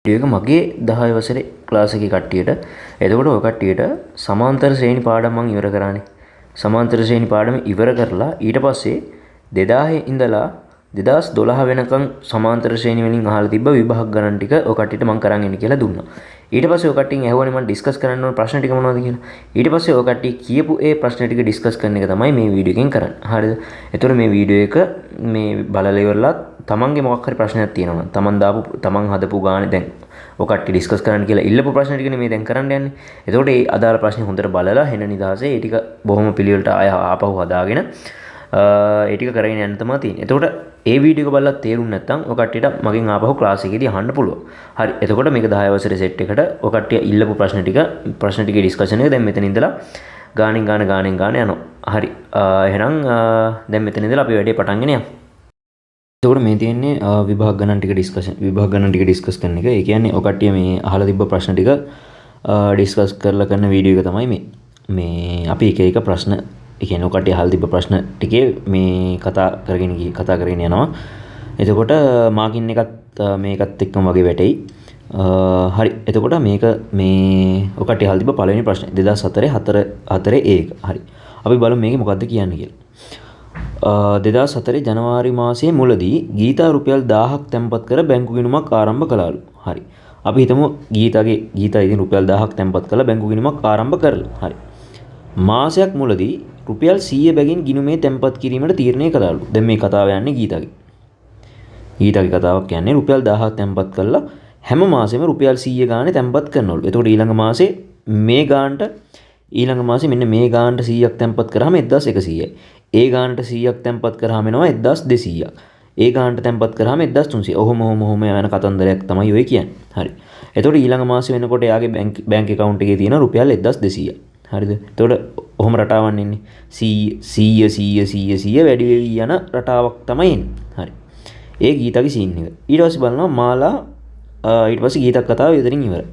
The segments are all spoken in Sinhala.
වීඩියෝ එක මගේ 10 වසරේ ක්ලාස් එකේ කට්ටියට. එතකොට ඔය කට්ටියට සමාන්තර ශ්‍රේණි පාඩම මම ඉවර කරානේ. සමාන්තර ශ්‍රේණි පාඩම ඉවර කරලා ඊට පස්සේ 2000 ඉඳලා 2012 වෙනකන් සමාන්තර ශ්‍රේණි වලින් අහලා තිබ්බ විභාග ගණන් ටික ඔය කට්ටියට මම කරන් එන්න කියලා දුන්නා. ඊට පස්සේ ඔය කට්ටියන් ඇහුවනේ මම ඩිස්කස් කරන්න ඕන ප්‍රශ්න ටික මොනවද කියලා. ඊට පස්සේ ඔය කට්ටිය කියපු ඒ ප්‍රශ්න ටික ඩිස්කස් කරන එක තමයි මේ වීඩියෝ එකෙන් කරන්නේ. හරිද? එතකොට මේ වීඩියෝ එක මේ බලලා ඉවරලා තමන්ගේ මොකක් හරි ප්‍රශ්නයක් තියෙනවා නම් තමන් දාපු තමන් හදපු ගානේ දැන් ඔය කට්ටිය ඩිස්කස් කරන්න කියලා ඉල්ලපු ප්‍රශ්න ටිකනේ මේ දැන් කරන්න යන්නේ. එතකොට ඒ අදාළ ප්‍රශ්නේ හොඳට බලලා හෙන නිදහසේ ඒ ටික බොහොම පිළිවෙලට ආය ආපහු හදාගෙන ඒ ටික කරගෙන යන්න තමයි තියෙන්නේ. එතකොට ඒ වීඩියෝ එක බලලා තේරුම් නැත්නම් ඔය කට්ටියට මගෙන් ආපහු ක්ලාස් එකේදී අහන්න පුළුවන්. හරි. එතකොට මේක 10 වසරේ සෙට් එකට ඔය කට්ටිය ඉල්ලපු ප්‍රශ්න ටිකේ ඩිස්කෂන් එක දැන් මෙතන ඉඳලා ගානෙන් ගාන යනවා. හරි. එහෙනම් දැන් මෙතන ඉඳලා අපි වැඩේ පටන් ගෙන යමු. එතකොට මේ තියෙන්නේ විභාග ගණන් ටික ඩිස්කස් කරන එක. ඒ කියන්නේ ඔය කට්ටිය මේ අහලා තිබ්බ ප්‍රශ්න ටික ඩිස්කස් කරලා කරන වීඩියෝ එක තමයි මේ. මේ අපි එක එක ප්‍රශ්න ඒ කියන්නේ ඔය කට්ටිය අහලා තිබ්බ ප්‍රශ්න ටිකේ මේ කතා කරගෙන යනවා. එතකොට මාකින් එකත් මේකත් එක්කම වගේ වැටෙයි. හරි. එතකොට මේක මේ ඔය කට්ටිය අහලා තිබ්බ පළවෙනි ප්‍රශ්නේ 2004 ඒක. හරි. අපි බලමු මේකේ මොකද්ද කියන්නේ කියලා. 2004 ජනවාරි මාසයේ මුලදී ගීතා රුපියල් 1000ක් තැන්පත් කර බැංකු ගිණුමක් ආරම්භ කළාලු. හරි. අපි හිතමු ගීතා ඉතින් රුපියල් 1000ක් තැන්පත් කරලා බැංකු ගිණුමක් ආරම්භ කරලා. හරි. මාසයක් මුලදී රුපියල් 100 බැගින් ගිණුමේ තැන්පත් කිරීමට තීරණය කළාලු. දැන් මේ කතාව යන්නේ ගීතාගේ කතාවක් යන්නේ රුපියල් 1000ක් තැන්පත් කරලා හැම මාසෙම රුපියල් 100 ගානේ තැන්පත් කරනවලු. එතකොට ඊළඟ මාසේ මෙන්න මේ ගානට 100ක් තැන්පත් කරාම 1100යි. ඒ ගානට 100ක් තැන්පත් කරාම එනවා 1200ක්. ඒ ගානට තැන්පත් කරාම 1300. ඔහොම යන කතන්දරයක් තමයි ඔය කියන්නේ. හරි. එතකොට ඊළඟ මාසෙ වෙනකොට එයාගේ බැංක් account එකේ තියෙන රුපියල් 1200යි. හරිද? එතකොට ඔහොම රටාවක් එන්නේ. 100 වැඩි වෙවි යන රටාවක් තමයි එන්නේ. හරි. ඒ ගීතාගේ සීන් එක. ඊට පස්සේ බලනවා මාලා ඊට පස්සේ ගීතක් කතාව එතනින් ඉවරයි.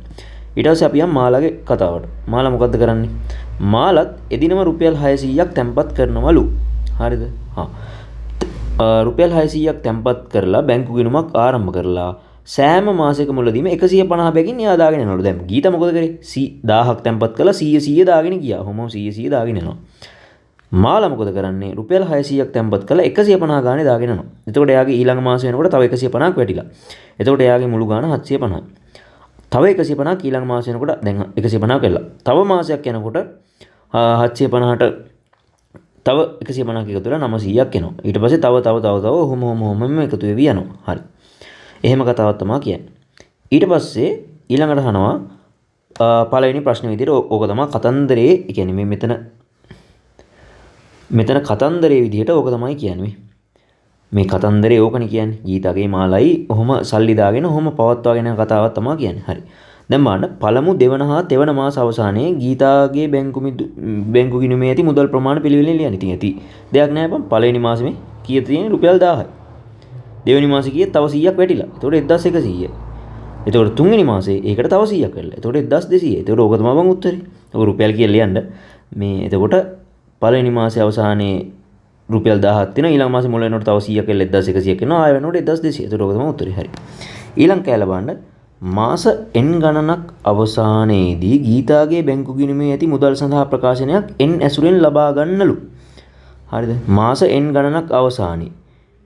ඊට පස්සේ අපි යමු මාලාගේ කතාවට. මාලා මොකද්ද කරන්නේ? මාලත් එදිනම රුපියල් 600ක් තැන්පත් කරනවලු. හරිද? රුපියල් 600ක් තැන්පත් කරලා බැංකු ගිණුමක් ආරම්භ කරලා සෑම මාසයක මුලදීම 150 බැගින් එයා දාගෙන යනවලු. දැන් ගීත මොකද කරේ? 1000ක් තැන්පත් කරලා 100 දාගෙන ගියා. ඔහොම 100 දාගෙන යනවා. මාලා මොකද කරන්නේ? රුපියල් 600ක් තැන්පත් කරලා 150 ගානේ දාගෙන යනවා. එතකොට එයාගේ ඊළඟ මාසෙ වෙනකොට තව 150ක් වැටිලා. එතකොට එයාගේ මුළු ගාන 750යි. තව 150ක් ඊළඟ මාසෙ වෙනකොට දැන් 150ක් වෙලා. තව මාසයක් යනකොට 750ට තව 150ක් එකතු වෙලා 900ක් එනවා. ඊට පස්සේ තව ඔහොම එකතු වෙවි යනවා. හරි. එහෙම කතාවක් තමයි කියන්නේ. ඊට පස්සේ ඊළඟට අහනවා පළවෙනි ප්‍රශ්නේ විදිහට ඕක තමයි කතන්දරේ. ඒ කියන්නේ මේ මෙතන කතන්දරේ විදිහට ඕක තමයි කියන්නේ. මේ කතන්දරේ ඕකනේ කියන්නේ. ගීතාගේ මාලයි ඔහොම සල්ලි දාගෙන ඔහොම පවත්වාගෙන යන කතාවක් තමයි කියන්නේ. හරි. දැන් බලන්න පළමු දෙවන හා තෙවන මාස අවසානයේ ගීතාගේ බැංකු ගිණුමේ ඇති මුදල් ප්‍රමාණ පිළිවෙලින් ලියන්න. ඉතින් ඇති දෙයක් නැහැ බං. පළවෙනි මාසෙම කීයද තියෙන්නේ? රුපියල් 1000යි. දෙවෙනි මාසේ කීයද? තව 100ක් වැටිලා. එතකොට 1100යි. එතකොට තුන්වෙනි මාසේ ඒකට තව 100ක් වෙලා. එතකොට 1200යි. එතකොට ඕක තමයි බං උත්තරේ. ඔක රුපියල් කියලා ලියන්න. මේ එතකොට පළවෙනි මාසේ අවසානයේ රුපියල් 1000ක් තියෙනවා. ඊළඟ මාසේ මුල වෙනකොට තව 100ක් වෙලා 1100ක් එනවා. ආය වෙනකොට 1200. එතකොට ඕක තමයි උත්තරේ. හරි. ඊළඟ කැල බලන්න මාස n ගණනක් අවසානයේදී ගීතාගේ බැංකු ගිණුමේ ඇති මුදල් සඳහා ප්‍රකාශනයක් n ඇසුරෙන් ලබා ගන්නලු. හරිද? මාස n ගණනක් අවසානයේ.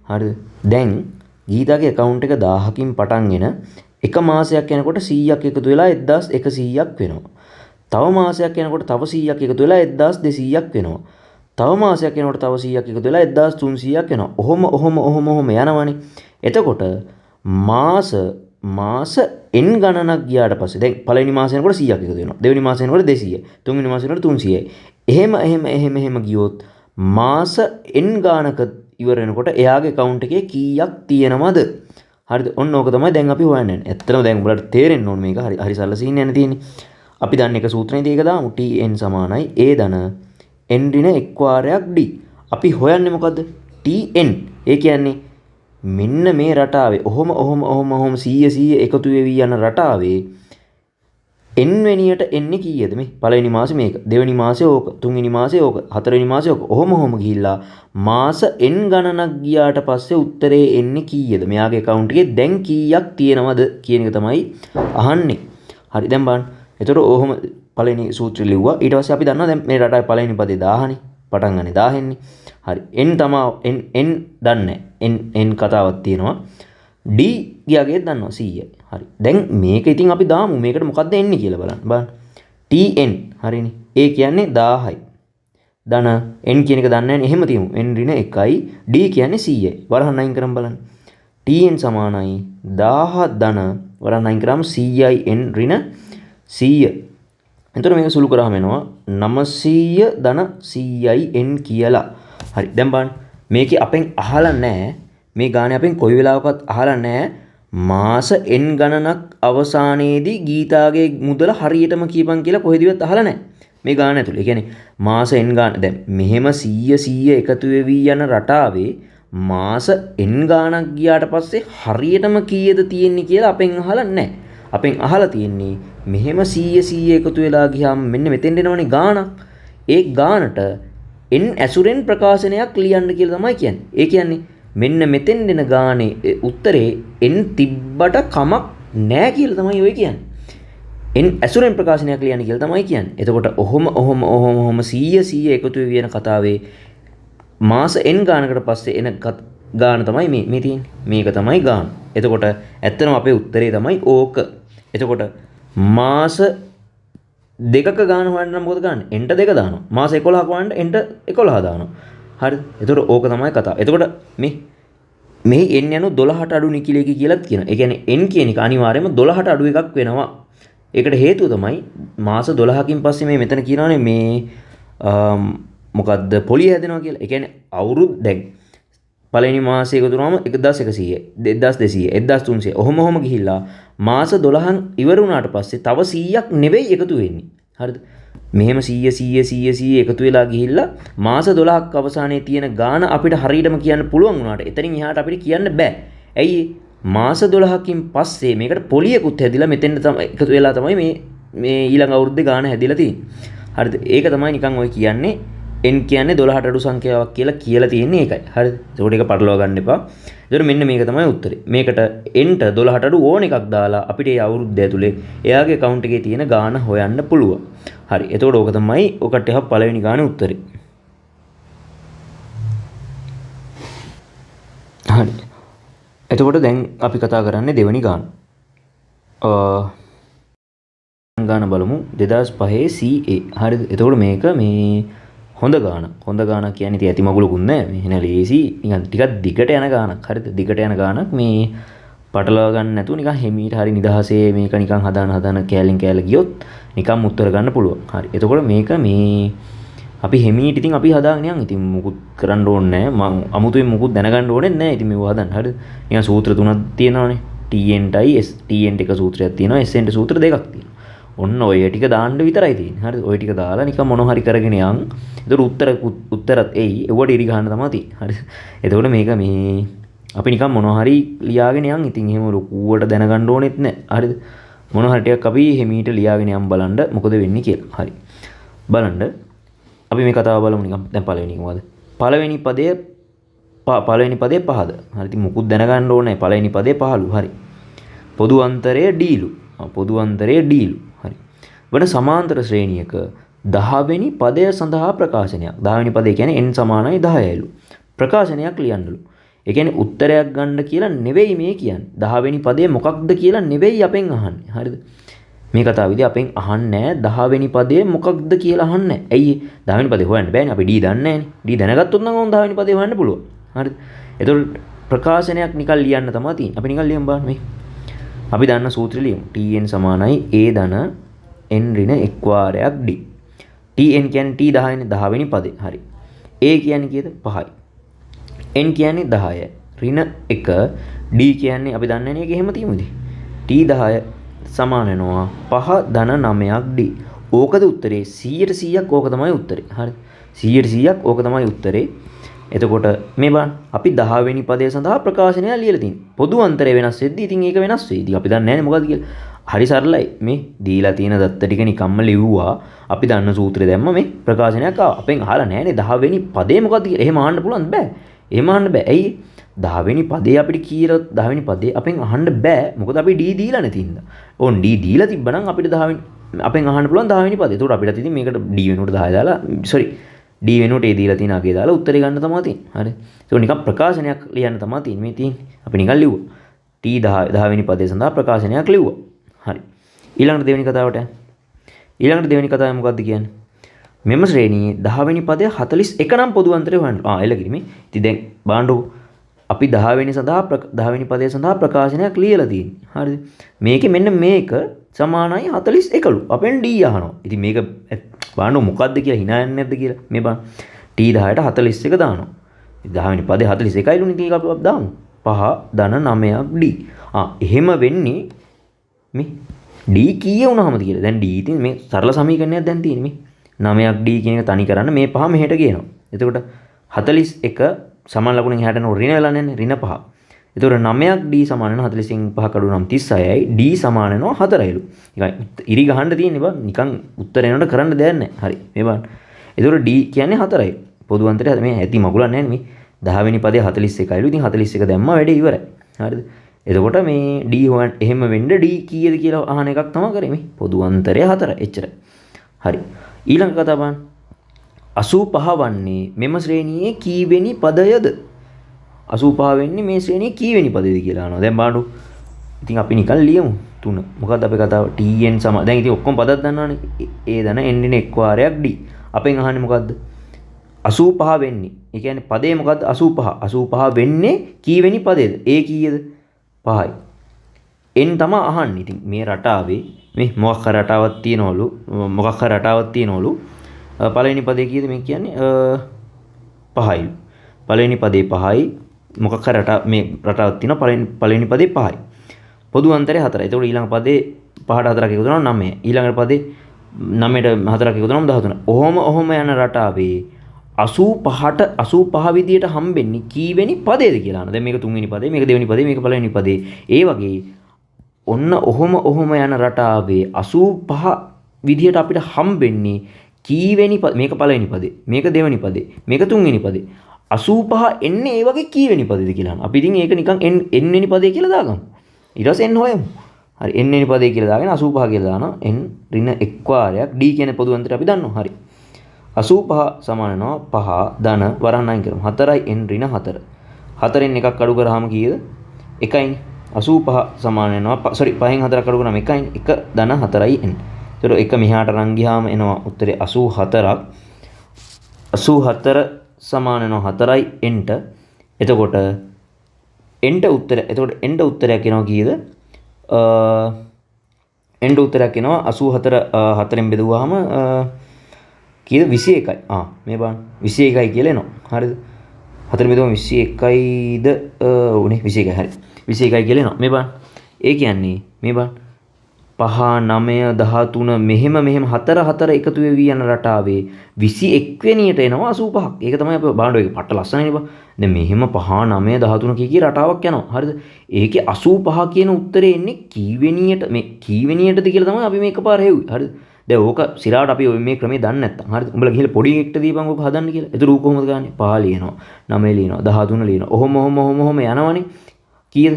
හරිද? දැන් ගීතාගේ account එක 1000කින් පටන්ගෙන එක මාසයක් යනකොට 100ක් එකතු වෙලා 1100ක් වෙනවා. තව මාසයක් යනකොට තව 100ක් එකතු වෙලා 1200ක් වෙනවා. තව මාසයක් යනකොට තව 100ක් එකතු වෙලා 1300ක් වෙනවා. ඔහොම යනවනේ. එතකොට මාස n ගණනක් ගියාට පස්සේ දැන් පළවෙනි මාසෙ යනකොට 100ක් එකතු වෙනවා. දෙවෙනි මාසෙ යනකොට 200යි. තුන්වෙනි මාසෙ යනකොට 300යි. එහෙම ගියොත් මාස n ගානක ඉවර වෙනකොට එයාගේ account එකේ කීයක් තියෙනවද? හරිද? ඔන්න ඕක තමයි දැන් අපි හොයන්නේ. ඇත්තටම දැන් උඹලට තේරෙන්න ඕන මේක. හරි සරල සීන් යන තියෙන්නේ. අපි දන්න එක සූත්‍රයේදී ඒක දාමු. tn සමානයි a ධන n ඍණ එක් වාරයක් d. අපි හොයන්නේ මොකද්ද? tn. ඒ කියන්නේ මෙන්න මේ රටාවේ ඔහොම 100 එකතු වෙවි යන රටාවේ n වෙනියට එන්නේ කීයද මේ? පළවෙනි මාසේ මේක. දෙවෙනි මාසේ ඕක. තුන්වෙනි මාසේ ඕක. හතරවෙනි මාසේ ඕක. ඔහොම ගිහිල්ලා මාස n ගණනක් ගියාට පස්සේ උත්තරේ එන්නේ කීයද? මෙයාගේ account එකේ දැන් කීයක් තියෙනවද කියන එක තමයි අහන්නේ. හරි දැන් බලන්න. එතකොට ඔහොම පළවෙනි සූත්‍රය ලිව්වා. ඊට පස්සේ අපි දන්නවා දැන් මේ රටාවේ පළවෙනි පදේ 1000නේ. පටන් ගන්නේ 1000න්නේ. හරි. n තමයි n දන්නේ. n කතාවක් තියෙනවා. D ගියාගේ දන්නවා 100යි. හරි. දැන් මේක ඉතින් අපි දාමු. මේකට මොකක්ද එන්නේ කියලා බලන්න. බලන්න. TN හරිනේ. ඒ කියන්නේ 1000යි. ධන n කියන එක දන්නේ නැහැ. එහෙම තියමු. n ඍණ 1යි. D කියන්නේ 100යි. වරහන් අයින් කරන් බලන්න. TN සමානයි 1000 ධන වරහන් අයින් කරාම 100යි n ඍණ 100. එතකොට මේක සුළු කරාම එනවා 900 ධන 100යි n කියලා. හරි. දැන් බලන්න. මේකේ අපෙන් අහලා නැහැ. මේ ගානේ අපෙන් කොයි වෙලාවකවත් අහලා නැහැ මාස n ගණනක් අවසානයේදී ගීතාගේ මුදල හරියටම කියපන් කියලා කොහෙදවත් අහලා නැහැ. මේ ගාන ඇතුලේ. ඒ කියන්නේ මාස n ගාන දැන් මෙහෙම 100 එකතු වෙවි යන රටාවේ මාස n ගානක් ගියාට පස්සේ හරියටම කීයද තියෙන්නේ කියලා අපෙන් අහලා නැහැ. අපෙන් අහලා තියෙන්නේ මෙහෙම 100 එකතු වෙලා ගියාම මෙන්න මෙතෙන් එනවනේ ගානක්. ඒ ගානට n ඇසුරෙන් ප්‍රකාශනයක් ලියන්න කියලා තමයි කියන්නේ. ඒ කියන්නේ මෙන්න මෙතෙන් දෙන ගානේ උත්තරේ n තිබ්බට කමක් නැහැ කියලා තමයි ඔය කියන්නේ. n ඇසුරෙන් ප්‍රකාශනයක් ලියන්න කියලා තමයි කියන්නේ. එතකොට ඔහොම 100 එකතු වෙන කතාවේ මාස n ගානකට පස්සේ එන ගාන තමයි මේ තියෙන්නේ. මේක තමයි ගාන. එතකොට ඇත්තටම අපේ උත්තරේ තමයි ඕක. එතකොට මාස දෙකක ගාන හොයන්න නම් මොකද ගන්න? n ට 2 දානවා. මාස 11ක හොයන්න n ට 11 දානවා. හරිද? එතකොට ඕක තමයි කතාව. එතකොට මේ n යනු 12ට අඩු නිකිලයක කියලාත් කියනවා. ඒ කියන්නේ n කියන එක අනිවාර්යයෙන්ම 12ට අඩු එකක් වෙනවා. ඒකට හේතුව තමයි මාස 12කින් පස්සේ මේ මෙතන කියනවානේ මේ මොකද්ද පොලිය හැදෙනවා කියලා. ඒ කියන්නේ අවුරුදු දැන් පළවෙනි මාසයේ එකතු වුණාම 1100, 2200, 1300 ඔහොම ගිහිල්ලා මාස 12න් ඉවර වුණාට පස්සේ තව 100ක් නෙවෙයි එකතු වෙන්නේ. හරිද? මෙහෙම 100 එකතු වෙලා ගිහිල්ලා මාස 12ක් අවසානයේ තියෙන ගාන අපිට හරියටම කියන්න පුළුවන් වුණාට එතනින් එහාට අපිට කියන්න බෑ. ඇයි? මාස 12කින් පස්සේ මේකට පොලියකුත් හැදිලා මෙතෙන් තමයි එකතු වෙලා තමයි මේ ඊළඟ අවුරුද්දේ ගාන හැදිලා තියෙන්නේ. හරිද? ඒක තමයි නිකන් ඔය කියන්නේ n කියන්නේ 12ට අඩු සංඛ්‍යාවක් කියලා තියෙන්නේ ඒකයි. හරිද? ඒකට ඒක පටලවා ගන්න එපා. ඒතර මෙන්න මේක තමයි උත්තරේ. මේකට n ට 12ට අඩු ඕන එකක් දාලා අපිට ඒ අවුරුද්ද ඇතුලේ එයාගේ account එකේ තියෙන ගාන හොයන්න පුළුවන්. හරි. එතකොට ඕක තමයි ඔකට එහා පළවෙනි ගානේ උත්තරේ. හරි. එතකොට දැන් අපි කතා කරන්නේ දෙවෙනි ගාන. ගාන බලමු 2005 CA. හරිද? එතකොට මේක මේ හොඳ ගානක්. හොඳ ගානක් කියන්නේ ඉතින් ඇති මගුලකුත් නැහැ. මේ එන ලේසි නිකන් ටිකක් දිගට යන ගානක්. හරිද? දිගට යන ගානක් මේ පටලවා ගන්න නැතුව නිකන් හිමීට හරි නිදහසේ මේක නිකන් හදාන කෑලෙන් කෑල ගියොත් නිකන් උත්තර ගන්න පුළුවන්. හරි. එතකොට මේක මේ අපි හිමීට ඉතින් අපි හදාගෙන යන්. ඉතින් මුකුත් කරන්න ඕනේ නැහැ. මම අමුතුවෙන් මුකුත් දැනගන්න ඕනේ නැහැ. ඉතින් මේව හදන්න. හරිද? නිකන් සූත්‍ර තුනක් තියෙනවානේ. TN එක සූත්‍රයක් තියෙනවා. SN සූත්‍ර දෙකක් තියෙනවා. ඔන්න ඔය ටික දාන්න විතරයි තියෙන්නේ. හරිද? ඔය ටික දාලා නිකන් මොන හරි කරගෙන යන්. ඒතර උත්තරත් එයි. ඒවට ඉරි ගන්න තමයි තියෙන්නේ. හරිද? එතකොට මේක මේ අපි නිකන් මොන හරි ලියාගෙන යන්. ඉතින් එහෙම ලොකුවට දැනගන්න ඕනෙත් නැහැ. හරිද? මොන හරි ටිකක් අපි හිමීට ලියාගෙන යන් බලන්න මොකද වෙන්නේ කියලා. හරි. බලන්න. අපි මේ කතාව බලමු නිකන්. දැන් පළවෙනි එක මොකද? පළවෙනි පදේ පහද. හරි. ඉතින් මුකුත් දැනගන්න ඕනේ නැහැ. පළවෙනි පදේ පහළු. හරි. පොදු අන්තරය ඩීලු. පොදු අන්තරය ඩීලු. හරි. වන සමාන්තර ශ්‍රේණියක 10 වෙනි පදය සඳහා ප්‍රකාශනයක්. 10 වෙනි පදේ කියන්නේ n සමානයි 10යිලු. ප්‍රකාශනයක් ලියන්නලු. ඒ කියන්නේ උත්තරයක් ගන්න කියලා නෙවෙයි මේ කියන්නේ. 10 වෙනි පදේ මොකක්ද කියලා නෙවෙයි අපෙන් අහන්නේ. හරිද? මේ කතාවේදී අපෙන් අහන්නේ 10 වෙනි පදේ මොකක්ද කියලා අහන්නේ. ඇයි 10 වෙනි පදේ හොයන්න බෑනේ. අපි d දන්නේ නැහැනේ. d දැනගත්තොත් නම් ඕන 10 වෙනි පදේ හොයන්න පුළුවන්. හරිද? එතකොට ප්‍රකාශනයක් නිකන් ලියන්න තමයි තියෙන්නේ. අපි නිකන් ලියමු බලන්න මේ. අපි දන්න සූත්‍රය ලියමු. tn සමානයි a ධන n ඍණ 1 වාරයක් d. tn කියන්නේ t 10නේ 10 වෙනි පදේ. හරි. a කියන්නේ කීයද? 5යි. n කියන්නේ 10යි. ඍණ 1 d කියන්නේ අපි දන්නේ නැහැ. ඒක එහෙම තියමු ඉතින්. t 10 සමාන වෙනවා 5 ධන 9ක් d. ඕකද උත්තරේ 100%ක් ඕක තමයි උත්තරේ. හරි. 100%ක් ඕක තමයි උත්තරේ. එතකොට මේ බලන්න අපි 10 වෙනි පදය සඳහා ප්‍රකාශනය ලියලා තියෙනවා. පොදු අන්තරය වෙනස් වෙද්දී ඉතින් ඒක වෙනස් වෙයි. ඉතින් අපි දන්නේ නැහැ මොකද්ද කියලා. හරි සරලයි. මේ දීලා තියෙන දත්ත ටික නිකම්ම ලිව්වා. අපි දන්න සූත්‍රය දැම්ම මේ ප්‍රකාශනයක් ආවා. අපෙන් අහලා නැහැනේ 10 වෙනි පදේ මොකක්ද කියලා. එහෙම අහන්න පුළුවන් බෑ. එහෙම අහන්න බෑ. ඇයි? 10 වෙනි පදේ අපිට කීරොත් 10 වෙනි පදේ අපෙන් අහන්න බෑ. මොකද අපි D දීලා නැති හින්දා. ඕන් D දීලා තිබ්බනම් අපිට 10 වෙනි අපෙන් අහන්න පුළුවන් 10 වෙනි පදේ. ඒකට අපිට ඉතින් මේකට D වෙනුවට 10 දාලා D වෙනුවට A දීලා තියෙන අගේ දාලා උත්තරේ ගන්න තමයි තියෙන්නේ. හරි. ඒක නිකන් ප්‍රකාශනයක් ලියන්න තමයි තියෙන්නේ. මේ තියෙන්නේ. අපි නිකන් ලිව්වා. T 10 වෙනි පදේ සඳහා ප්‍රකාශනයක් ලිව්වා. හරි. ඊළඟට දෙවෙනි කතාවට යන්න. ඊළඟට දෙවෙනි කතාව මොකක්ද කියන්නේ? මෙම ශ්‍රේණියේ 10 වෙනි පදය 41 නම් පොදු අන්තරය හොයන්න. එළකිරි මේ. ඉතින් දැන් බලන්නකො අපි 10 වෙනි සඳහා 10 වෙනි පදය සඳහා ප්‍රකාශනයක් ලියලා තියෙන්නේ. හරිද? මේකේ මෙන්න මේක සමානයි 41ලු. අපෙන් D අහනවා. ඉතින් මේක බලන්න මොකද්ද කියලා hina යන්නේ නැද්ද කියලා. මේ බලන්න. T 10ට 41 දානවා. 10 වෙනි පදේ 41යිලුනේ ඉතින් අපි දාමු. 5 ධන 9ක් D. එහෙම වෙන්නේ මේ D කීය වුණාමද කියලා. දැන් D ඉතින් මේ සරල සමීකරණයක් දැන් තියෙන්නේ මේ 9ක් D කියන එක තනි කරන්න මේ පහ මෙහෙට ගේනවා. එතකොට 41 සමාන ලකුණෙන් 60 නෝ ඍණ වෙලා නැන්නේ ඍණ 5. එතකොට 9ක් D සමාන වෙනවා 40න් 5 කඩුව නම් 36යි. D සමාන වෙනවා 4යිලු. නිකන් ඉරි ගහන්න තියෙන්නේ බා. නිකන් උත්තර එනකොට කරන්න දෙයක් නැහැ. හරි. මේ බලන්න. එතකොට D කියන්නේ 4යි. පොදු අන්තරය මේ ඇති මගුලක් නැහැ මේ 10 වෙනි පදේ 41යිලු. ඉතින් 41 දැම්මා වැඩේ ඉවරයි. හරිද? එතකොට මේ D හොයන්න එහෙම වෙන්න D කීයද කියලා අහන එකක් තමයි කරේ මේ. පොදු අන්තරය 4. එච්චරයි. හරි. ඊළඟ කතාව බලන්න. 85 වන්නේ මෙම ශ්‍රේණියේ කීවෙනි පදයද? 85 වෙන්නේ මේ ශ්‍රේණියේ කීවෙනි පදයද කියලා අහනවා. දැන් බලන්න. ඉතින් අපි නිකන් ලියමු 3. මොකද්ද අපේ කතාව? Tn සම. දැන් ඉතින් ඔක්කොම පදක් දන්නවනේ. A දන n නේ එක් වාරයක් D. අපෙන් අහන්නේ මොකද්ද? 85 වෙන්නේ. ඒ කියන්නේ පදේ මොකද්ද? 85. 85 වෙන්නේ කීවෙනි පදේද? A කීයද? 5යි. n තමයි අහන්නේ. ඉතින් මේ රටාවේ මේ මොකක් හරි රටාවක් තියනවලු. පළවෙනි පදේ කීයද මේ කියන්නේ? 5යි. පළවෙනි පදේ 5යි. මොකක් හරි මේ රටාවක් තියෙනවා පළවෙනි පදේ 5යි. පොදු අන්තරය 4යි. ඒතකොට ඊළඟ පදේ 5ට 4ක් එකතු කරනවා 9යි. ඊළඟ පදේ 9ට 4ක් එකතු කරනවා 13. ඔහොම යන රටාවේ 85 විදියට හම්බෙන්නේ කීවෙනි පදේද කියලා අහනවා. දැන් මේක තුන්වෙනි පදේ, මේක දෙවෙනි පදේ, මේක පළවෙනි පදේ. ඒ වගේ ඔන්න ඔහොම යන රටාවේ 85 විදියට අපිට හම්බෙන්නේ කීවෙනි පද? මේක පළවෙනි පදේ, මේක දෙවෙනි පදේ, මේක තුන්වෙනි පදේ. 85 එන්නේ ඒ වගේ කීවෙනි පදේද කියලා අහනවා. අපි ඉතින් ඒක නිකන් n වෙනි පදේ කියලා දාගමු. ඊට පස්සේ n හොයමු. හරි n වෙනි පදේ කියලා දාගෙන 85 කියලා දානවා. n ඍණ එක් වාරයක් d කියන්නේ පොදු අන්තරය අපි දන්නවා. හරි. 85 සමාන වෙනවා 5 ධන වරන් අයින් කරමු 4යි n ඍණ 4. 4න් එකක් අඩු කරාම කීයද? 1යිනේ. 85 සමාන වෙනවා 5න් 4ක් අඩු කරාම 1යිනේ. 1 ධන 4යි n. ඒතර 1 මෙහාට අරන් ගියාම එනවා උත්තරේ 84ක්. 84 සමාන වෙනවා 4යි n ට. එතකොට n ට උත්තරයක් එනවා කීයද? n ට උත්තරයක් එනවා 84 4ෙන් බෙදුවාම කීයද? 21යි. මේ බලන්න 21යි කියලා එනවා. හරිද? 4 බෙදුවම 21යිද උනේ 21යි. හරි. 21යි කියලා එනවා. මේ බලන්න. ඒ කියන්නේ මේ බලන්න 5 9 13 මෙහෙම 4 එකතු වෙවි යන රටාවේ 21 වෙනියට එනවා 85ක්. ඒක තමයි අපි බලන්න ඒක පට්ට ලස්සනනේ බා. දැන් මෙහෙම 5 9 13 කී රටාවක් යනවා. හරිද? ඒකේ 85 කියන උත්තරේ එන්නේ කීවෙනියට මේ කීවෙනියටද කියලා තමයි අපි මේ එකපාර හෙව්වේ. හරිද? දැන් ඕක සිරාට අපි මේ ක්‍රමේ දන්නේ නැත්තම් හරිද? උඹලා ගිහලා පොඩි එකට දීපන් ඕක හදන්න කියලා. ඒතර ඌ කොහොමද ගන්නෙ? 5 ලියනවා 9 ලියනවා 13 ලියනවා. ඔහොම යනවනේ. කීයද?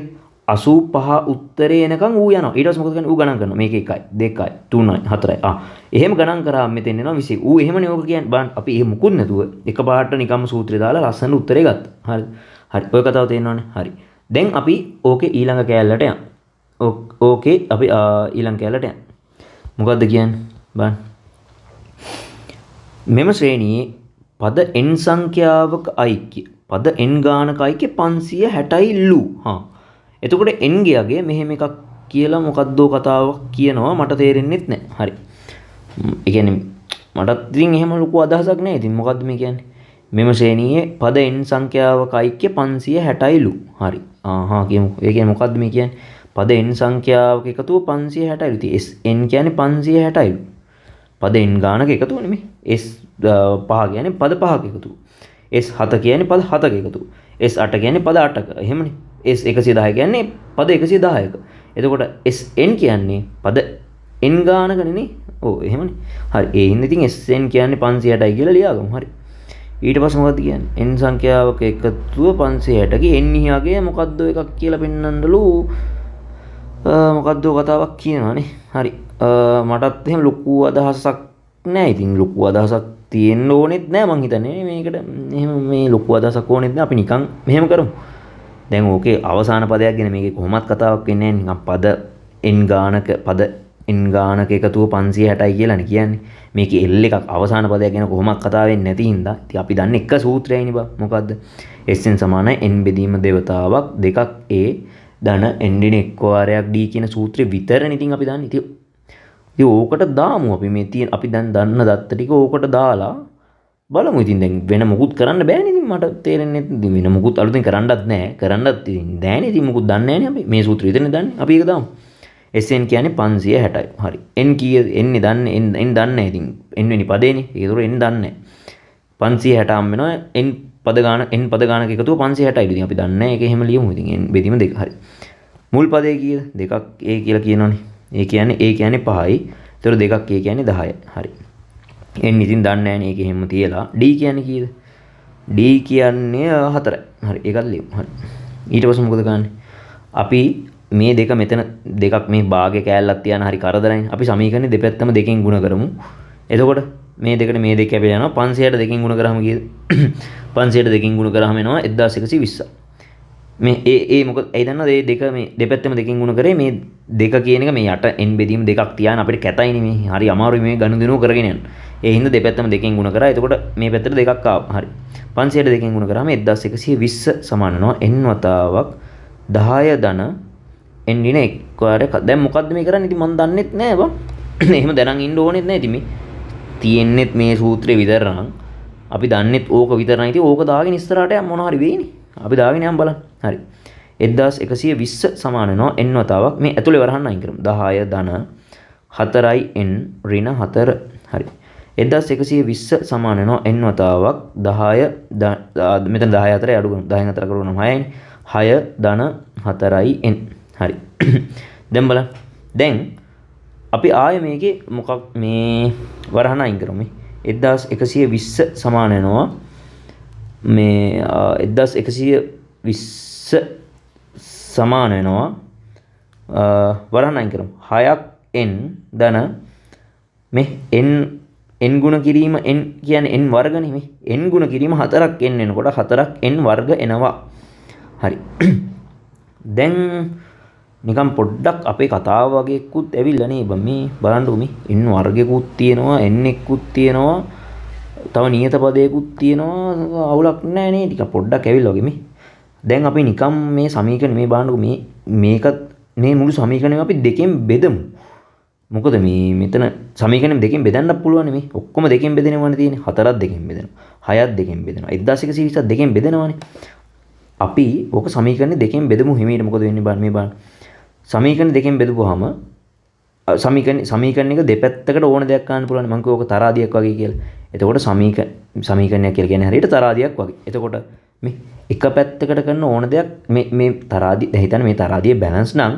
85 උත්තරේ එනකන් ඌ යනවා. ඊට පස්සේ මොකද කරන්නේ? ඌ ගණන් කරනවා. මේක 1යි 2යි 3යි 4යි. එහෙම ගණන් කරාම මෙතෙන් එනවා 20. ඌ එහෙමනේ ඕක කියන්නේ. බලන්න අපි එහෙම මුකුත් නැතුව එකපාරට නිකම්ම සූත්‍රය දාලා ලස්සන උත්තරේ ගත්තා. හරිද? හරි. ඔය කතාව තේරෙනවනේ. හරි. දැන් අපි ඕකේ ඊළඟ කෑල්ලට යමු. ඕකේ අපි ඊළඟ කෑල්ලට යමු. මොකද්ද කියන්නේ? බලන්න. මෙම ශ්‍රේණියේ පද n සංඛ්‍යාවක ඓක්‍ය පද n ගානක ඓක්‍ය 560යිලු. එතකොට n ගියගේ මෙහෙම එකක් කියලා මොකද්දෝ කතාවක් කියනවා මට තේරෙන්නෙත් නැහැ. හරි. ඒ කියන්නේ මටත් ඉතින් එහෙම ලොකු අදහසක් නැහැ. ඉතින් මොකද්ද මේ කියන්නේ? මෙම ශ්‍රේණියේ පද n සංඛ්‍යාවක ඓක්‍ය 560යිලු. හරි. කියමු. ඒ කියන්නේ මොකද්ද මේ කියන්නේ? පද n සංඛ්‍යාවක එකතුව 560යිලු. ඉතින් n කියන්නේ 560යිලු. පද n ගානක එකතුව නෙමෙයි. s 5 කියන්නේ පද 5ක එකතුව. s 7 කියන්නේ පද 7ක එකතුව. s 8 කියන්නේ පද 8ක. එහෙමනේ. s 110 කියන්නේ පද 110ක. එතකොට SN කියන්නේ පද n ගානකනේ. ඔව් එහෙමනේ. හරි. ඒ හින්දා ඉතින් SN කියන්නේ 560යි කියලා ලියාගමු. හරි. ඊට පස්සේ මොකද්ද කියන්නේ? n සංඛ්‍යාවක එකතුව 560ගේ n හියාගේ මොකද්ද එකක් කියලා පෙන්වන්නලු මොකද්ද කතාවක් කියනවානේ. හරි. මටත් එහෙම ලොකු අදහසක් නෑ. ඉතින් ලොකු අදහසක් තියෙන්න ඕනෙත් නෑ මං හිතන්නේ. මේකට එහෙම මේ ලොකු අදහසක් ඕනෙත් නෑ. අපි නිකන් මෙහෙම කරමු. දැන් ඕකේ අවසාන පදයක් ගැන මේකේ කොහොමත් කතාවක් වෙන්නේ නෑ. නිකන් පද n ගානක පද n ගානක එකතුව 560යි කියලානේ කියන්නේ. මේකේ L එකක් අවසාන පදයක් ගැන කොහොමත් කතා වෙන්නේ නැති හින්දා ඉතින් අපි දන්නේ එක සූත්‍රයයිනේ බා. මොකද්ද? Sn සමානයි n බෙදීම දෙවතාවක් දෙකක් a ධන n දින එක් වාරයක් d කියන සූත්‍රය විතරනේ ඉතින් අපි දන්නේ. ඉතින් ඕකට දාමු අපි මේ තියෙන අපි දැන් දන්න දත්ත ටික ඕකට දාලා බලමු. ඉතින් දැන් වෙන මොකුත් කරන්න බෑනේ. ඉතින් මට තේරෙන්නේ ඉතින් වෙන මොකුත් අලුතෙන් කරන්නත් නැහැ. කරන්නත් ඉතින් දැනේ. ඉතින් මොකුත් දන්නේ නැහැනේ අපි. මේ සූත්‍රය විතරනේ දන්නේ. අපි ඒක දාමු. Sn කියන්නේ 560යි. හරි. n කීයද? n දන්නේ n දන්නේ ඉතින් n වෙනි පදේනේ. ඒතකොට n දන්නේ 560 හම් වෙනවා n පද ගාන n පද ගානක එකතුව 560යි. ඉතින් අපි දන්නේ ඒක එහෙම ලියමු. ඉතින් n බෙදීම දෙක. හරි. මුල් පදේ කීයද? දෙකක් a කියලා කියනවනේ. ඒ කියන්නේ a කියන්නේ 5යි. ඒතකොට දෙකක් a කියන්නේ 10යි. හරි. n ඉතින් දන්නේ නැහැනේ ඒක එහෙම තියලා. d කියන්නේ කීයද? d කියන්නේ 4යි. හරි. ඒකත් ලියමු. හරි. ඊට පස්සේ මොකද කරන්නේ? අපි මේ දෙක මෙතන දෙකක් මේ භාගයේ කෑල්ලක් තියන හරි කරදරයි. අපි සමීකරණේ දෙපැත්තම දෙකෙන් ගුණ කරමු. එතකොට මේ දෙකට මේ දෙක කැපිලා යනවා. 500ට දෙකෙන් ගුණ කරාම කීයද? 500ට දෙකෙන් ගුණ කරාම එනවා 1120. මේ ඒ මොකද ඒ දන්නවද මේ දෙක මේ දෙපැත්තම දෙකෙන් ගුණ කරේ මේ දෙක කියන එක මේ යට n බෙදීම දෙකක් තියාන අපිට කැතයිනේ මේ. හරි අමාරුයි මේ ගනුදෙනුව කරගෙන යන්න. ඒ හින්දා දෙපැත්තම දෙකෙන් ගුණ කරා. එතකොට මේ පැත්තට දෙකක් ආවා. හරි. 500ට දෙකෙන් ගුණ කරාම 1120 සමාන වෙනවා n වතාවක් 10 ධන n දින එක් වාරයක්. දැන් මොකද්ද මේ කරන්නේ? ඉතින් මම දන්නෙත් නෑ බං. එහෙම දැනන් ඉන්න ඕනෙත් නෑ. ඉතින් මේ තියෙන්නෙත් මේ සූත්‍රේ විතර නම් අපි දන්නෙත් ඕක විතරයි. ඉතින් ඕක දාගෙන ඉස්සරහට යන්න මොන හරි වෙයිනේ. අපි දාගෙන යන්න බලන්න. හරි. 1120 සමාන වෙනවා n වතාවක් මේ ඇතුලේ වරහන් අයින් කරමු. 10 ධන 4යි n ඍණ 4. හරි. 1120 සමාන වෙනවා n වතාවක් 10 මෙතන 10 4 අඩු කරමු. 10 4 කරුවනම් 6යි. 6 ධන 4යි n. හරි. දැන් බලන්න. දැන් අපි ආයෙ මේකේ මොකක් මේ වරහන අයින් කරමු. 1120 සමාන වෙනවා මේ 1120 සමාන වෙනවා වරහන අයින් කරමු. 6ක් n ධන මේ n ගුණ කිරීම n කියන්නේ n වර්ගනේ මේ. n ගුණ කිරීම 4ක් n වෙනකොට 4ක් n වර්ග එනවා. හරි. දැන් නිකම් පොඩ්ඩක් අපේ කතාව වගේකුත් ඇවිල්ලා නේ බං මේ බලන්නකො මේ n වර්ගයකුත් තියෙනවා n එකකුත් තියෙනවා තව නියත පදයකුත් තියෙනවා අවුලක් නැහැ නේ ටික පොඩ්ඩක් ඇවිල්ලා වගේ මේ දැන් අපි නිකම් මේ සමීකරණ මේ බලන්නකො මේකත් මේ මුළු සමීකරණයම අපි දෙකෙන් බෙදමු මොකද මේ මෙතන සමීකරණය දෙකෙන් බෙදන්න පුළුවන් මේ ඔක්කොම දෙකෙන් බෙදෙනවනේ තියෙන්නේ 4ක් දෙකෙන් බෙදෙනවා 6ක් දෙකෙන් බෙදෙනවා 1120ක් දෙකෙන් බෙදෙනවනේ අපි ඕක සමීකරණ දෙකෙන් බෙදමු හිමීට මොකද වෙන්නේ බලන්න මේ බලන්න සමීකරණ දෙකෙන් බෙදුවාම සමීකරණ එක දෙපැත්තකට ඕන දෙයක් ගන්න පුළුවන් මම කිව්ව ඕක තරාදියක් වගේ කියලා. එතකොට සමීකරණයක් කියලා කියන්නේ හරියට තරාදියක් වගේ. එතකොට මේ එක පැත්තකට කරන ඕන දෙයක් මේ තරාදිය දැන් හිතන්න මේ තරාදියේ බැලන්ස් නම්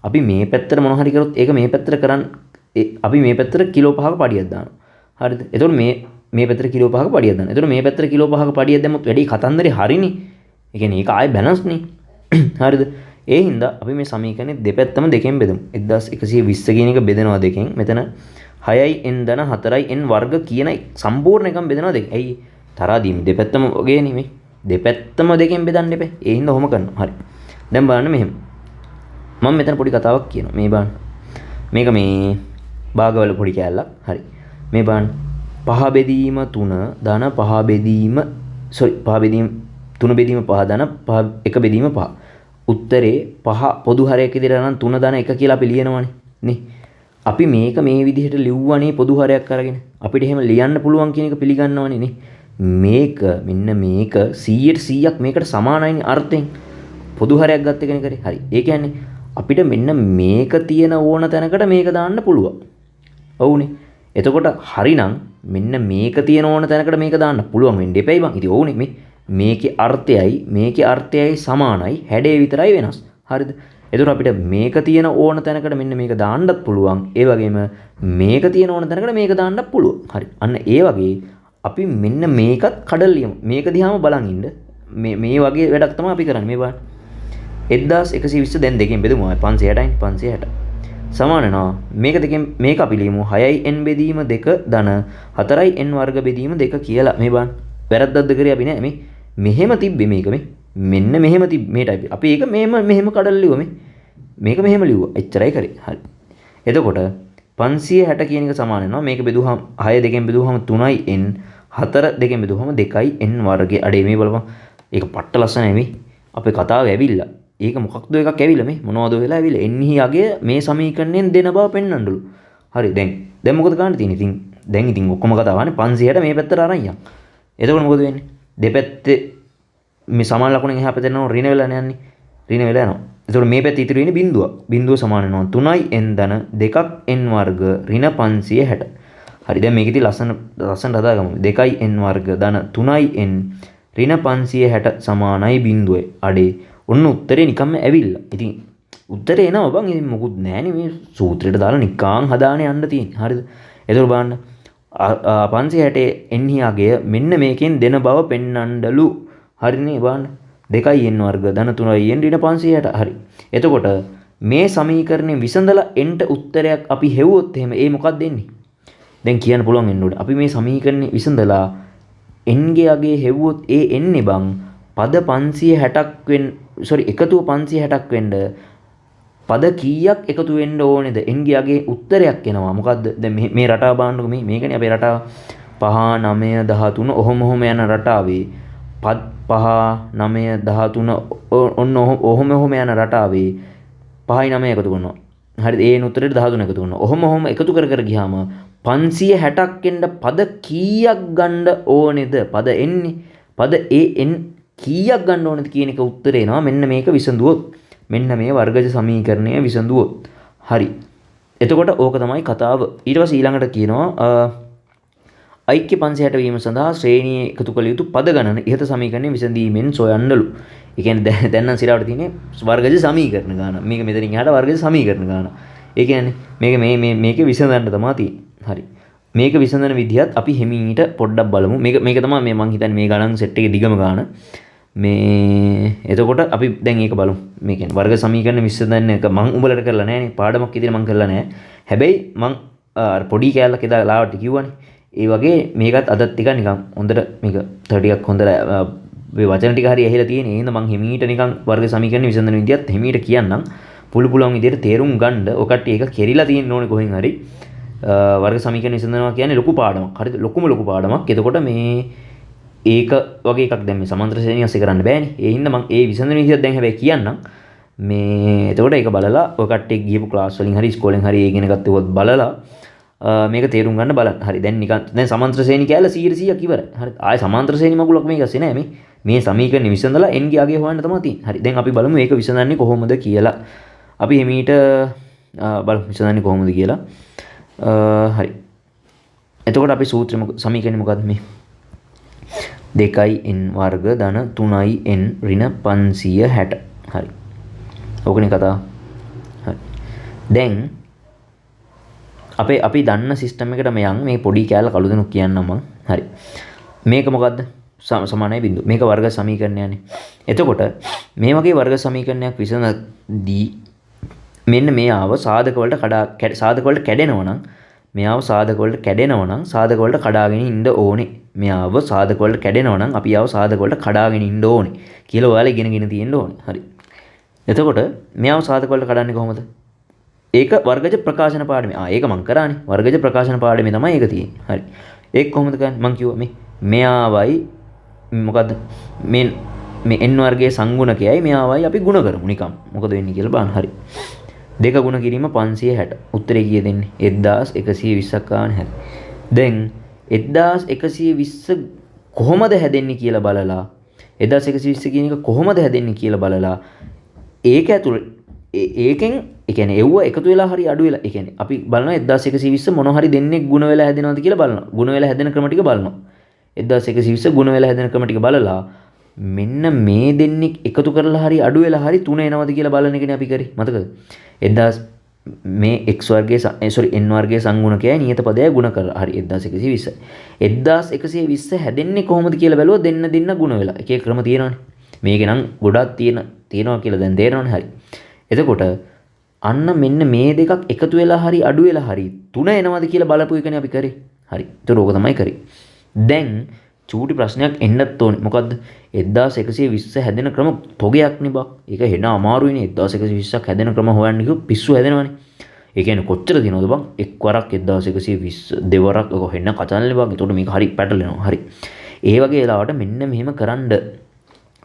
අපි මේ පැත්තට මොනවා හරි කරොත් ඒක මේ පැත්තට කරන් අපි මේ පැත්තට කිලෝ 5ක පඩියක් දානවා. හරිද? එතකොට මේ පැත්තට කිලෝ 5ක පඩියක් දානවා. එතකොට මේ පැත්තට කිලෝ 5ක පඩියක් දැම්මොත් වැඩි කතන්දරේ හරිනේ. ඒ කියන්නේ ඒක ආයේ බැලන්ස් නේ. හරිද? ඒ හින්දා අපි මේ සමීකරණේ දෙපැත්තම දෙකෙන් බෙදමු. 1120 කියන එක බෙදනවා දෙකෙන්. මෙතන 6යි n ධන 4යි n වර්ග කියන සම්පූර්ණ එකම බෙදනවා දෙකෙන්. ඇයි? තරාදීම දෙපැත්තම වගේ නෙමෙයි. දෙපැත්තම දෙකෙන් බෙදන්න එපා. ඒ හින්දා ඔහොම කරනවා. හරි. දැන් බලන්න මෙහෙම. මම මෙතන පොඩි කතාවක් කියනවා. මේ බලන්න. මේක මේ භාගවල පොඩි කෑල්ලක්. හරි. මේ බලන්න. 5 බෙදීම 3 ධන 5 බෙදීම 5 බෙදීම 3 බෙදීම 5 ධන 1 බෙදීම 5. උත්තරේ 5 පොදු හරයක් විදිහට නම් 3 ධන 1 කියලා අපි ලියනවානේ නේ. අපි මේක මේ විදිහට ලිව්වනේ පොදු හරයක් අරගෙන. අපිට එහෙම ලියන්න පුළුවන් කියන එක පිළිගන්නවනේ නේ. මේක මෙන්න මේක 100%ක් මේකට සමානයිනේ අර්ථයෙන්. පොදු හරයක් ගත්ත කෙනෙක් කරේ. හරි. ඒ කියන්නේ අපිට මෙන්න මේක තියෙන ඕන තැනකට මේක දාන්න පුළුවන්. ඔව්නේ. එතකොට හරිනම් මෙන්න මේක තියෙන ඕන තැනකට මේක දාන්න පුළුවන් වෙන්න එපැයි බං. ඉතින් ඕනේ මේකේ අර්ථයයි සමානයි හැඩය විතරයි වෙනස්. හරිද? එතකොට අපිට මේක තියෙන ඕන තැනකට මෙන්න මේක දාන්නත් පුළුවන්. ඒ වගේම මේක තියෙන ඕන තැනකට මේක දාන්නත් පුළුවන්. හරි. අන්න ඒ වගේ අපි මෙන්න මේකත් කඩලා ලියමු. මේක දිහාම බලන් ඉන්න. මේ වගේ වැඩක් තමයි අපි කරන්නේ. මේ බලන්න. 1120 දැන් දෙකෙන් බෙදමු. 560යි 560. සමාන වෙනවා. මේක දෙකෙන් මේක අපි ලියමු 6යි n බෙදීම 2 ධන 4යි n වර්ග බෙදීම 2 කියලා. මේ බලන්න. වැරද්දක්ද කරේ අපි නෑ මේ. මෙහෙම තිබ්බේ මේක මේ. මෙන්න මෙහෙම තිබ්බ මේ ටයිප්. අපි ඒක මෙහෙම කඩලා ලියුවා මේ. මේක මෙහෙම ලිව්වා. එච්චරයි කරේ. හරි. එතකොට 560 කියන එක සමාන වෙනවා. මේක බෙදුවහම 6 දෙකෙන් බෙදුවහම 3යි n 4 දෙකෙන් බෙදුවහම 2යි n වර්ගයේ. අඩේ මේ බලපන්. ඒක පට්ට ලස්සනයි මේ. අපේ කතාව ඇවිල්ලා. ඒක මොකක්ද එකක් ඇවිල්ලා මේ. මොනවද වෙලා ඇවිල්ලා. n හි අගය මේ සමීකරණයෙන් දෙන බව පෙන්වන්නලු. හරි. දැන් මොකද කරන්න තියෙන්නේ? ඉතින් දැන් ඉතින් ඔක්කොම කතාවනේ 560 මේ පැත්තට අරන් යන්න. එතකොට මොකද වෙන්නේ? දෙපැත්තේ මේ සමාන ලකුණෙන් එහා පැත්තට යනවා ඍණ වෙලා යන්නේ. ඍණ වෙලා යනවා. එතකොට මේ පැත්තේ ඉතුරු වෙන්නේ බිඳුව. බිඳුව සමාන වෙනවා 3යි n ධන 2ක් n වර්ග ඍණ 560. හරි. දැන් මේක ඉතින් ලස්සනට හදාගමු. 2යි n වර්ග ධන 3යි n ඍණ 560 සමානයි බිඳුවේ. අඩේ ඔන්න උත්තරේ නිකම්ම ඇවිල්ලා. ඉතින් උත්තරේ එනවා බං. ඉතින් මොකුත් නැහැනේ මේ සූත්‍රයට දාලා නිකාං හදාගෙන යන්න තියෙන්නේ. හරිද? එතකොට බලන්න 560 n හි අගය මෙන්න මේකෙන් දෙන බව පෙන්වන්නලු. හරිනේ බලන්න. 2යි n වර්ග ධන 3යි n ඍණ 560. හරි. එතකොට මේ සමීකරණය විසඳලා nට උත්තරයක් අපි හෙව්වොත් එහෙම ඒ මොකක්ද දෙන්නේ? දැන් කියන්න පුළුවන් වෙන්න ඕනේ. අපි මේ සමීකරණය විසඳලා n ගේ අගය හෙව්වොත් ඒ එන්නේ බං පද 560ක් එකතුව 560ක් වෙන්න පද කීයක් එකතු වෙන්න ඕනේද? n ගේ අගේ උත්තරයක් එනවා. මොකද්ද? දැන් මේ රටාව බලන්නකො මේකනේ අපේ රටාව 5 9 13 ඔහොම යන රටාවේ පද 5 9 13 ඔන්න ඔහොම යන රටාවේ 5යි 9 එකතු කරනවා. හරිද? ඒ උත්තරේට 13 එකතු කරනවා. ඔහොම එකතු කර ගියාම 560ක් එන්න පද කීයක් ගන්න ඕනේද? පද එන්නේ. පද n කීයක් ගන්න ඕනේද කියන එක උත්තරේ එනවා. මෙන්න මේක විසඳුවොත්. මෙන්න මේ වර්ගජ සමීකරණය විසඳුවොත්. හරි. එතකොට ඕක තමයි කතාව. ඊට පස්සේ ඊළඟට කියනවා ඓක්‍ය 560 වීම සඳහා ශ්‍රේණියේ එකතු කළ යුතු පද ගණන ඉහත සමීකරණය විසඳීමෙන් සොයන්නලු. ඒ කියන්නේ දැන් නම් සිරාවට තියෙන්නේ වර්ගජ සමීකරණ ගාන. මේක මෙතනින් එහාට වර්ගජ සමීකරණ ගාන. ඒ කියන්නේ මේකේ විසඳන්න තමයි තියෙන්නේ. හරි. මේක විසඳන විදිහත් අපි හිමීට පොඩ්ඩක් බලමු. මේක තමයි මේ මං හිතන්නේ මේ ගණන් සෙට් එකේ දිගම ගාන. මේ එතකොට අපි දැන් ඒක බලමු. මේ කියන්නේ වර්ග සමීකරණ විසඳන්න එක මං උඹලට කරලා නැහැ නේ. පාඩමක් විදිහට මං කරලා නැහැ. හැබැයි මං පොඩි කෑල්ලක් එදා ලාවට කිව්වනේ. ඒ වගේ මේකත් අදත් ටිකක් නිකන් හොඳට මේක ටිකක් හොඳට මේ වචන ටික හරි ඇහිලා තියෙන. ඒ හින්දා මං හිමීට නිකන් වර්ග සමීකරණ විසඳන විදිහත් හිමීට කියන්නම්. පුළුවන් විදිහට තේරුම් ගන්න ඔය කට්ටිය ඒක කෙරිලා තියෙන්න ඕනේ කොහෙන් හරි. වර්ග සමීකරණ විසඳනවා කියන්නේ ලොකු පාඩමක්. හරිද? ලොකු පාඩමක්. එතකොට මේ ඒක වගේ එකක් දැන් මේ සමාන්තර ශ්‍රේණිය ASCII කරන්න බෑනේ. ඒ හින්දා මම ඒ විසඳන විදිහට දැන් හැබැයි කියන්නම්. මේ එතකොට ඒක බලලා ඔය කට්ටිය ගියපු ක්ලාස් වලින් හරි ඉස්කෝලෙන් හරි ඒ ඉගෙන ගත්තොත් බලලා මේක තේරුම් ගන්න බලන්න. හරි. දැන් නිකන් දැන් සමාන්තර ශ්‍රේණි කැලල 100%ක් ඉවරයි. හරි. ආයේ සමාන්තර ශ්‍රේණි මගුලක් මේක ඇස්සේ නෑ මේ සමීකරණ විසඳලා n ගේ අගය හොයන්න තමයි තියෙන්නේ. හරි. දැන් අපි බලමු මේක විසඳන්නේ කොහොමද කියලා. අපි එමීට බලමු විසඳන්නේ කොහොමද කියලා. හරි. එතකොට අපි සූත්‍රය සමීකරණය මොකද්ද මේ? 2යි n වර්ග ධන 3යි n ඍණ 560. හරි. ඕකනේ කතාව. හරි. දැන් අපි දන්න සිස්ටම් එකටම යන් මේ පොඩි කෑල්ල කළු දෙනුක් කියන්නම් මං. හරි. මේක මොකද්ද? සමානයි බිඳුව. මේක වර්ග සමීකරණයනේ. එතකොට මේ වගේ වර්ග සමීකරණයක් විසඳදී මෙන්න මේ ආව සාධක වලට කැඩෙනවා නම් මෙයාව සාධක වලට කැඩෙනවා නම් සාධක වලට කඩාගෙන ඉන්න ඕනේ. මෙයාව සාධක වලට කැඩෙනවා නම් අපි ආව සාධක වලට කඩාගෙන ඉන්න ඕනේ කියලා ඔයාලා ඉගෙනගෙන තියෙන්න ඕනේ. හරි. එතකොට මෙයාව සාධක වලට කඩන්නේ කොහොමද? ඒක වර්ගජ ප්‍රකාශන පාඩමේ. ඒක මං කරානේ. වර්ගජ ප්‍රකාශන පාඩමේ තමයි ඒක තියෙන්නේ. හරි. ඒක කොහොමද කරන්නේ? මං කිව්වා මෙයාවයි මොකද්ද? මේ n වර්ගයේ සංගුණකයයි මෙයාවයි අපි ගුණ කරමු නිකම්. මොකද වෙන්නේ කියලා බලන්න. හරි. දෙක ගුණ කිරීම 560. උත්තරේ කීයද එන්නේ? 1120ක් ගන්න හැරි. දැන් 1120 කොහොමද හැදෙන්නේ කියලා බලලා 1120 කියන එක කොහොමද හැදෙන්නේ කියලා බලලා ඒක ඇතුළේ ඒකෙන් ඒ කියන්නේ එව්ව එකතු වෙලා හරි අඩු වෙලා ඒ කියන්නේ අපි බලනවා 1120 මොන හරි දෙන්නේ ගුණ වෙලා හැදෙනවද කියලා බලනවා. ගුණ වෙලා හැදෙන ක්‍රම ටික බලනවා. 1120 ගුණ වෙලා හැදෙන ක්‍රම ටික බලලා මෙන්න මේ දෙන්නෙක් එකතු කරලා හරි අඩු වෙලා හරි 3 එනවද කියලා බලන එකනේ අපි කරේ. මතකද? 1000 මේ x වර්ගයේ n වර්ගයේ සංගුණකයයි නියත පදයයි ගුණ කරලා හරි 1120යි. 1120 හැදෙන්නේ කොහොමද කියලා බැලුවා දෙන්න ගුණ වෙලා. එක එක ක්‍රම තියෙනවානේ. මේකේ නම් ගොඩක් තියෙනවා කියලා දැන් තේරෙනවනේ හරි. එතකොට අන්න මෙන්න මේ දෙකක් එකතු වෙලා හරි අඩු වෙලා හරි 3 එනවද කියලා බලපු එකනේ අපි කරේ. හරි. ඒතර ඕක තමයි කරේ. දැන් චූටි ප්‍රශ්නයක් එන්නත් ඕනේ. මොකද්ද? 1120 හැදෙන ක්‍රම තොගයක් නේ බා. ඒක හෙන අමාරුයිනේ. 1120ක් හැදෙන ක්‍රම හොයන්න කිව්ව පිස්සු හැදෙනවනේ. ඒ කියන්නේ කොච්චර දිනවද බං? එක් වරක් 1120 දෙවරක් ඔක හෙන්න කතන්නේ බං. ඒතකොට මේක හරි පැටලෙනවා. හරි. ඒ වගේ වෙලාවට මෙන්න මෙහෙම කරන්න.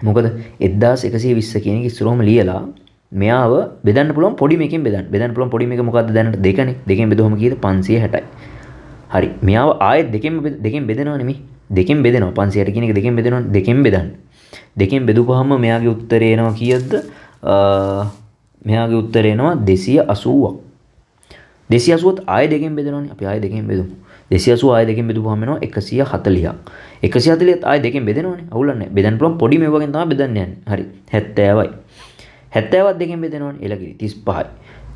මොකද 1120 කියන එක ඉස්සරහම ලියලා මෙයාව බෙදන්න පුළුවන් පොඩි මේකෙන් බෙදන්න. බෙදන්න පුළුවන් පොඩි මේක මොකද්ද දැනට දෙකනේ. දෙකෙන් බෙදුවම කීයද? 560යි. හරි. මෙයාව ආයෙත් දෙකෙන් බෙදෙනවනේ මේ. දෙකෙන් බෙදෙනවා 560 කියන එක දෙකෙන් බෙදෙනවා. දෙකෙන් බෙදන්න. දෙකෙන් බෙදුවහම මෙයාගේ උත්තරේ එනවා කීයද? මෙයාගේ උත්තරේ එනවා 280ක්. 280ත් ආයෙ දෙකෙන් බෙදෙනවනේ. අපි ආයෙ දෙකෙන් බෙදමු. 280 ආයෙ දෙකෙන් බෙදුවහම එනවා 140ක්. 140ත් ආයෙ දෙකෙන් බෙදෙනවනේ. අවුලක් නැහැ. බෙදන්න පුළුවන් පොඩි මේ වගේ තමයි බෙදන්න යන්නේ. හරි. 70යි. 70ත් දෙකෙන් බෙදෙනවනේ. එළකිරි 35යි.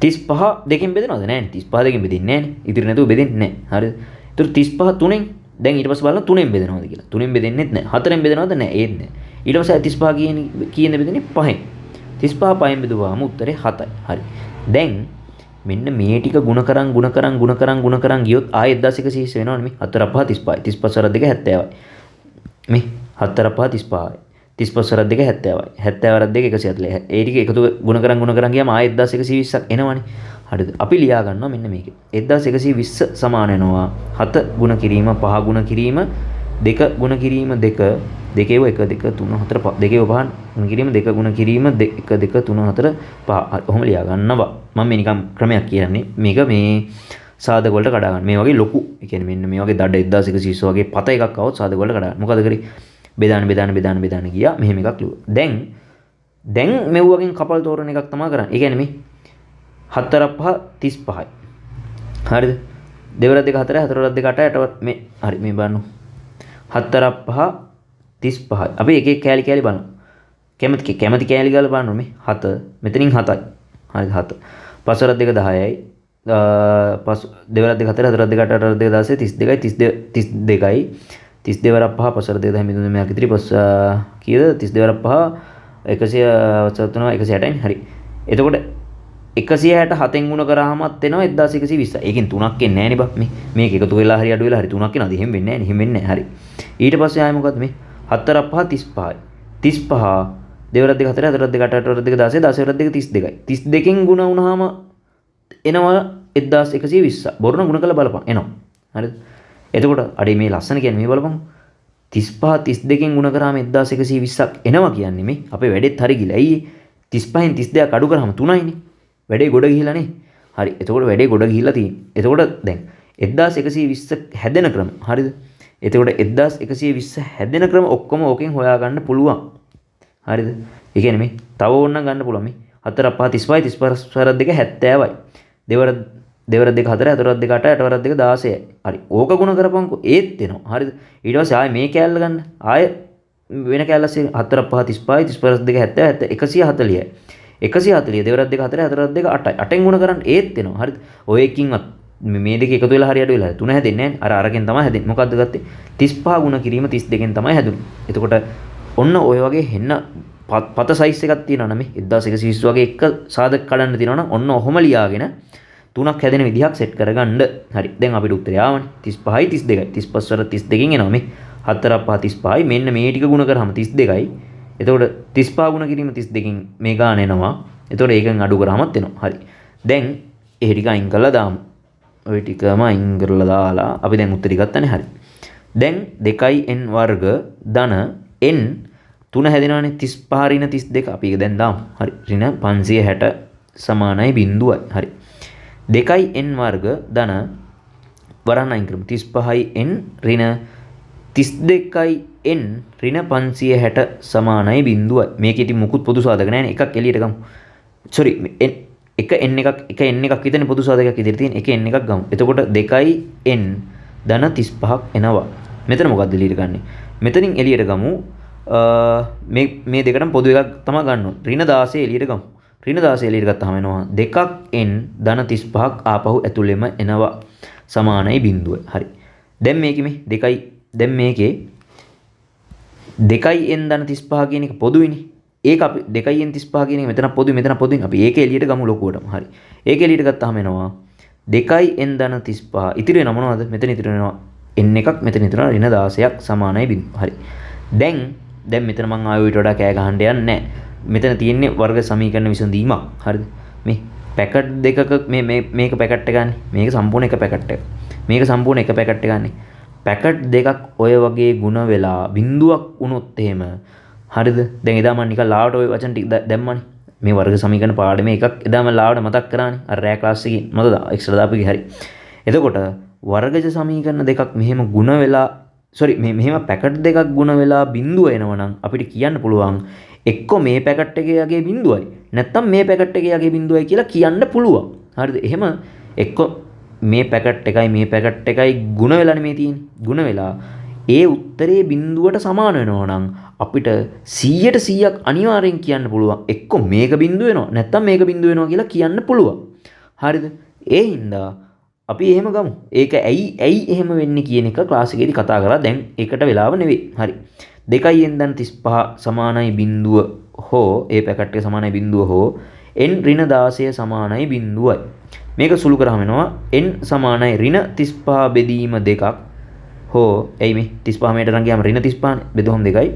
35 දෙකෙන් බෙදෙනවද? නැහැ. 35 දෙකෙන් බෙදෙන්නේ නැහැනේ. ඉතින් නැතුව බෙදෙන්නේ නැහැ. හරිද? ඒතර 35 තුනෙන් දැන් ඊට පස්සේ බලන්න 3ෙන් බෙදෙනවද කියලා. 3ෙන් බෙදෙන්නෙත් නැහැ. 4ෙන් බෙදෙනවද? නැහැ. ඒත් නැහැ. ඊට පස්සේ 35 කීයෙන් බෙදෙන්නේ? 5ෙන්. 35 5ෙන් බෙදුවාම උත්තරේ 7යි. හරි. දැන් මෙන්න මේ ටික ಗುಣ කරන් ගියොත් ආයෙ 1120 වෙනවනේ මේ. 4 5 35යි. 35 2 70යි. මේ 4 5 35යි. 35 2 70යි. 70 2 140යි. ඒ ටික එකතු ಗುಣ කරන් ගියාම ආයෙ 1120ක් එනවනේ. හරිද? අපි ලියා ගන්නවා මෙන්න මේක. 1120 සමාන වෙනවා 7 ගුණ කිරීම 5 ගුණ කිරීම 2 ගුණ කිරීම 2 දෙකේව 1 2 3 4 5 දෙකේව 5 ගුණ කිරීම 2 ගුණ කිරීම 1 2 3 4 5. ඔහොම ලියා ගන්නවා. මම මේ නිකන් ක්‍රමයක් කියන්නේ. මේක මේ සාධක වලට කඩා ගන්න. මේ වගේ ලොකු. ඒ කියන්නේ මෙන්න මේ වගේ දඩ 1120 වගේ පත එකක් આવොත් සාධක වලට කඩා ගන්න. මොකද කරේ? බෙදාන ගියා. මෙහෙම එකක් ලියුවා. දැන් මෙව්වගෙන් කපල් තෝරන එකක් තමයි කරන්නේ. ඒ කියන්නේ මේ 4 5 35යි. හරිද? දෙවරක් දෙක 4 හතරවරක් දෙක 8 8වත් මේ හරි මේ බලන්න. 4 5 35යි. අපි එක එක කෑලි බලමු. කැමති කෑලි ගාලා බලන්න මේ 7 මෙතනින් 7යි. හරිද 7. පස්වරක් දෙක 10යි. පස් දෙවරක් දෙක 4 හතරවරක් දෙක 8 8වරක් දෙක 16 32යි 32 වරක් 5 පස්වරක් දෙක 10 මිදුනේ මෙයා ඉතිරි පස් කීයද 32 වරක් 5 163 160යි. හරි. එතකොට 167න් ගුණ කරාමත් එනවා 1120. ඒකෙන් 3ක් එන්නේ නැහැ නේ බා. මේක එකතු වෙලා හරි අඩු වෙලා හරි 3ක් එනවාද? එහෙම වෙන්නේ නැහැ නේ. එහෙම වෙන්නේ නැහැ. හරි. ඊට පස්සේ ආයෙ මොකද්ද මේ? 4 5 35යි. 35 දෙවරක් දෙක 4 හතරක් දෙක 8 8වරක් දෙක 16 16වරක් දෙක 32යි. 32කින් ගුණ වුණාම එනවා 1120. බොරුන ගුණ කරලා බලපන් එනවා. හරිද? එතකොට අඩේ මේ ලස්සන කියන්නේ මේ බලපන්. 35 32කින් ගුණ කරාම 1120ක් එනවා කියන්නේ මේ අපේ වැඩෙත් හරි ගිලා. ඇයි 35න් 32ක් අඩු කරාම 3යිනේ. වැඩේ ගොඩ ගිහිලා නේ. හරි. එතකොට වැඩේ ගොඩ ගිහිලා තියෙන්නේ. එතකොට දැන් 1120 හැදෙන ක්‍රම. හරිද? එතකොට 1120 හැදෙන ක්‍රම ඔක්කොම ඕකෙන් හොයාගන්න පුළුවන්. හරිද? ඒ කියන්නේ මේ තව ඕනනම් ගන්න පුළුවන් මේ 4 5 35 35 2 70යි. දෙවර දෙක 4 හතරවරක් දෙක 8 8වරක් දෙක 16යි. හරි. ඕක ගුණ කරපන්කෝ ඒත් එනවා. හරිද? ඊට පස්සේ ආයේ මේ කෑල්ල ගන්න. ආයේ වෙන කෑල්ලස් 4 5 35 35 2 70 140යි. 140 දෙවරක් දෙක 4 හතරවරක් දෙක 8යි. 8ෙන් ගුණ කරන් ඒත් එනවා. හරිද? ඔය එකකින්වත් මේ දෙක එකතු වෙලා හරි අඩු වෙලා 3 හැදෙන්නේ නැහැ. අර අරගෙන් තමයි හැදෙන්නේ. මොකද්ද ගත්තේ? 35 ගුණ කිරීම 32කින් තමයි හැදුනේ. එතකොට ඔන්න ඔය වගේ හෙන්න පත සයිස් එකක් තියෙනවා නම් මේ 1120 වගේ එක සාධක කඩන්න තියෙනවා නම් ඔන්න ඔහොම ලියාගෙන තුනක් හැදෙන විදිහක් සෙට් කරගන්න. හරි. දැන් අපිට උත්තරය ආවනේ. 35යි 32යි. 35 වර 32කින් එනවා මේ 4 5 35යි. මෙන්න මේ ටික ගුණ කරාම 32යි. එතකොට 35 ගුණ කිරීම 32කින් මේ ගාන එනවා. එතකොට ඒකෙන් අඩු කරාමත් එනවා. හරි. දැන් ඒ ටික අයින් කරලා දාමු. ওই ටිකම අයින් කරලා දාලා අපි දැන් උත්තරي ගත්තනේ. හරි. දැන් 2n වර්ග ධන n 3 හැදෙනවානේ 35 ඍණ 32 අපි ඒක දැන් දාමු. හරි. ඍණ 560 සමානයි බිඳුවයි. හරි. 2n වර්ග ධන වරන් අයින් කරමු 35n ඍණ 32n ඍණ 560 සමානයි බිඳුවයි. මේක ඉතින් මුකුත් පොදු සාධක නැහැ නේ. එකක් එළියට ගමු. sorry එක n එකක් විතරනේ පොදු සාධකයක් ඉදිරිය තියෙන. එක n එකක් ගමු. එතකොට 2n ධන 35ක් එනවා. මෙතන මොකද්ද එළියට ගන්නෙ? මෙතනින් එළියට ගමු මේ දෙකටම පොදු එකක් තමයි ගන්න ඕනේ. ඍණ 16 එළියට ගමු. ඍණ 16 එළියට ගත්තාම එනවා 2n ධන 35ක් ආපහු ඇතුළෙම එනවා සමානයි බිඳුව. හරි. දැන් මේකෙ මේ 2යි දැන් මේකේ 2n ධන 35 කියන එක පොදුයිනේ. ඒක අපි 2n 35 කියන එක මෙතන පොදුයි මෙතන පොදුයි. අපි ඒක එළියට ගමු ලොකුවටම. හරි. ඒක එළියට ගත්තාම එනවා 2n ධන 35 ඉතිරි වෙනව මොනවද? මෙතන ඉතිරි වෙනවා n එකක් මෙතන ඉතිරි වෙනවා ඍණ 16ක් සමානයි බිඳුව. හරි. දැන් මෙතන මම ආයෙ ඊට වඩා කෑ ගහන්න යන්නේ නැහැ. මෙතන තියෙන්නේ වර්ග සමීකරණ විසඳීමක්. හරිද? මේ පැකට් දෙකක මේක පැකට් එක ගන්න. මේක සම්පූර්ණ එක පැකට් එක. මේක සම්පූර්ණ එක පැකට් එක ගන්න. පැකට් දෙකක් ඔය වගේ ಗುಣ වෙලා බිඳුවක් වුණොත් එහෙම හරිද? දැන් එදා මම නිකන් ලාවට ඔය වචන ටික දැම්මනේ. මේ වර්ග සමීකරණ පාඩමේ එකක් එදා මම ලාවට මතක් කරානේ. අර රෑ ක්ලාස් එකේ මතකද? එක්ස්ට්‍රා දාපු හරි. එතකොට වර්ගජ සමීකරණ දෙකක් මෙහෙම ಗುಣ වෙලා මෙහෙම පැකට් දෙකක් ಗುಣ වෙලා බිඳුව එනවනම් අපිට කියන්න පුළුවන් එක්ක මේ පැකට් එකේ යගේ බිඳුවයි නැත්නම් මේ පැකට් එකේ යගේ බිඳුවයි කියලා කියන්න පුළුවන්. හරිද? එහෙම එක්ක මේ පැකට් එකයි ಗುಣ වෙලානේ මේ තියෙන්නේ. ಗುಣ වෙලා ඒ උත්තරේ බිඳුවට සමාන වෙනවා නම් අපිට 100% අනිවාර්යෙන් කියන්න පුළුවන් එක්ක මේක බිඳුව වෙනවා නැත්නම් මේක බිඳුව වෙනවා කියලා කියන්න පුළුවන්. හරිද? ඒ හින්දා අපි එහෙම ගමු. ඒක ඇයි එහෙම වෙන්නේ කියන එක ක්ලාස් එකේදී කතා කරා. දැන් ඒකට වෙලාව නෙවෙයි. හරි. 2n ධන 35 සමානයි බිඳුව හෝ ඒ පැකට් එක සමානයි බිඳුව හෝ n ඍණ 16 සමානයි බිඳුවයි. මේක සුළු කරාම එනවා n සමානයි ඍණ 35 බෙදීම 2ක් හෝ එයි මේ 35 මෙතන ගියාම ඍණ 35 බෙදුවම 2යි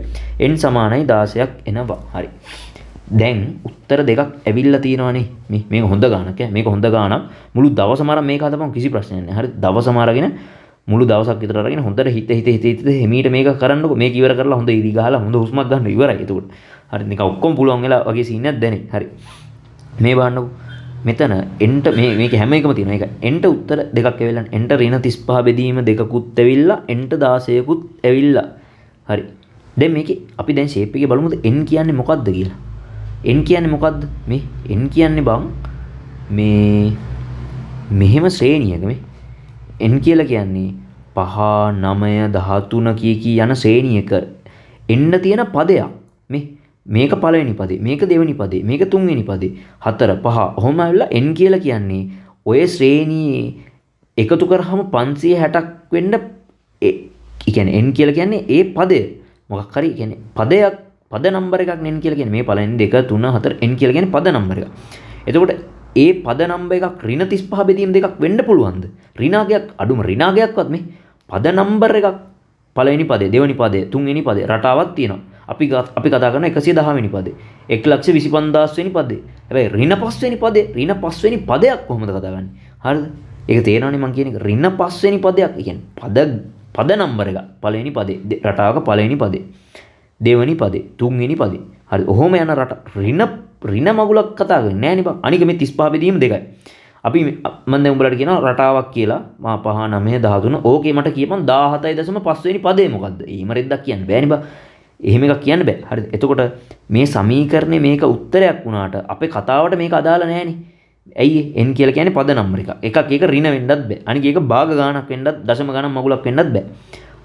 n සමානයි 16ක් එනවා. හරි. දැන් උත්තර දෙකක් ඇවිල්ලා තියෙනවානේ. මේක හොඳ ගානක් ඈ. මේක හොඳ ගානක්. මුළු දවසම අරන් මේක හදපන් කිසි ප්‍රශ්නයක් නැහැ. හරි. දවසම අරගෙන මුළු දවසක් විතර අරගෙන හොඳට හිත හිමීට මේක කරන්නකො. මේක ඉවර කරලා හොඳ ඉරි ගහලා හොඳ හුස්මක් ගන්න ඉවරයි. එතකොට හරි නිකන් ඔක්කොම පුළුවන් වෙලා වගේ සීන් එකක් දැනේ. හරි. මේ බලන්නකො. මෙතන එන්ට මේක හැම එකම තියෙනවා. ඒක එන්ට උත්තර දෙකක් ඇවිල්ලා එන්ට ඍණ 35 බෙදීම දෙකකුත් ඇවිල්ලා එන්ට 16කුත් ඇවිල්ලා. හරි. දැන් මේකේ අපි දැන් ෂේප් එකේ බලමුද n කියන්නේ මොකද්ද කියලා. n කියන්නේ මොකද්ද? මේ n කියන්නේ බං මේ මෙහෙම ශ්‍රේණියක මේ n කියලා කියන්නේ 5 9 13 කී යන ශ්‍රේණියක එන්න තියෙන පදයක්. මේක පළවෙනි පදේ, මේක දෙවෙනි පදේ, මේක තුන්වෙනි පදේ, 4 5 ඔහොම ඇවිල්ලා n කියලා කියන්නේ ඔය ශ්‍රේණියේ එකතු කරාම 560ක් වෙන්න ඒ කියන්නේ n කියලා කියන්නේ ඒ පදය. මොකක් හරි කියන්නේ පදයක් පද නම්බර එකක් n කියලා කියන්නේ මේ පළවෙනි 2 3 4 n කියලා කියන්නේ පද නම්බර එකක්. එතකොට ඒ පද නම්බර එකක් ඍණ 35 බෙදීම දෙකක් වෙන්න පුළුවන්ද? ඍණාගයක් අඩුම ඍණාගයක්වත් මේ පද නම්බර එකක් පළවෙනි පදේ, දෙවෙනි පදේ, තුන්වෙනි පදේ රටාවක් තියෙනවා. අපි කතා කරන 110 වෙනි පදේ, 125000 වෙනි පදේ. හැබැයි ඍණ 5 වෙනි පදේ, ඍණ 5 වෙනි පදයක් කොහොමද කතා කරන්නේ? හරිද? ඒක තේරෙනවනේ මම කියන එක. ඍණ 5 වෙනි පදයක්. ඒ කියන්නේ පද නම්බර එක. පළවෙනි පදේ, රටාවක පළවෙනි පදේ. දෙවෙනි පදේ, තුන්වෙනි පදේ. හරි. ඔහොම යන රට ඍණ මගුලක් කතා කරන්නේ නෑනේ බං. අනික මේ 35 බෙදීම දෙකයි. අපි මම දැන් උඹලට කියනවා රටාවක් කියලා. මා 5 9 13. ඕකේ මට කියපන් 17.5 වෙනි පදේ මොකද්ද? එහෙම රෙද්දක් කියන්න බෑනේ බං. එහෙම එකක් කියන්න බෑ. හරිද? එතකොට මේ සමීකරණේ මේක උත්තරයක් වුණාට අපේ කතාවට මේක අදාළ නෑනේ. ඇයි n කියලා කියන්නේ පද නම්බර එකක්. එකක් ඒක ඍණ වෙන්නත් බෑ. අනික ඒක භාග ගාණක් වෙන්නත් දශම ගණන් මගුලක් වෙන්නත් බෑ.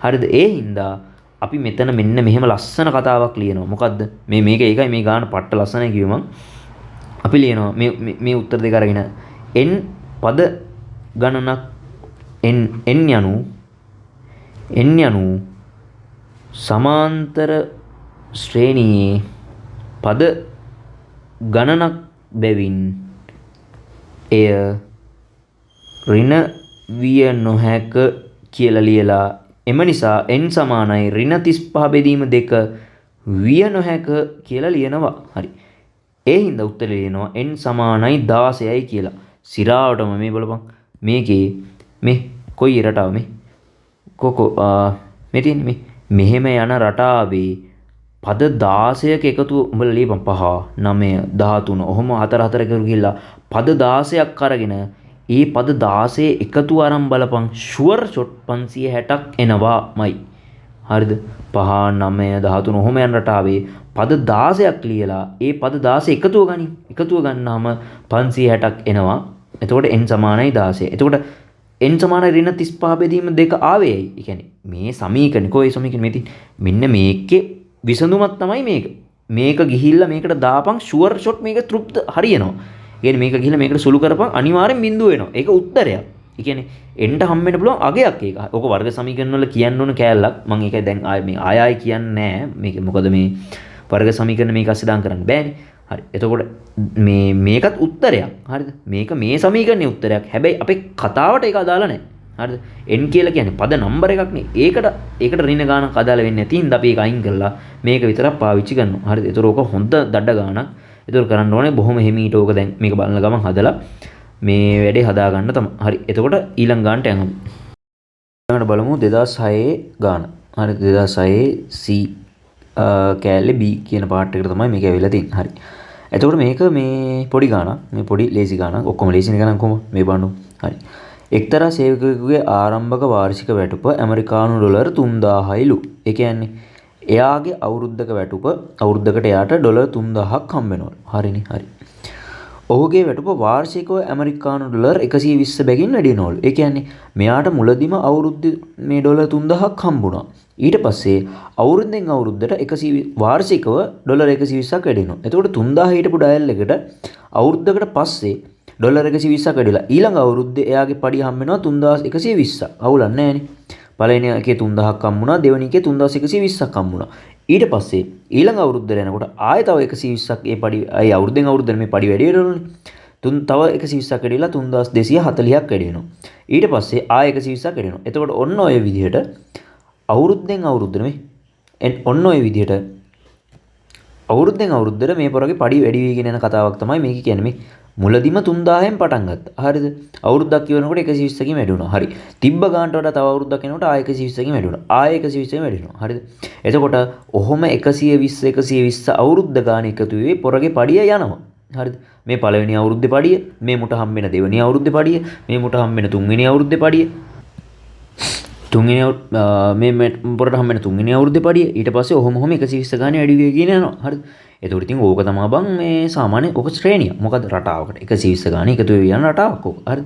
හරිද? ඒ හින්දා අපි මෙතන මෙන්න මෙහෙම ලස්සන කතාවක් ලියනවා. මොකද්ද? මේක ඒකයි මේ ගාන පට්ට ලස්සනයි කිව්ව මං. අපි ලියනවා මේ උත්තර දෙක අරගෙන n පද ගණනක් n යනු සමාන්තර ශ්‍රේණියේ පද ගණනක් බැවින් එය ඍණ විය නොහැක කියලා ලියලා එම නිසා n සමානයි ඍණ 35 බෙදීම 2 විය නොහැක කියලා ලියනවා. හරි. ඒ හින්දා උත්තරේ ලියනවා n සමානයි 16යි කියලා. සිරාවටම මේ බලපන්. මේකේ මේ කොයි රටාව මේ මේ තියෙන්නේ මේ මෙහෙම යන රටාවේ පද 16ක එකතු උඹලා ලියපන් 5 9 13 ඔහොම 4 4 කරු ගිහිල්ලා පද 16ක් අරගෙන ඒ පද 16 එකතු අරන් බලපන් ෂුවර් ෂොට් 560ක් එනවාමයි. හරිද? 5 9 13 ඔහොම යන රටාවේ පද 16ක් ලියලා ඒ පද 16 එකතුව ගනින්. එකතුව ගන්නාම 560ක් එනවා. එතකොට n සමානයි 16. එතකොට n සමානයි ඍණ 35 බෙදීම 2 ආවේ ඇයි? ඒ කියන්නේ මේ සමීකරණ කොයි සමීකරණ මෙන්න මේකේ විසඳුමක් තමයි මේක. මේක ගිහිල්ලා මේකට දාපන් ෂුවර් ෂොට් මේක තෘප්ත හරියනවා. ඒ කියන්නේ මේක ගිහිල්ලා මේකට සුළු කරපන් අනිවාර්යෙන් බිඳුව වෙනවා. ඒක උත්තරයක්. ඒ කියන්නේ එන්න හම්බෙන්න පුළුවන් අගයක් ඒක. ඕක වර්ග සමීකරණ වල කියන්න ඕන කෑල්ලක්. මම ඒකයි දැන් ආය කියන්නේ නැහැ. මේක මොකද මේ වර්ග සමීකරණ මේක අස්සේ දාන් කරන්න බෑනේ. හරි. එතකොට මේකත් උත්තරයක්. හරිද? මේක මේ සමීකරණේ උත්තරයක්. හැබැයි අපේ කතාවට ඒක අදාළ නැහැ. හරිද? n කියලා කියන්නේ පද නම්බර එකක් නේ. ඒකට ඍණ ගානක් අදාළ වෙන්නේ නැති හින්දා අපි ඒක අයින් කරලා මේක විතරක් පාවිච්චි කරනවා. හරිද? ඒතර ඕක හොඳ දඩ ගානක්. ඒතර කරන්න ඕනේ බොහොම හිමීට ඕක දැන් මේක බලන ගමන් හදලා මේ වැඩේ හදා ගන්න තමයි. හරි. එතකොට ඊළඟ ගානට යමු. ඊළඟට බලමු 2006 ගාන. හරි 2006 C කෑල්ලේ B කියන පාර්ට් එකට තමයි මේක ඇවිල්ලා තියෙන්නේ. හරි. එතකොට මේක මේ පොඩි ගානක්. මේ පොඩි ලේසි ගානක්. ඔක්කොම ලේසිනේ ගණන් කොහොම මේ බලන්න. හරි. එක්තරා සේවකයෙකුගේ ආරම්භක වාර්ෂික වැටුප ඇමරිකානු ඩොලර් 3000යිලු. ඒ කියන්නේ එයාගේ අවුරුද්දක වැටුප අවුරුද්දකට එයාට ඩොලර් 3000ක් හම්බ වෙනවලු. හරිනේ. හරි. ඔහුගේ වැටුප වාර්ෂිකව ඇමරිකානු ඩොලර් 120 බැගින් වැඩි වෙනවලු. ඒ කියන්නේ මෙයාට මුලදිම අවුරුද්දේ මේ ඩොලර් 3000ක් හම්බුණා. ඊට පස්සේ අවුරුද්දෙන් අවුරුද්දට 120 වාර්ෂිකව ඩොලර් 120ක් වැඩි වෙනවා. එතකොට 3000 හිටපු ඩයල් එකට අවුරුද්දකට පස්සේ ඩොලර් 120ක් වැඩිලා ඊළඟ අවුරුද්දේ එයාගේ පඩිය හම්බ වෙනවා 3120ක්. අවුලක් නැහැ නේ. පළවෙනි එකේ 3000ක් හම්බුණා, දෙවෙනි එකේ 3120ක් හම්බුණා. ඊට පස්සේ ඊළඟ අවුරුද්දට යනකොට ආයෙ තව 120ක් ඒ පඩි අය අවුරුද්දෙන් අවුරුද්දට මේ පඩි වැඩි වෙනවනේ. තව 120ක් වැඩිලා 3240ක් වැඩි වෙනවා. ඊට පස්සේ ආයෙ 120ක් වැඩි වෙනවා. එතකොට ඔන්න ඔය විදිහට අවුරුද්දෙන් අවුරුද්දට ඔන්න ඔය විදිහට අවුරුද්දෙන් අවුරුද්දට මේ පොරගේ පඩි වැඩි වෙගෙන යන කතාවක් තමයි මේක කියන්නේ. මේ මුලදිම 3000න් පටන් ගත්තා. හරිද? අවුරුද්දක් කියනකොට 120කින් වැඩි වුණා. හරි. තිබ්බ ගානට වඩා තව අවුරුද්දක් යනකොට ආයෙ 120කින් වැඩි වුණා. ආයෙ 120කින් වැඩි වෙනවා. හරිද? එතකොට ඔහොම 120 අවුරුද්ද ගාන එකතු වෙවි පොරගේ පඩිය යනවා. හරිද? මේ පළවෙනි අවුරුද්දේ පඩිය, මේ මුට හම්බෙන දෙවෙනි අවුරුද්දේ පඩිය, මේ මුට හම්බෙන තුන්වෙනි අවුරුද්දේ පඩිය. මේ පොරට හම්බෙන තුන්වෙනි අවුරුද්දේ පඩිය. ඊට පස්සේ ඔහොම 120 ගානේ වැඩි වෙගෙන යනවා. හරිද? එතකොට ඉතින් ඕක තමයි බං මේ සාමාන්‍ය ඕක ශ්‍රේණිය. මොකද රටාවකට 120 ගානේ එකතු වෙවි යන රටාවක් ඕක. හරිද?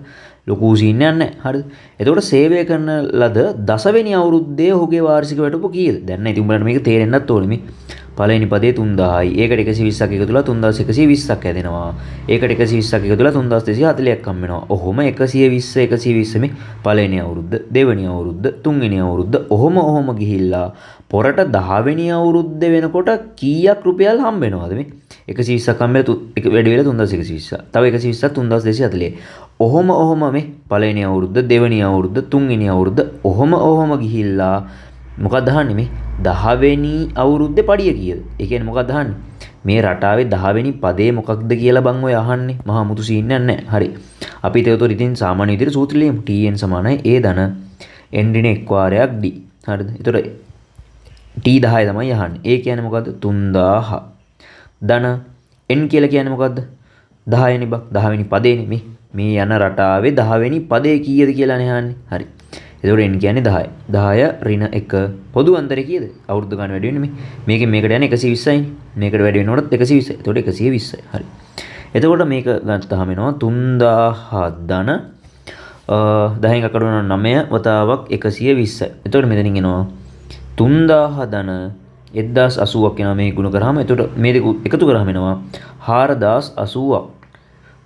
ලොකු සීන් එකක් නැහැ. හරිද? එතකොට සේවය කරන ලද දසවෙනි අවුරුද්දේ ඔහුගේ වාර්ෂික වැටුප කීයද? දැන් නෑ ඉතින් උඹලට මේක තේරෙන්නත් ඕනේ මේ. පළවෙනි පදේ 3000යි. ඒකට 120ක් එකතුලා 3120ක් හැදෙනවා. ඒකට 120ක් එකතුලා 3240ක් හම් වෙනවා. ඔහොම 120 මේ පළවෙනි අවුරුද්ද, දෙවෙනි අවුරුද්ද, තුන්වෙනි අවුරුද්ද ඔහොම ගිහිල්ලා පොරට 10 වෙනි අවුරුද්ද වෙනකොට කීයක් රුපියල් හම්බ වෙනවද මේ? 120ක් හම්බෙලා වැඩි වෙලා 3120. තව 120ක් 3240. ඔහොම මේ පළවෙනි අවුරුද්ද, දෙවෙනි අවුරුද්ද, තුන්වෙනි අවුරුද්ද ඔහොම ගිහිල්ලා මොකක්ද අහන්නේ මේ 10 වෙනි අවුරුද්දේ පඩිය කීයද? ඒ කියන්නේ මොකක්ද අහන්නේ? මේ රටාවේ 10 වෙනි පදේ මොකක්ද කියලා බං ඔය අහන්නේ. මහා මුතු සීන් එකක් නැහැ. හරි. අපි ඒතකොට ඉතින් සාමාන්‍ය විදිහට සූත්‍රය ලියමු. Tn සමානයි A ධන n ඍණ එක් වාරයක් d. හරිද? ඒතකොට t 10 තමයි අහන්නේ. ඒ කියන්නේ මොකද්ද? 3000. ධන n කියලා කියන්නේ මොකද්ද? 10 නේ බං. 10 වෙනි පදේනේ මේ යන රටාවේ 10 වෙනි පදේ කීයද කියලානේ අහන්නේ. හරි. එතකොට n කියන්නේ 10. 10 ඍණ 1 පොදු අන්තරය කීයද? අවුරුදු ගන්න වැඩි වෙන්නේ මේකෙන් මේකට යන්නේ 120යිනේ. මේකට වැඩි වෙනකොට 120. එතකොට 120යි. හරි. එතකොට මේක ගත්තාම එනවා 3000 ධන 10න් අකඩ වෙනවා 9 වතාවක් 120යි. එතකොට මෙතනින් එනවා 3000 ධන 1080ක් එනවා මේ ගුණ කරාම. එතකොට මේ දෙක එකතු කරාම එනවා 4080ක්.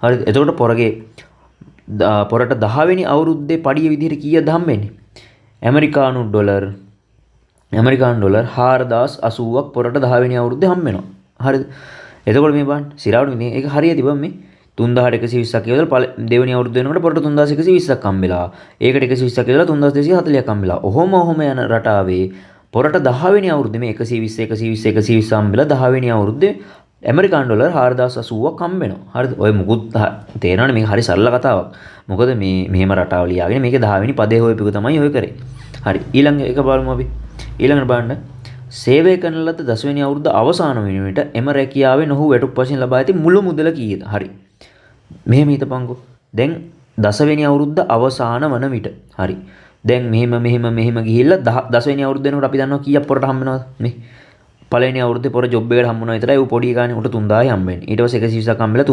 හරිද? එතකොට පොරට 10 වෙනි අවුරුද්දේ පඩිය විදිහට කීයද හම්බෙන්නේ? ඇමරිකානු ඩොලර් 4080ක් පොරට 10 වෙනි අවුරුද්දේ හම්බ වෙනවා. හරිද? එතකොට මේ බලන්න සිරාවට මේ ඒක හරියද බං මේ 3120ක් කියලා දෙවෙනි අවුරුද්ද වෙනකොට පොරට 3120ක් හම්බෙලා. ඒකට 120ක් කියලා 3240ක් හම්බෙලා. ඔහොම යන රටාවේ පොරට 10 වෙනි අවුරුද්දේ මේ 120 හම්බෙලා 10 වෙනි අවුරුද්දේ ඇමරිකානු ඩොලර් 4080ක් හම්බ වෙනවා. හරිද? ඔය මුකුත් තේරෙනවනේ මේක හරි සරල කතාවක්. මොකද මේ මෙහෙම රටාව ලියාගෙන මේකේ 10 වෙනි පදේ හොයපික තමයි ඔය කරේ. හරි. ඊළඟ එක බලමු අපි. ඊළඟට බලන්න සේවය කරන ලද 10 වෙනි අවුරුද්ද අවසාන වෙන විට එම රැකියාවෙන් ඔහු වැටුප් වශයෙන් ලබා ඇති මුළු මුදල කීයද? හරි. මෙහෙම හිතපන්කෝ. දැන් 10 වෙනි අවුරුද්ද අවසාන වන විට. හරි. දැන් මෙහෙම ගිහිල්ලා 10 වෙනි අවුරුද්ද වෙනකොට අපි දන්නවා කීයක් පොරට හම්බ වෙනවද? මේ පළවෙනි අවුරුද්දේ පොර ජොබ් එකට හම්බුනා විතරයි ඌ පොඩි ගානේ උට 3000යි හම්බෙන්නේ. ඊට පස්සේ 120ක් හම්බෙලා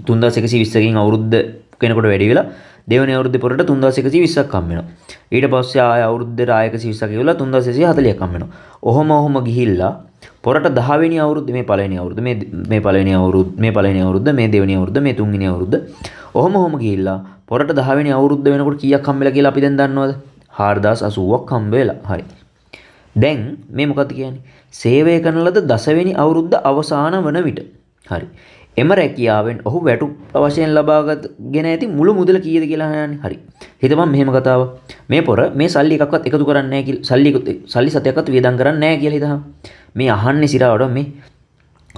3120කින් අවුරුද්ද කෙනෙකුට වැඩි වෙලා දෙවෙනි අවුරුද්දේ පොරට 3120ක් හම්බ වෙනවා. ඊට පස්සේ ආය අවුරුද්දේ ආය 120ක් ගෙවලා 3640ක් හම්බ වෙනවා. ඔහොම ගිහිල්ලා පොරට 10 වෙනි අවුරුද්දේ මේ පළවෙනි අවුරුද්ද මේ පළවෙනි අවුරුද්ද මේ දෙවෙනි අවුරුද්ද මේ තුන්වෙනි අවුරුද්ද ඔහොම ගිහිල්ලා පොරට 10 වෙනි අවුරුද්ද වෙනකොට කීයක් හම්බෙලා කියලා අපි දැන් දන්නවද? 4080ක් හම්බ වෙලා. හරි. දැන් මේ මොකක්ද කියන්නේ? සේවය කරන ලද දසවෙනි අවුරුද්ද අවසාන වන විට. හරි. එම රැකියාවෙන් ඔහු වැටුප් වශයෙන් ලබාගෙන ඇති මුළු මුදල කීයද කියලා අහන්නේ. හරි. හිතපන් මෙහෙම කතාවක්. මේ පොර මේ සල්ලි එකක්වත් එකතු කරන්නේ නැහැ කියලා සල්ලි සතයක්වත් වියදම් කරන්නේ නැහැ කියලා හිතහම. මේ අහන්නේ සිරාවට මේ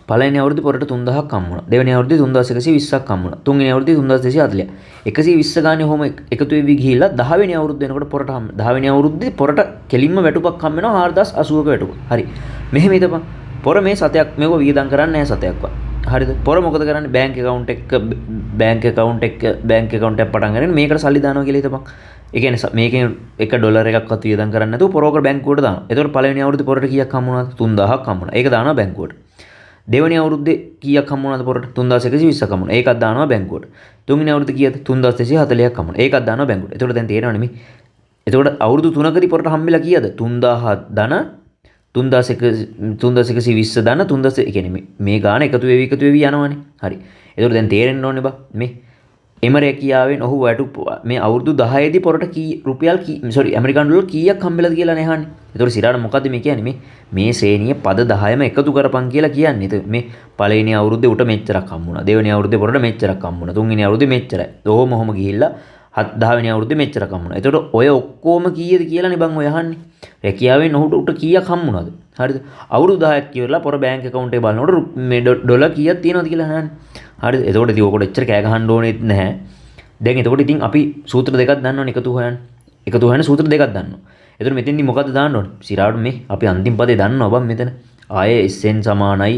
පළවෙනි අවුරුද්දේ පොරට 3000ක් හම්බුණා. දෙවෙනි අවුරුද්දේ 3120ක් හම්බුණා. තුන්වෙනි අවුරුද්දේ 3240. 120 ගානේ ඔහොම එකතු වෙවි ගිහිල්ලා 10 වෙනි අවුරුද්ද වෙනකොට පොරට 10 වෙනි අවුරුද්දේ පොරට කෙලින්ම වැටුපක් හම්බ වෙනවා 4080ක වැටුප. හරි. මෙහෙම හිතපන්. පොර මේ සතයක් මේක වියදම් කරන්නේ නැහැ සතයක්වත්. හරිද? පොර මොකද කරන්නේ? බැංක් account එකක් පටන් ගන්න මේකට සල්ලි දානවා කියලා හිතපන්. ඒ කියන්නේ මේකෙන් $1 එකක්වත් වියදම් කරන්නේ නැතුව පොරවකට බැංකුවට දානවා. එතකොට පළවෙනි අවුරුද්දේ පොරට කීයක් හම්බුණාද? 3000ක් හම්බුණා. ඒක දානවා බැංකුවට. දෙවෙනි අවුරුද්දේ කීයක් හම්බුණාද පොරට? 3120ක් හම්බුණා. ඒකත් දානවා බැංකුවට. තුන්වෙනි අවුරුද්දේ කීයද? 3240ක් හම්බුණා. ඒකත් දානවා බැංකුවට. එතකොට දැන් තේරෙනවනේ මේ. එතකොට අවුරුදු 3කදී පොරට හම්බෙලා කීයද? 3000 ධන 3120 ධන 3000 ඒ කියන්නේ මේ ගාන එකතු වෙවි යනවනේ. හරි. එතකොට දැන් තේරෙන්න ඕනේ බා මේ එම රැකියාවෙන් ඔහු වැටුප් මේ අවුරුදු 10 දී පොරට ඇමරිකන් ඩොලර් කීයක් හම්බෙලාද කියලා නේ අහන්නේ. එතකොට සිරාට මොකද්ද මේ කියන්නේ මේ ශ්‍රේණිය පද 10ම එකතු කරපන් කියලා කියන්නේ. එතකොට මේ පළවෙනි අවුරුද්දේ උට මෙච්චරක් හම්බුණා. දෙවෙනි අවුරුද්දේ පොරට මෙච්චරක් හම්බුණා. තුන්වෙනි අවුරුද්දේ මෙච්චරයි. ඔහොම ගිහිල්ලා 10 වෙනි අවුරුද්දේ මෙච්චරක් හම්බුණා. එතකොට ඔය ඔක්කොම කීයද කියලානේ බං ඔය අහන්නේ. රැකියාවෙන් ඔහුට උට කීයක් හම්බුණාද? හරිද? අවුරුදු 10ක් ඉවරලා පොර බැංක් account එකේ බලනකොට මේ ඩොලර් කීයක් තියෙනවද කියලා අහන්නේ. හරිද? එතකොට ඉතින් ඔකට එච්චර කෑ ගහන්න ඕනෙත් නැහැ. දැන් එතකොට ඉතින් අපි සූත්‍ර දෙකක් දන්නවනේ එකතු හොයන්න සූත්‍ර දෙකක් දන්නවා. එතකොට මෙතෙන්දි මොකද්ද දාන්න ඕනේ? සිරාට මේ අපි අන්තිම පදේ දන්නවා බං මෙතන. ආයේ SN සමානයි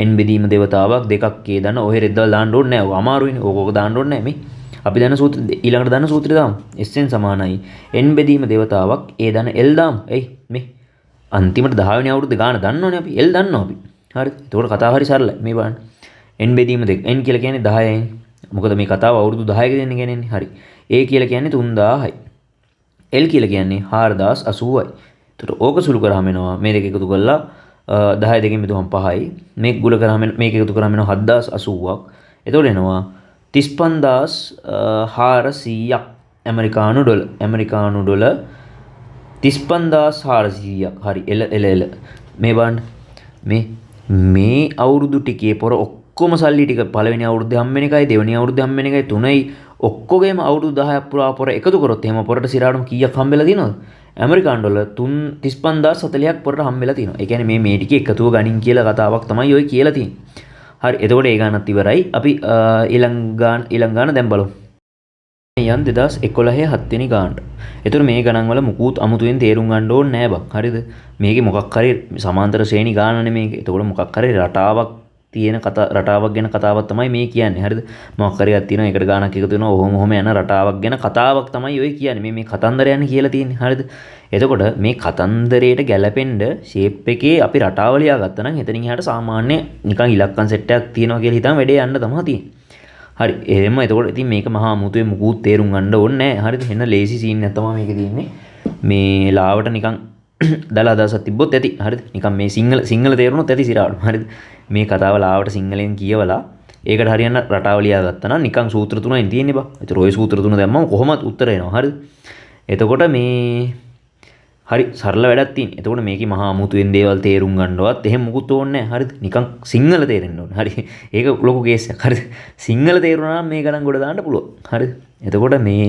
n බෙදීම දෙවතාවක් දෙකක් ඒ දන්න ඔහෙ රෙද්දවල දාන්න ඕනේ නැහැ. ඔක අමාරුයිනේ. ඕක දාන්න ඕනේ නැහැ මේ. අපි දන්න සූත්‍ර ඊළඟට දන්න සූත්‍රය දාමු. SN සමානයි n බෙදීම දෙවතාවක් ඒ දන්න L දාමු. එයි මේ අන්තිමට 10 වෙනි අවුරුද්දේ ගාන දන්නවනේ අපි. L දන්නවා අපි. හරිද? එතකොට කතාව හරි සරලයි. මේ බලන්න. n බෙදීම දෙක. n කියලා කියන්නේ 10යි. මොකද මේ කතාව අවුරුදු 10ක දෙන්නේ කියන්නේ. හරි. a කියලා කියන්නේ 3000යි. L කියලා කියන්නේ 4080යි. එතකොට ඕක සුළු කරාම එනවා මේ දෙක එකතු කරලා 10 දෙකෙන් බෙදුවම 5යි. මේක ගුල කරාම මේක එකතු කරාම එනවා 7080ක්. එතකොට එනවා 35400ක් ඇමරිකානු ඩොලර් 35400ක්. හරි. එල මේ බලන්න මේ අවුරුදු ටිකේ පොර ඔක්කොම සල්ලි ටික පළවෙනි අවුරුද්දේ හම්බෙන එකයි දෙවෙනි අවුරුද්දේ හම්බෙන එකයි තුනයි ඔක්කොගේම අවුරුදු 10ක් පුරා පොර එකතු කරොත් එහෙම පොරට සිරාටම කීයක් හම්බෙලා තියෙනවද? ඇමරිකානු ඩොලර් 35040ක් පොරට හම්බෙලා තියෙනවා. ඒ කියන්නේ මේ ටික එකතුව ගනින් කියලා කතාවක් තමයි ඔය කියලා තියෙන්නේ. හරි. එතකොට ඒ ගානත් ඉවරයි. අපි ඊළඟ ගාන දැන් බලමු. යන් 2011 7 වෙනි ගානට. එතකොට මේ ගණන් වල මුකුත් අමුතුවෙන් තේරුම් ගන්න ඕනේ නෑ බං. හරිද? මේකේ මොකක් හරි සමාන්තර ශ්‍රේණි ගානනේ මේක. එතකොට මොකක් හරි රටාවක් තියෙන රටාවක් ගැන කතාවක් තමයි මේ කියන්නේ. හරිද? මොකක් හරි එකක් තියෙනවා ඒකට ගානක් එකතු වෙනවා. ඔහොම යන රටාවක් ගැන කතාවක් තමයි ඔය කියන්නේ. මේ කතන්දරයන්නේ කියලා තියෙන්නේ. හරිද? එතකොට මේ කතන්දරයට ගැලපෙන්න ෂේප් එකේ අපි රටාව ලියාගත්තා නම් එතනින් එහාට සාමාන්‍ය නිකන් ඉලක්කම් සෙට් එකක් තියෙනවා කියලා හිතම වැඩේ යන්න තමයි තියෙන්නේ. හරි. එහෙම එතකොට ඉතින් මේක මහා අමුතුවේ මුකුත් තේරුම් ගන්න ඕනේ නැහැ. හරිද? එන්න ලේසි සීන් එක තමයි මේකේ තියෙන්නේ. මේ ලාවට නිකන් දල අදහසක් තිබ්බොත් ඇති. හරිද? නිකන් මේ සිංහල තේරුණොත් ඇති සිරාවට. හරිද? මේ කතාව ලාවට සිංහලෙන් කියවලා ඒකට හරියන්න රටාව ලියාගත්තා නම් නිකන් සූත්‍ර තුනයි තියෙන්නේ බා. ඒතර ওই සූත්‍ර තුන දැම්මම කොහොමද උත්තර එනවා. හරිද? එතකොට මේ හරි සරල වැඩක් තියෙනවා. එතකොට මේකේ මහා අමුතුවෙන් දේවල් තේරුම් ගන්නවත් එහෙම මුකුත් ඕනේ නැහැ. හරිද? නිකන් සිංහල තේරෙන්න ඕනේ. හරි. ඒක ලොකු කේස් එකක්. හරිද? සිංහල තේරුණා නම් මේ ගණන් ගොඩ දාන්න පුළුවන්. හරිද? එතකොට මේ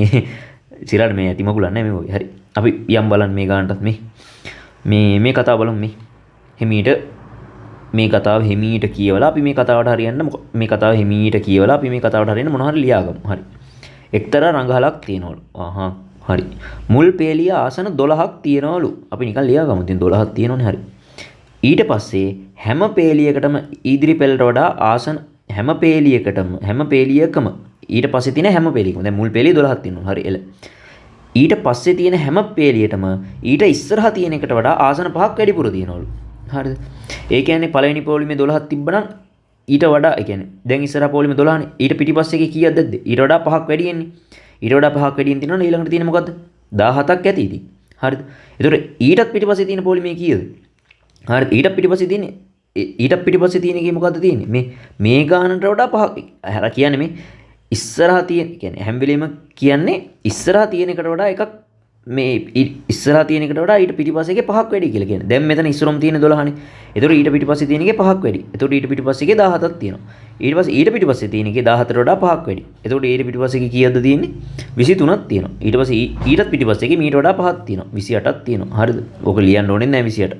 සිරාට මේ ඇති මගුලක් නැහැ මේ වගේ. හරි. අපි යම් බලන්න මේ ගානටත් මේ කතාව බලමු මේ. හිමීට මේ කතාව හිමීට කියවලා අපි මේ කතාවට හරියන්න මේ කතාව හිමීට කියවලා අපි මේ කතාවට හරියන්න මොනවා හරි ලියාගමු. හරි. එක්තරා රඟහලක් තියෙනවලු. හරි. මුල් පේලිය ආසන 12ක් තියෙනවලු. අපි නිකන් ලියාගමු. ඉතින් 12ක් තියෙනවනේ. හරි. ඊට පස්සේ හැම පේලියකටම ඉදිරි පෙළට වඩා ආසන හැම පේලියකම ඊට පස්සේ තියෙන හැම පේලියකම දැන් මුල් පේලිය 12ක් තියෙනවා. හරි. එල. ඊට පස්සේ තියෙන හැම පේලියටම ඊට ඉස්සරහා තියෙන එකට වඩා ආසන 5ක් වැඩිපුර තියෙනවලු. හරිද? ඒ කියන්නේ පළවෙනි පොලිමේ 12ක් තිබ්බනම් ඊට වඩා ඒ කියන්නේ දැන් ඉස්සරහා පොලිමේ 12නේ. ඊට පිටිපස්සේ එකේ කීයක්ද? ඊට වඩා 5ක් වැඩි එන්නේ. ඊට වඩා 5ක් වැඩියෙන් තියෙනවා නම් ඊළඟට තියෙන මොකද්ද? 17ක් ඇති ඉතින්. හරිද? ඒතකොට ඊටත් පිටිපස්සේ තියෙන පොලිමේ කීයද? හරිද? ඊටත් පිටිපස්සේ තියෙන එකේ මොකද්ද තියෙන්නේ? මේ ගානට වඩා 5ක්. හර කියන්නේ මේ ඉස්සරහා තියෙන කියන්නේ හැම වෙලෙම කියන්නේ ඉස්සරහා තියෙන එකට වඩා එකක් මේ ඉස්සරහා තියෙන එකට වඩා ඊට පිටිපස්සේ එකේ 5ක් වැඩි කියලා කියන්නේ. දැන් මෙතන ඉස්සරොම තියෙන 12නේ. ඒතකොට ඊට පිටිපස්සේ තියෙන එකේ 5ක් වැඩි. ඒතකොට ඊට පිටිපස්සේ එකේ 17ක් තියෙනවා. ඊට පිටිපස්සේ තියෙන එකේ 17ට වඩා 5ක් වැඩි. ඒතකොට ඊට පිටිපස්සේ එකේ කීයක්ද තියෙන්නේ? 23ක් තියෙනවා. ඊට පස්සේ ඊටත් පිටිපස්සේ එකේ මීට වඩා 5ක් තියෙනවා. 28ක් තියෙනවා. හරිද? ඕක ලියන්න ඕනේ නැහැ 28.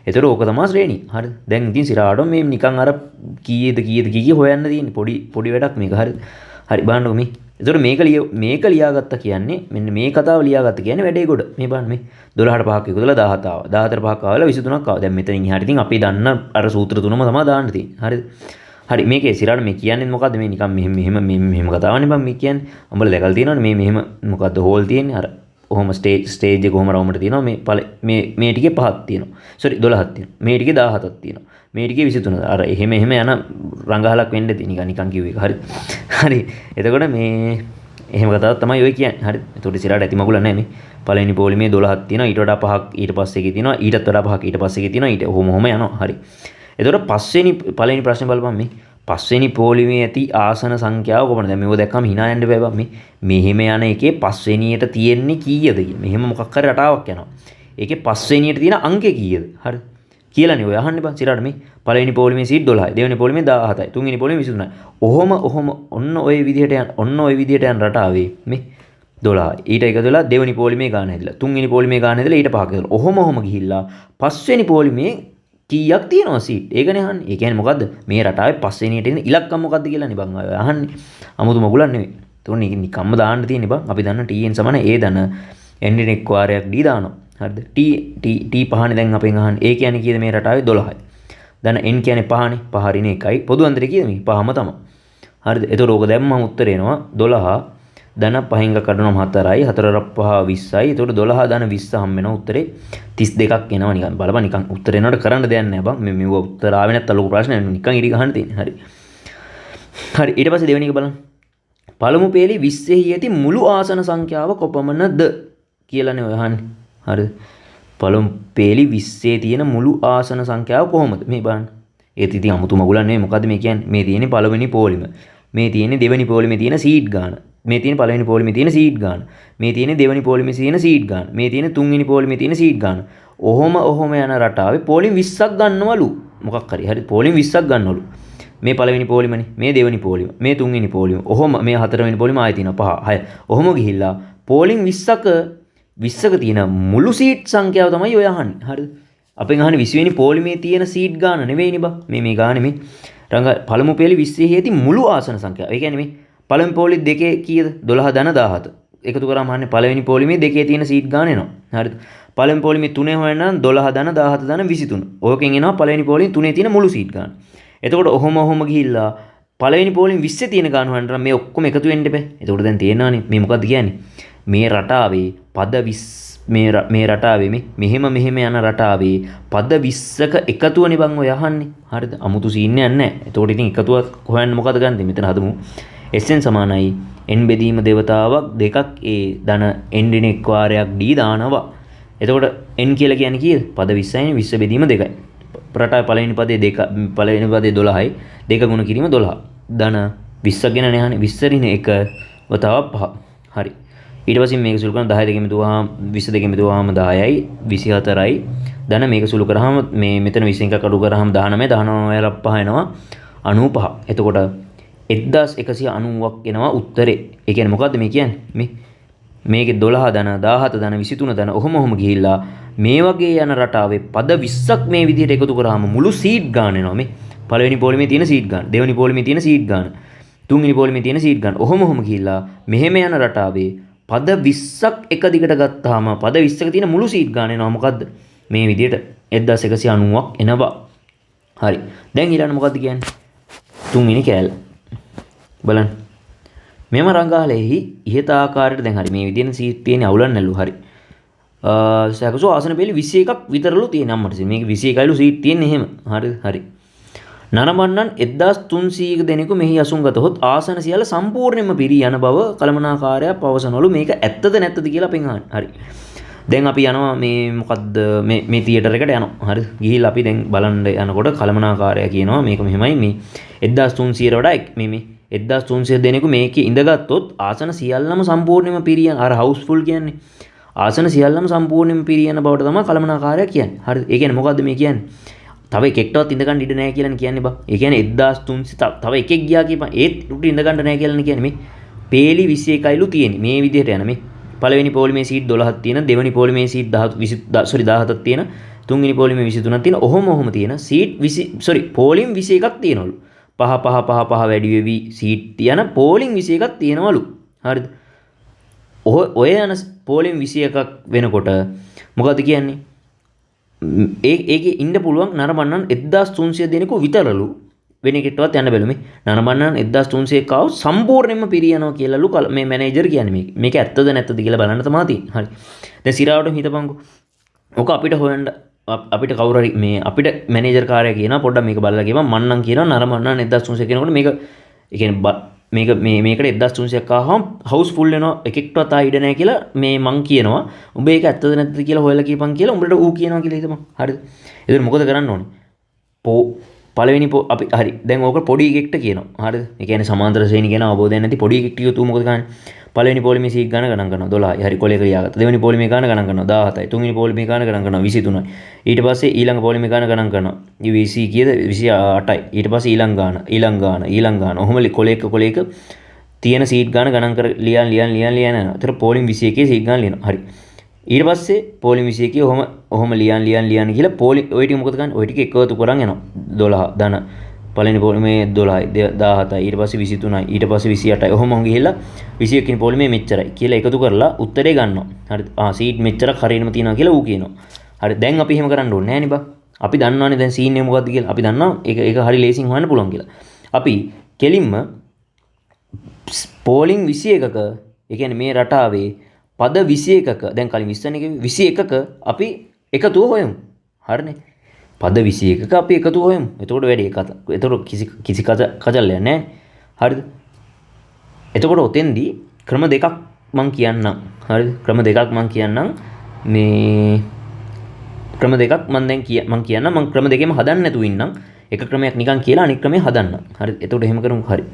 ඒතකොට ඕක තමයි ශ්‍රේණිය. හරිද? දැන් ඉතින් සිරාට මේ නිකන් අර කීයද හොයන්න තියෙන්නේ. පොඩි වැඩක් මේක. හරිද? හරි බලන්නකො මේ. ඒතකොට මේක ලියාගත්තා කියන්නේ මෙන්න මේ කතාව ලියාගත්තා කියන්නේ වැඩේ ගොඩ. මේ බලන්න මේ 12ට 5ක් එකතුලා 17 ආවා. 17ට 5ක් ආවලා 23ක් ආවා. දැන් මෙතනින් එහාට ඉතින් අපි දන්න අර සූත්‍ර තුනම තමයි දාන්න තියෙන්නේ. හරිද? හරි මේකේ සිරාට මේ කියන්නේ මොකද්ද මේ නිකන් මෙහෙම කතාවනේ බං මේ කියන්නේ. උඹලා දැකලා තියෙනවනේ මේ මෙහෙම මොකද්ද හෝල් තියෙන්නේ අර ඔහොම ස්ටේජ් එක කොහොම රවුමට තියෙනවා මේ ටිකේ 5ක් තියෙනවා. සෝරි 12ක් තියෙනවා. මේ ටිකේ 17ක් තියෙනවා. මේ ටිකේ 23. අර එහෙම යන රංගහලක් වෙන්න ඇති නිකන් කිව්ව එක. හරි. එතකොට මේ එහෙම කතාවක් තමයි ඔය කියන්නේ. හරි. එතකොට සිරාට ඇති මගුල නැහැ මේ. පළවෙනි පොලිමේ 12ක් තියෙනවා. ඊට වඩා 5ක් ඊට පස්සේ එකේ තියෙනවා. ඊටත් වඩා 5ක් ඊට පස්සේ එකේ තියෙනවා. ඊට ඔහොම යනවා. හරි. එතකොට පළවෙනි ප්‍රශ්නේ බලපන් මේ. පස්වෙනි පොලිමේ ඇති ආසන සංඛ්‍යාව කොහොමද? දැන් මේක දැක්කම hina යන්න බෑ බං මේ. මෙහෙම යන එකේ පස්වෙනියට තියෙන්නේ කීයද කියලා. මෙහෙම මොකක් හරි රටාවක් යනවා. ඒකේ පස්වෙනියට තියෙන අංකය කීයද? හරි. කියලානේ ඔය අහන්නේ බං සිරාට මේ. පළවෙනි පොලිමේ සීට් 12යි. දෙවෙනි පොලිමේ 17යි. තුන්වෙනි පොලිමේ 23යි. ඔහොම ඔන්න ඔය විදිහට යන රටාවේ මේ 12යි. ඊට එකතු වෙලා දෙවෙනි පොලිමේ ගාන හැදිලා. තුන්වෙනි පොලිමේ ගාන හැදිලා ඊට පහක හැදිලා. ඔහොම ගිහිල්ලා පස්වෙනි පොලිමේ කීයක් තියෙනවා සීට්? ඒකනේ අහන්නේ. ඒ කියන්නේ මොකද්ද? මේ රටාවේ පස්වෙනියට එන ඉලක්කම මොකද්ද කියලානේ බං ඔය අහන්නේ. 아무තු මගුලක් නෙවෙයි. ඒතකොට නිකම්ම දාන්න තියෙන්නේ බං. අපි දන්න tn සමාන a දන n න් එක් වාරයක් d දානවා. හරිද? t පහනේ දැන් අපෙන් අහන්නේ. ඒ කියන්නේ කීයද මේ රටාවේ 12යි. දන n කියන්නේ පහනේ. පහ රින 1යි. පොදු අන්තරේ කීයද මේ? පහම තමයි. හරිද? ඒතකොට ඕක දැම්මම උත්තරේ එනවා 12 ධන 5න් කඩනවා 4යි 4 5 20යි. ඒතකොට 12 ධන 20 හම් වෙනවා උත්තරේ 32ක් එනවා නිකන්. බලපන් නිකන් උත්තර එනවට කරන්න දෙයක් නැහැ බං. මෙව උත්තර ආවේ නැත්නම් ලොකු ප්‍රශ්නයක් නිකන් ඉරි ගහන්න තියෙන්නේ. හරි ඊට පස්සේ දෙවෙනි එක බලන්න. පළමු පේලි 20 ඇති මුළු ආසන සංඛ්‍යාව කොපමණද කියලානේ ඔය අහන්නේ. හරිද? පළමු පේලි 20 තියෙන මුළු ආසන සංඛ්‍යාව කොහොමද? මේ බලන්න. ඒත් ඉතින් අමුතු මගුලක් නෙවෙයි. මොකද්ද මේ කියන්නේ? මේ තියෙන්නේ පළවෙනි පොලිම. මේ තියෙන්නේ දෙවෙනි පොලිමේ තියෙන සීට් ගාන. මේ තියෙන පළවෙනි පොලිමේ තියෙන සීට් ගාන. මේ තියෙන දෙවෙනි පොලිමේ තියෙන සීට් ගාන. මේ තියෙන තුන්වෙනි පොලිමේ තියෙන සීට් ගාන. ඔහොම යන රටාවේ පොලිම් 20ක් ගන්නවලු. මොකක් හරි. හරි පොලිම් 20ක් ගන්නවලු. මේ පළවෙනි පොලිමනේ. මේ දෙවෙනි පොලිම. මේ තුන්වෙනි පොලිම. ඔහොම මේ හතරවෙනි පොලිම ආයෙ තියෙනවා 5 6. ඔහොම ගිහිල්ලා පොලිම් 20ක තියෙන මුළු සීට් සංඛ්‍යාව තමයි ඔය අහන්නේ. හරිද? අපෙන් අහන්නේ 20 වෙනි පොලිමේ තියෙන සීට් ගාන නෙවෙයිනේ බා. මේ ගානේ මේ පළමු පෙළි 20 ඇති මුළු ආසන සංඛ්‍යාව. ඒ කියන්නේ මේ පළවෙනි පොලි දෙකේ කීයද? 12 ධන 17. එකතු කරාම අහන්නේ පළවෙනි පොලිමේ දෙකේ තියෙන සීට් ගාන එනවා. හරිද? පළවෙනි පොලිමේ 3 හොයනනම් 12 ධන 17 ධන 23. ඕකෙන් එනවා පළවෙනි පොලිමේ 3 තියෙන මුළු සීට් ගාන. එතකොට ඔහොම ගිහිල්ලා පළවෙනි පොලිමේ 20 තියෙන ගාන හොයනනම් මේ ඔක්කොම එකතු වෙන්න බෑ. එතකොට දැන් තේරෙනවානේ මේ මොකද්ද කියන්නේ? මේ රටාවේ පද 20 මේ රටාවේ මෙහෙම යන රටාවේ පද 20ක එකතුවනේ බං ඔය අහන්නේ. හරිද? අමුතු සීන් එකක් නැහැ. එතකොට ඉතින් එකතුවක් හොයන්න මොකද ගන්නද? මෙතන හදමු. Sn සමානයි n බෙදීම දේවතාවක් දෙකක් a ධන n න් එක් වාරයක් d දානවා. එතකොට n කියලා කියන්නේ කීයද? පද 20යි 20 බෙදීම 2යි. රටාවේ පළවෙනි පදේ 12යි. 2 ගුණ කිරීම 12. ධන 20ක් ගෙන නෑහනේ 20 රින 1 වතාවක් 5. හරි. ඊට පස්සේ මේක සුළු කරන 10 දෙකෙන් මෙතුවාම 22 දෙකෙන් මෙතුවාම 10යි 24යි. ධන මේක සුළු කරාම මේ මෙතන 20 එකක් අඩු කරාම 19 19 5 එනවා 95. එතකොට 1190ක් එනවා උත්තරේ. ඒ කියන්නේ මොකද්ද මේ කියන්නේ? මේකේ 12 ධන 17 ධන 23 ධන ඔහොම ගිහිල්ලා මේ වගේ යන රටාවේ පද 20ක් මේ විදිහට එකතු කරාම මුළු සීට් ගාන එනවා මේ. පළවෙනි පොලිමේ තියෙන සීට් ගාන, දෙවෙනි පොලිමේ තියෙන සීට් ගාන, තුන්වෙනි පොලිමේ තියෙන සීට් ගාන ඔහොම ගිහිල්ලා මෙහෙම යන රටාවේ පද 20ක් එක දිගට ගත්තාම පද 20ක තියෙන මුළු සීට් ගාන එනවා මොකද්ද? මේ විදිහට 1190ක් එනවා. හරි. දැන් ඊළඟ මොකද්ද කියන්නේ? තුන්වෙනි කෑල්ල. බලන්න. මෙම රංගාලෙහි ඉහත ආකාරයට දැන් හරි මේ විදිහෙන් සීට් තියෙන අවුලක් නැලු හරි. සැකසෝ ආසන පෙළි 21ක් විතරලු තියෙන අම්මට. මේක 21යිලු සීට් තියෙන්නේ එහෙම. හරිද? හරි. නරඹන්නන් 1300ක දෙනෙකු මෙහි අසුන්ගතහොත් ආසන සියල්ල සම්පූර්ණයෙන්ම පිරී යන බව කළමනාකාරයා පවසනවලු. මේක ඇත්තද නැත්තද කියලා අපෙන් අහන්න. හරි. දැන් අපි යනවා මේ මොකද්ද මේ තියටර් එකට යනවා. හරි. ගිහිල්ලා අපි දැන් බලන්න යනකොට කළමනාකාරයා කියනවා මේක මෙහෙමයි මේ 1300ට වඩා මේ 1300 දෙනෙකු මේකේ ඉඳගත්තොත් ආසන සියල්ලම සම්පූර්ණයෙන්ම පිරී යන අර හවුස්ෆුල් කියන්නේ. ආසන සියල්ලම සම්පූර්ණයෙන්ම පිරී යන බවට තමයි කළමනාකාරයා කියන්නේ. හරි. ඒ කියන්නේ මොකද්ද මේ කියන්නේ? තව එකෙක්ටවත් ඉඳ ගන්න ඉඩ නැහැ කියලා කියන්නේ බා. ඒ කියන්නේ 1300 තව එකෙක් ගියා කියපන් ඒත් උට ඉඳ ගන්න නැහැ කියලා කියන්නේ මේ. පේලි 21යිලු තියෙන්නේ. මේ විදිහට යන මේ. පළවෙනි පොලිමේ සීට් 12ක් තියෙන, දෙවෙනි පොලිමේ සීට් 17ක් තියෙන, තුන්වෙනි පොලිමේ 23ක් තියෙන. ඔහොම තියෙන සීට් 20 පොලිම් 21ක් තියෙනවලු. පහ වැඩි වෙවි සීට් තියන පෝලිම් 21ක් තියෙනවලු. හරිද? ඔය යන පෝලිම් 21ක් වෙනකොට මොකද කියන්නේ? ඒකේ ඉන්න පුළුවන් නරඹන්නන් 1300 දෙනෙකු විතරලු. වෙන එකටවත් යන්න බැලු මේ. නරඹන්නන් 1300ක් ආව සම්පූර්ණයෙන්ම පිරියනවා කියලාලු මේ මැනේජර් කියන්නේ මේක. මේක ඇත්තද නැත්තද කියලා බලන්න තමයි තියෙන්නේ. හරි. දැන් සිරාවට හිතපන්කෝ. ඔක අපිට හොයන්න අපිට කවුරු හරි මේ අපිට මැනේජර් කාර්යය කියනවා පොඩ්ඩක් මේක බලලා කියපන් මන්නම් කියනවා නරඹන්නන් 1300 කෙනෙකුට මේක ඒ කියන්නේ මේකට 1300ක් ආවම හවුස් ෆුල් වෙනවා එකෙක්ටවත් ආ ඉඩ නැහැ කියලා මේ මං කියනවා. උඹ ඒක ඇත්තද නැත්තද කියලා හොයලා කියපන් කියලා උඹට ඌ කියනවා කියලා හිතමු. හරිද? එතන මොකද කරන්න ඕනේ? පළවෙනි අපි හරි දැන් ඕක පොඩි එකෙක්ට කියනවා. හරිද? ඒ කියන්නේ සමාන්තර ශ්‍රේණි කියන අවබෝධයක් නැති පොඩි එකෙක්ට කියුවොත් ඌ මොකද කරන්නේ? පළවෙනි පොලිමේ සීට් ගණන් කරනවා 12යි. හරි කොලේක ලියාගත්තා. දෙවෙනි පොලිමේ ගණන් කරනවා 17යි. තුන්වෙනි පොලිමේ ගණන් කරනවා 23යි. ඊට පස්සේ ඊළඟ පොලිමේ ගණන් කරනවා 20 කීයද 28යි. ඊට පස්සේ ඊළඟ ගාන. ඔහොම කොලේක තියෙන සීට් ගණන් කර ලියන් යනවා. ඒතර පොලිම් 21 සීට් ගණන් ලියනවා. හරි. ඊට පස්සේ පොලිම් 21 ඔහොම ලියන් කියලා පොලිම් ඔය ටික මොකද කරන්නේ? ඔය ටික එකතු කරන් යනවා. 12 ධන පළවෙනි පොලිමේ 12යි 17යි ඊට පස්සේ 23යි ඊට පස්සේ 28යි ඔහොම ගිහිල්ලා 21 වෙනි පොලිමේ මෙච්චරයි කියලා එකතු කරලා උත්තරේ ගන්නවා. හරිද? සීට් මෙච්චරක් හරියටම තියෙනවා කියලා ඌ කියනවා. හරි දැන් අපි එහෙම කරන්න ඕනේ නෑනේ බා. අපි දන්නවනේ දැන් සීන් එක මොකද්ද කියලා. අපි දන්නවා ඒක හරි ලේසියෙන් හොයන්න පුළුවන් කියලා. අපි කෙලින්ම පෝලිං 21ක ඒ කියන්නේ මේ රටාවේ පද 21ක දැන් කලින් 20 නේ 21ක අපි එකතුව හොයමු. හරිනේ? පද 21ක අපි එකතුව හොයමු. එතකොට වැඩි කතා. එතකොට කිසි කචල්ලයක් නැහැ. හරිද? එතකොට ඔතෙන්දී ක්‍රම දෙකක් මම කියන්නම්. හරිද? ක්‍රම දෙකක් මම කියන්නම්. මේ ක්‍රම දෙකක් මම කියන්නම්. මම ක්‍රම දෙකෙම හදන්න නැතුව ඉන්නම්. එක ක්‍රමයක් නිකන් කියලා අනිත් ක්‍රමය හදන්න. හරිද? එතකොට එහෙම කරමු. හරි.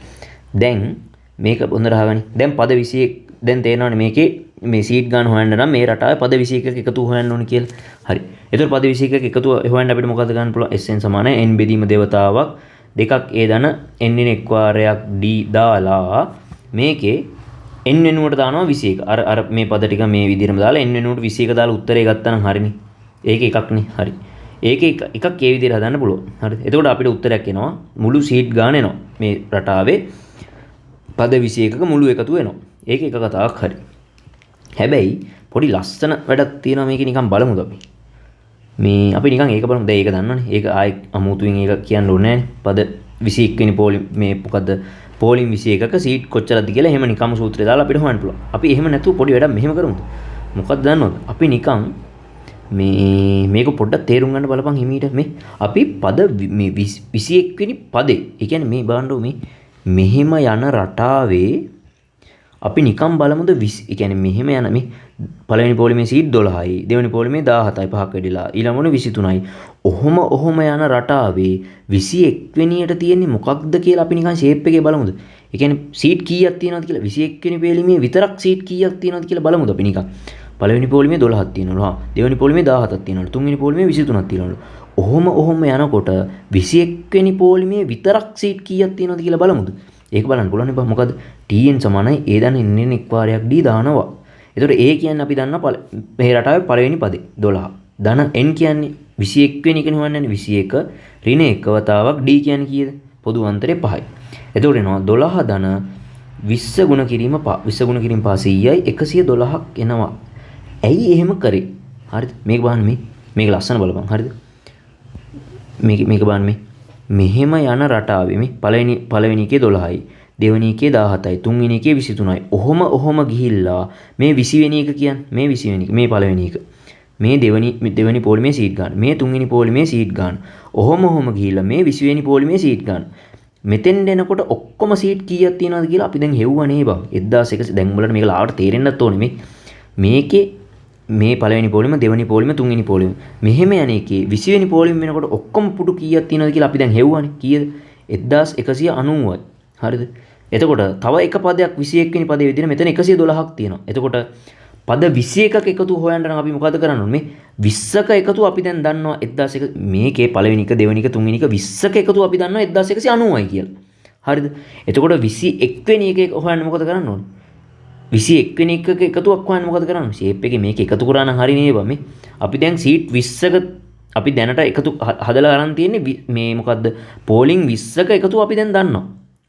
දැන් මේක හොඳට අහගනි. දැන් පද 21 දැන් තේරෙනවනේ මේකේ මේ සීට් ගන්න හොයන්න නම් මේ රටාවේ පද 21ක එකතු හොයන්න ඕනේ කියලා. හරි. එතකොට පද 21ක එකතු හොයන්න අපිට මොකද ගන්න පුළුවන්? SN සමානයි n බෙදීම දේවතාවක් දෙකක් a ධන n වෙන එක් වාරයක් d දාලා මේකේ n වෙනුවට දානවා 21. අර මේ පද ටික මේ විදිහටම දාලා n වෙනුවට 21 දාලා උත්තරේ ගත්තා නම් හරිනේ. ඒක එකක්නේ. හරි. ඒක එකක් ඒ විදිහට හදන්න පුළුවන්. හරිද? එතකොට අපිට උත්තරයක් එනවා. මුළු සීට් ගාන එනවා. මේ රටාවේ පද 21ක මුළු එකතු වෙනවා. ඒක එක කතාවක් හරි. හැබැයි පොඩි ලස්සන වැඩක් තියෙනවා මේකේ නිකන් බලමුද අපි. මේ අපි නිකන් ඒක බලමු. දැන් ඒක දන්නවනේ. ඒක ආයි අමුතුවෙන් ඒක කියන්න ඕනේ නැහැ. පද 21 වෙනි පොලිම් මේ මොකද්ද? පොලිම් 21ක සීට් කොච්චරද කියලා එහෙම නිකම්ම සූත්‍රය දාලා අපිට හොයන්න පුළුවන්. අපි එහෙම නැතුව පොඩි වැඩක් මෙහෙම කරමුද? මොකක්ද දන්නවද? අපි නිකන් මේක පොඩ්ඩක් තේරුම් ගන්න බලපන් හිමීට මේ අපි පද මේ 21 වෙනි පදේ. ඒ කියන්නේ මේ බලන්න මේ මෙහෙම යන රටාවේ අපි නිකම් බලමුද ඒ කියන්නේ මෙහෙම යන මේ පළවෙනි පොලිමේ සීට් 12යි දෙවෙනි පොලිමේ 17යි පහක් වැඩිලා ඊළඟ 23යි ඔහොම යන රටාවේ 21 වෙනියට තියෙන්නේ මොකක්ද කියලා අපි නිකන් ෂේප් එකේ බලමුද? ඒ කියන්නේ සීට් කීයක් තියෙනවද කියලා 21 වෙනි පොලිමේ විතරක් සීට් කීයක් තියෙනවද කියලා බලමුද අපි නිකන්. පළවෙනි පොලිමේ 12ක් තියෙනවලු. දෙවෙනි පොලිමේ 17ක් තියෙනවලු. තුන්වෙනි පොලිමේ 23ක් තියෙනවලු. ඔහොම යනකොට 21 වෙනි පොලිමේ විතරක් සීට් කීයක් තියෙනවද කියලා බලමුද? ඒක බලන්න පුළුවන් නේ. මොකද tn සමානයි a ධන n වෙන එක් වාරයක් d දානවා. ඒතකොට a කියන්නේ අපි දන්නා මේ රටාවේ පළවෙනි පදේ 12. ධන n කියන්නේ 21 වෙනි එකනේ හොයන්නේ 21 ඍණ එක වතාවක් d කියන්නේ කීයද? පොදු අන්තරේ 5යි. එතකොට එනවා 12 ධන 20 ගුණ කිරීම 100යි 112ක් එනවා. ඇයි එහෙම කරේ? හරිද? මේක බලන්න මේක ලස්සන බලපන්. හරිද? මේක බලන්න මෙහෙම යන රටාවේ මේ පළවෙනි එකේ 12යි දෙවෙනි එකේ 17යි තුන්වෙනි එකේ 23යි ඔහොම ගිහිල්ලා මේ 20 වෙනි එක කියන්නේ මේ 20 වෙනි එක මේ පළවෙනි එක මේ දෙවෙනි පොලිමේ සීට් ගන්න. මේ තුන්වෙනි පොලිමේ සීට් ගන්න. ඔහොම ගිහිල්ලා මේ 20 වෙනි පොලිමේ සීට් ගන්න. මෙතෙන් එනකොට ඔක්කොම සීට් කීයක් තියෙනවද කියලා අපි දැන් හෙව්වනේ බං. 1100 දැන් උඹලට මේක ලාවට තේරෙන්නත් ඕනේ මේකේ මේ පළවෙනි පොලිම දෙවෙනි පොලිම තුන්වෙනි පොලිම මෙහෙම යන එකේ 20 වෙනි පොලිම වෙනකොට ඔක්කොම පුටු කීයක් තියෙනවද කියලා අපි දැන් හෙව්වනේ. කීයද? 1190යි. හරිද? එතකොට තව එක පදයක් 21 වෙනි පදේ විදිහට මෙතන 112ක් තියෙනවා. එතකොට පද 21ක එකතු හොයන්න නම් අපි මොකද කරන්න ඕනේ? මේ 20ක එකතු අපි දැන් දන්නවා 1100 මේකේ පළවෙනි එක දෙවෙනි එක තුන්වෙනි එක 20ක එකතු අපි දන්නවා 1190යි කියලා. හරිද? එතකොට 21 වෙනි එක හොයන්න මොකද කරන්න ඕනේ? 21 වෙනි එකක එකතුවක් හොයන්න මොකද කරන්නේ? ෂේප් එකේ මේක එකතු කරා නම් හරි නේද මේ? අපි දැන් සීට් 20ක අපි දැනට එකතු හදලා අරන් තියෙන්නේ මේ මොකද්ද? පෝලිං 20ක එකතු අපි දැන් දන්නවා.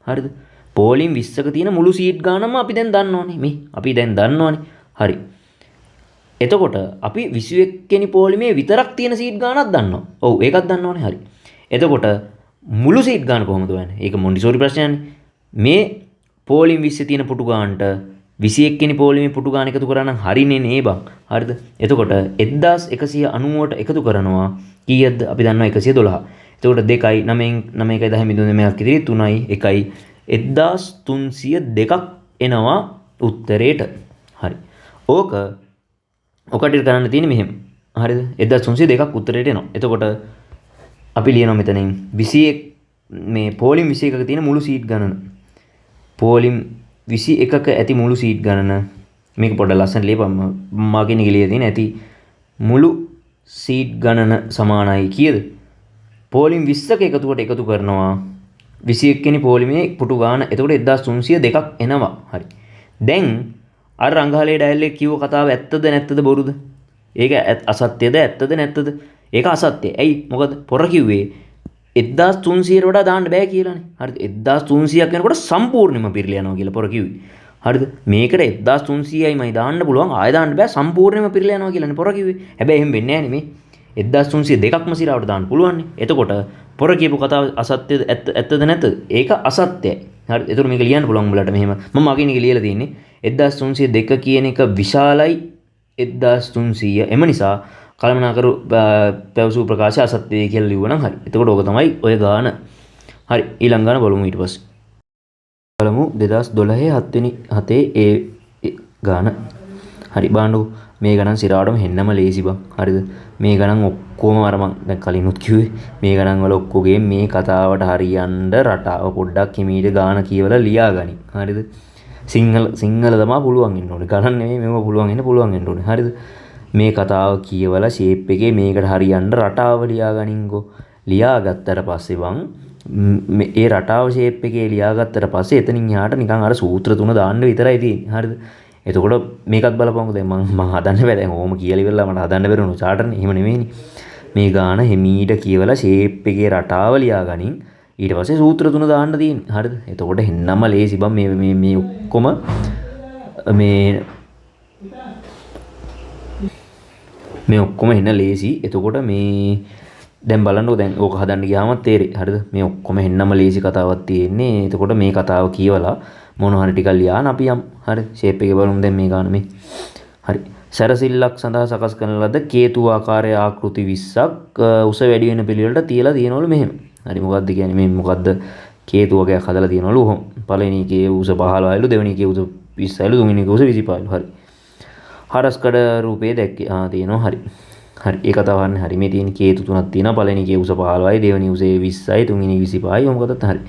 හරිද? පෝලිං 20ක තියෙන මුළු සීට් ගානම අපි දැන් දන්නවනේ මේ. අපි දැන් දන්නවනේ. හරි. එතකොට අපි 21 වෙනි පොලිමේ විතරක් තියෙන සීට් ගානක් දන්නවා. ඔව් ඒකත් දන්නවනේ. හරි. එතකොට මුළු සීට් ගාන කොහොමද හොයන්නේ? ඒක මොන්ටිසෝරි ප්‍රශ්නයනේ. මේ පොලිම් 20 තියෙන පුටු ගානට 21 වෙනි පොලිමේ පුටු ගාන එකතු කරා නම් හරිනේ නේ බං. හරිද? එතකොට 1190ට එකතු කරනවා කීයද? අපි දන්නවා 112. එතකොට 2යි 9න් 9යි 10 මිදුනේ මේක ඉතිරි 3යි 1යි 1302ක් එනවා උත්තරේට. හරි. ඔකට කරන්න තියෙන්නේ මෙහෙම. හරිද? 1302ක් උත්තරේට එනවා. එතකොට අපි ලියනවා මෙතනින් 21 මේ පොලිම් 21ක තියෙන මුළු සීට් ගණන. පොලිම් 21ක ඇති මුළු සීට් ගණන මේක පොඩ්ඩක් ලස්සන ලියපන් මාකින් ගිලිය තියෙන ඇති මුළු සීට් ගණන සමානයි කීයද? පොලිම් 20ක එකතුවට එකතු කරනවා 21 වෙනි පොලිමේ පුටු ගාන. එතකොට 1302ක් එනවා. හරි. දැන් අර රංගහලේ ඩයල් එක කිව්ව කතාව ඇත්තද නැත්තද බොරුද? ඒක අසත්‍යද ඇත්තද නැත්තද? ඒක අසත්‍යයි. ඇයි? මොකද පොර කිව්වේ 1300ට වඩා දාන්න බෑ කියලානේ. හරිද? 1300ක් වෙනකොට සම්පූර්ණයෙන්ම පිරලා යනවා කියලා පොර කිව්වේ. හරිද? මේකට 1300යිමයි දාන්න පුළුවන්. ආය දාන්න බෑ සම්පූර්ණයෙන්ම පිරලා යනවා කියලානේ පොර කිව්වේ. හැබැයි එහෙම වෙන්නේ නැහැ නේ මේ. 1302ක්ම සිරාවට දාන්න පුළුවන් නේ. එතකොට පොර කියපු කතාව අසත්‍යද ඇත්තද නැත්තද? ඒක අසත්‍යයි. හරි. ඒතර මේක ලියන්න පුළුවන් උඹලට මෙහෙම. මම අකින් එක ලියලා තියෙන්නේ 1302 කියන එක විශාලයි 1300. එම නිසා කළමනාකරු පැවසූ ප්‍රකාශය අසත්‍යයි කියලා ලියුවනම් හරි. එතකොට ඕක තමයි ඔය ගාන. හරි. ඊළඟ ගාන බලමු ඊට පස්සේ. බලමු 2012 7 ඒ ගාන. හරි බලන්නකෝ. මේ ගණන් සිරාවටම හෙන්නම ලේසි බං. හරිද? මේ ගණන් ඔක්කොම අර මං දැන් කලිනුත් කිව්වේ මේ ගණන් වල ඔක්කොගේ මේ කතාවට හරියන්න රටාව පොඩ්ඩක් හිමීට ගාන කියවලා ලියා ගනි. හරිද? සිංහල තමයි පුළුවන් වෙන්න ඕනේ. ගණන් නෙමෙයි මේව පුළුවන් වෙන්න ඕනේ. හරිද? මේ කතාව කියවලා ෂේප් එකේ මේකට හරියන්න රටාව ලියා ගනින්කෝ. ලියාගත්තට පස්සේ බං මේ රටාව ෂේප් එකේ ලියාගත්තට පස්සේ එතනින් එහාට නිකන් අර සූත්‍ර තුන දාන්න විතරයි තියෙන්නේ. හරිද? එතකොට මේකත් බලපංකෝ. දැන් මම හදන්න බෑ. දැන් ඕම කියලා ඉවරලා මට හදන්න බැරුණු චාටර්නේ. එහෙම නෙමෙයිනේ. මේ ගාන හිමීට කියවලා ෂේප් එකේ රටාව ලියා ගනින්. ඊට පස්සේ සූත්‍ර තුන දාන්න තියෙන්නේ. හරිද? එතකොට හෙන්නම ලේසි බං මේ ඔක්කොම මේ ඔක්කොම එන්න ලේසි. එතකොට මේ දැන් බලන්නකෝ දැන් ඕක හදන්න ගියාම තේරෙයි. හරිද? මේ ඔක්කොම එන්නම ලේසි කතාවක් තියෙන්නේ. එතකොට මේ කතාව කියවලා මොන හරි ටිකක් ලියාන අපි යම්. හරි. ෂේප් එකේ බලමු දැන් මේ ගාන මේ. හරි. සැරසිල්ලක් සඳහා සකස් කරන ලද කේතු ආකාරයේ ආකෘති 20ක් උස වැඩි වෙන පිළිවෙලට තියලා තියෙනවලු මෙහෙම. හරි. මොකද්ද කියන්නේ මේ මොකද්ද කේතු වර්ගයක් හදලා තියෙනවලු ඔහොම. පළවෙනි එකේ උස 15යිලු දෙවෙනි එකේ උස 20යිලු තුන්වෙනි එකේ උස 25යිලු. හරි. හරස්කඩ රූපේ දැක්කේ තියෙනවා. හරි. හරි. ඒ කතාව හරිනේ. හරි. මේ තියෙන කේතු තුනක් තියෙනවා. පළවෙනි එකේ උස 15යි, දෙවෙනි උසේ 20යි, තුන්වෙනි 25යි. මොකදත් හරි.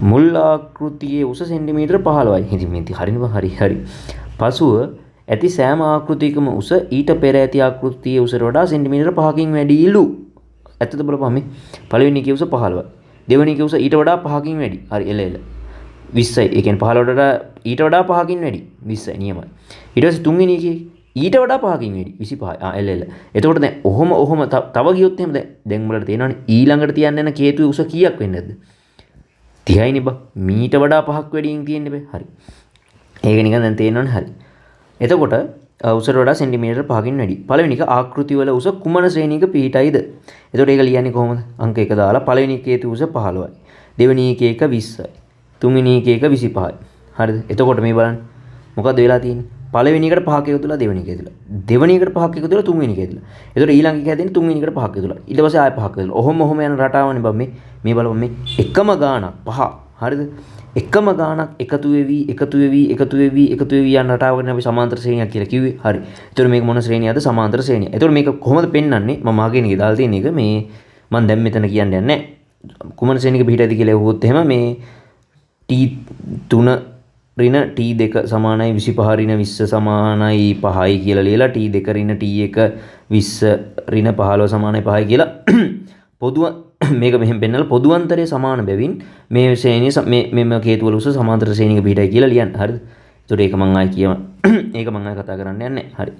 මුල් ආකෘතියේ උස සෙන්ටිමීටර 15යි. ඉතින් මේ හරිනේ. හරි. පසුව ඇති සෑම ආකෘතියකම උස ඊට පෙර ඇති ආකෘතියේ උසට වඩා සෙන්ටිමීටර 5කින් වැඩිලු. ඇත්තද බලපන් මේ. පළවෙනි එකේ උස 15යි. දෙවෙනි එකේ උස ඊට වඩා 5කින් වැඩි. හරි. එල 20යි. ඒ කියන්නේ 15ට වඩා ඊට වඩා 5කින් වැඩි. 20යි නියමයි. ඊට පස්සේ තුන්වෙනි එකේ ඊට වඩා 5කින් වැඩි. 25යි. එල. එතකොට දැන් ඔහොම තව ගියොත් එහෙම දැන් උඹලට තේරෙනවනේ ඊළඟට තියන්න යන කේතුවේ උස කීයක් වෙන්නේ නැද්ද? 30යිනේ බා. මීට වඩා 5ක් වැඩියෙන් තියෙන්නේ බෑ. හරි. ඒක නිකන් දැන් තේරෙනවනේ. හරි. එතකොට උසට වඩා සෙන්ටිමීටර 5කින් වැඩි. පළවෙනි එක ආකෘති වල උස කුමන ශ්‍රේණියක පිහිටයිද? එතකොට ඒක ලියන්නේ කොහොමද? අංක 1 දාලා පළවෙනි එකේ උස 15යි. දෙවෙනි එකේ 20යි. තුන්වෙනි එකේ 25යි. හරිද? එතකොට මේ බලන්න. මොකද්ද වෙලා තියෙන්නේ? පළවෙනි එකට 5ක් එකතු වෙලා දෙවෙනි එක ඇදලා. දෙවෙනි එකට 5ක් එකතු වෙලා තුන්වෙනි එක ඇදලා. ඒතකොට ඊළඟ එක හැදෙන්නේ තුන්වෙනි එකට 5ක් එකතු වෙලා. ඊට පස්සේ ආයෙ 5ක් එකතු වෙලා. ඔහොම යන රටාවනේ බම් මේ බලපන් මේ එකම ගාණක් 5. හරිද? එකම ගාණක් එකතු වෙවි යන රටාවකට අපි සමාන්තර ශ්‍රේණියක් කියලා කිව්වේ. හරි. ඒතකොට මේක මොන ශ්‍රේණියක්ද? සමාන්තර ශ්‍රේණිය. ඒතකොට මේක කොහොමද පෙන්වන්නේ? මම මාගෙන එකේ දාලා තියෙන එක මේ මම දැන් මෙතන කියන්නේ නැහැ. කුමන ශ්‍රේණියක පිටද කියලා ඇහුවොත් එහෙම මේ T3 ඍණ T2 සමානයි 25 ඍණ 20 සමානයි 5යි කියලා ලියලා T2 ඍණ T1 20 ඍණ 15 සමානයි 5යි කියලා පොදුව මේක මෙහෙම පෙන්නලා පොදු අන්තරය සමාන බැවින් මේ ශ්‍රේණිය මෙම හේතු වල උස සමාන්තර ශ්‍රේණියක පිටයි කියලා ලියන්න. හරිද? ඒතකොට ඒක මම ආයි කියම ඒක මම ආයි කතා කරන්න යන්නේ නැහැ. හරි.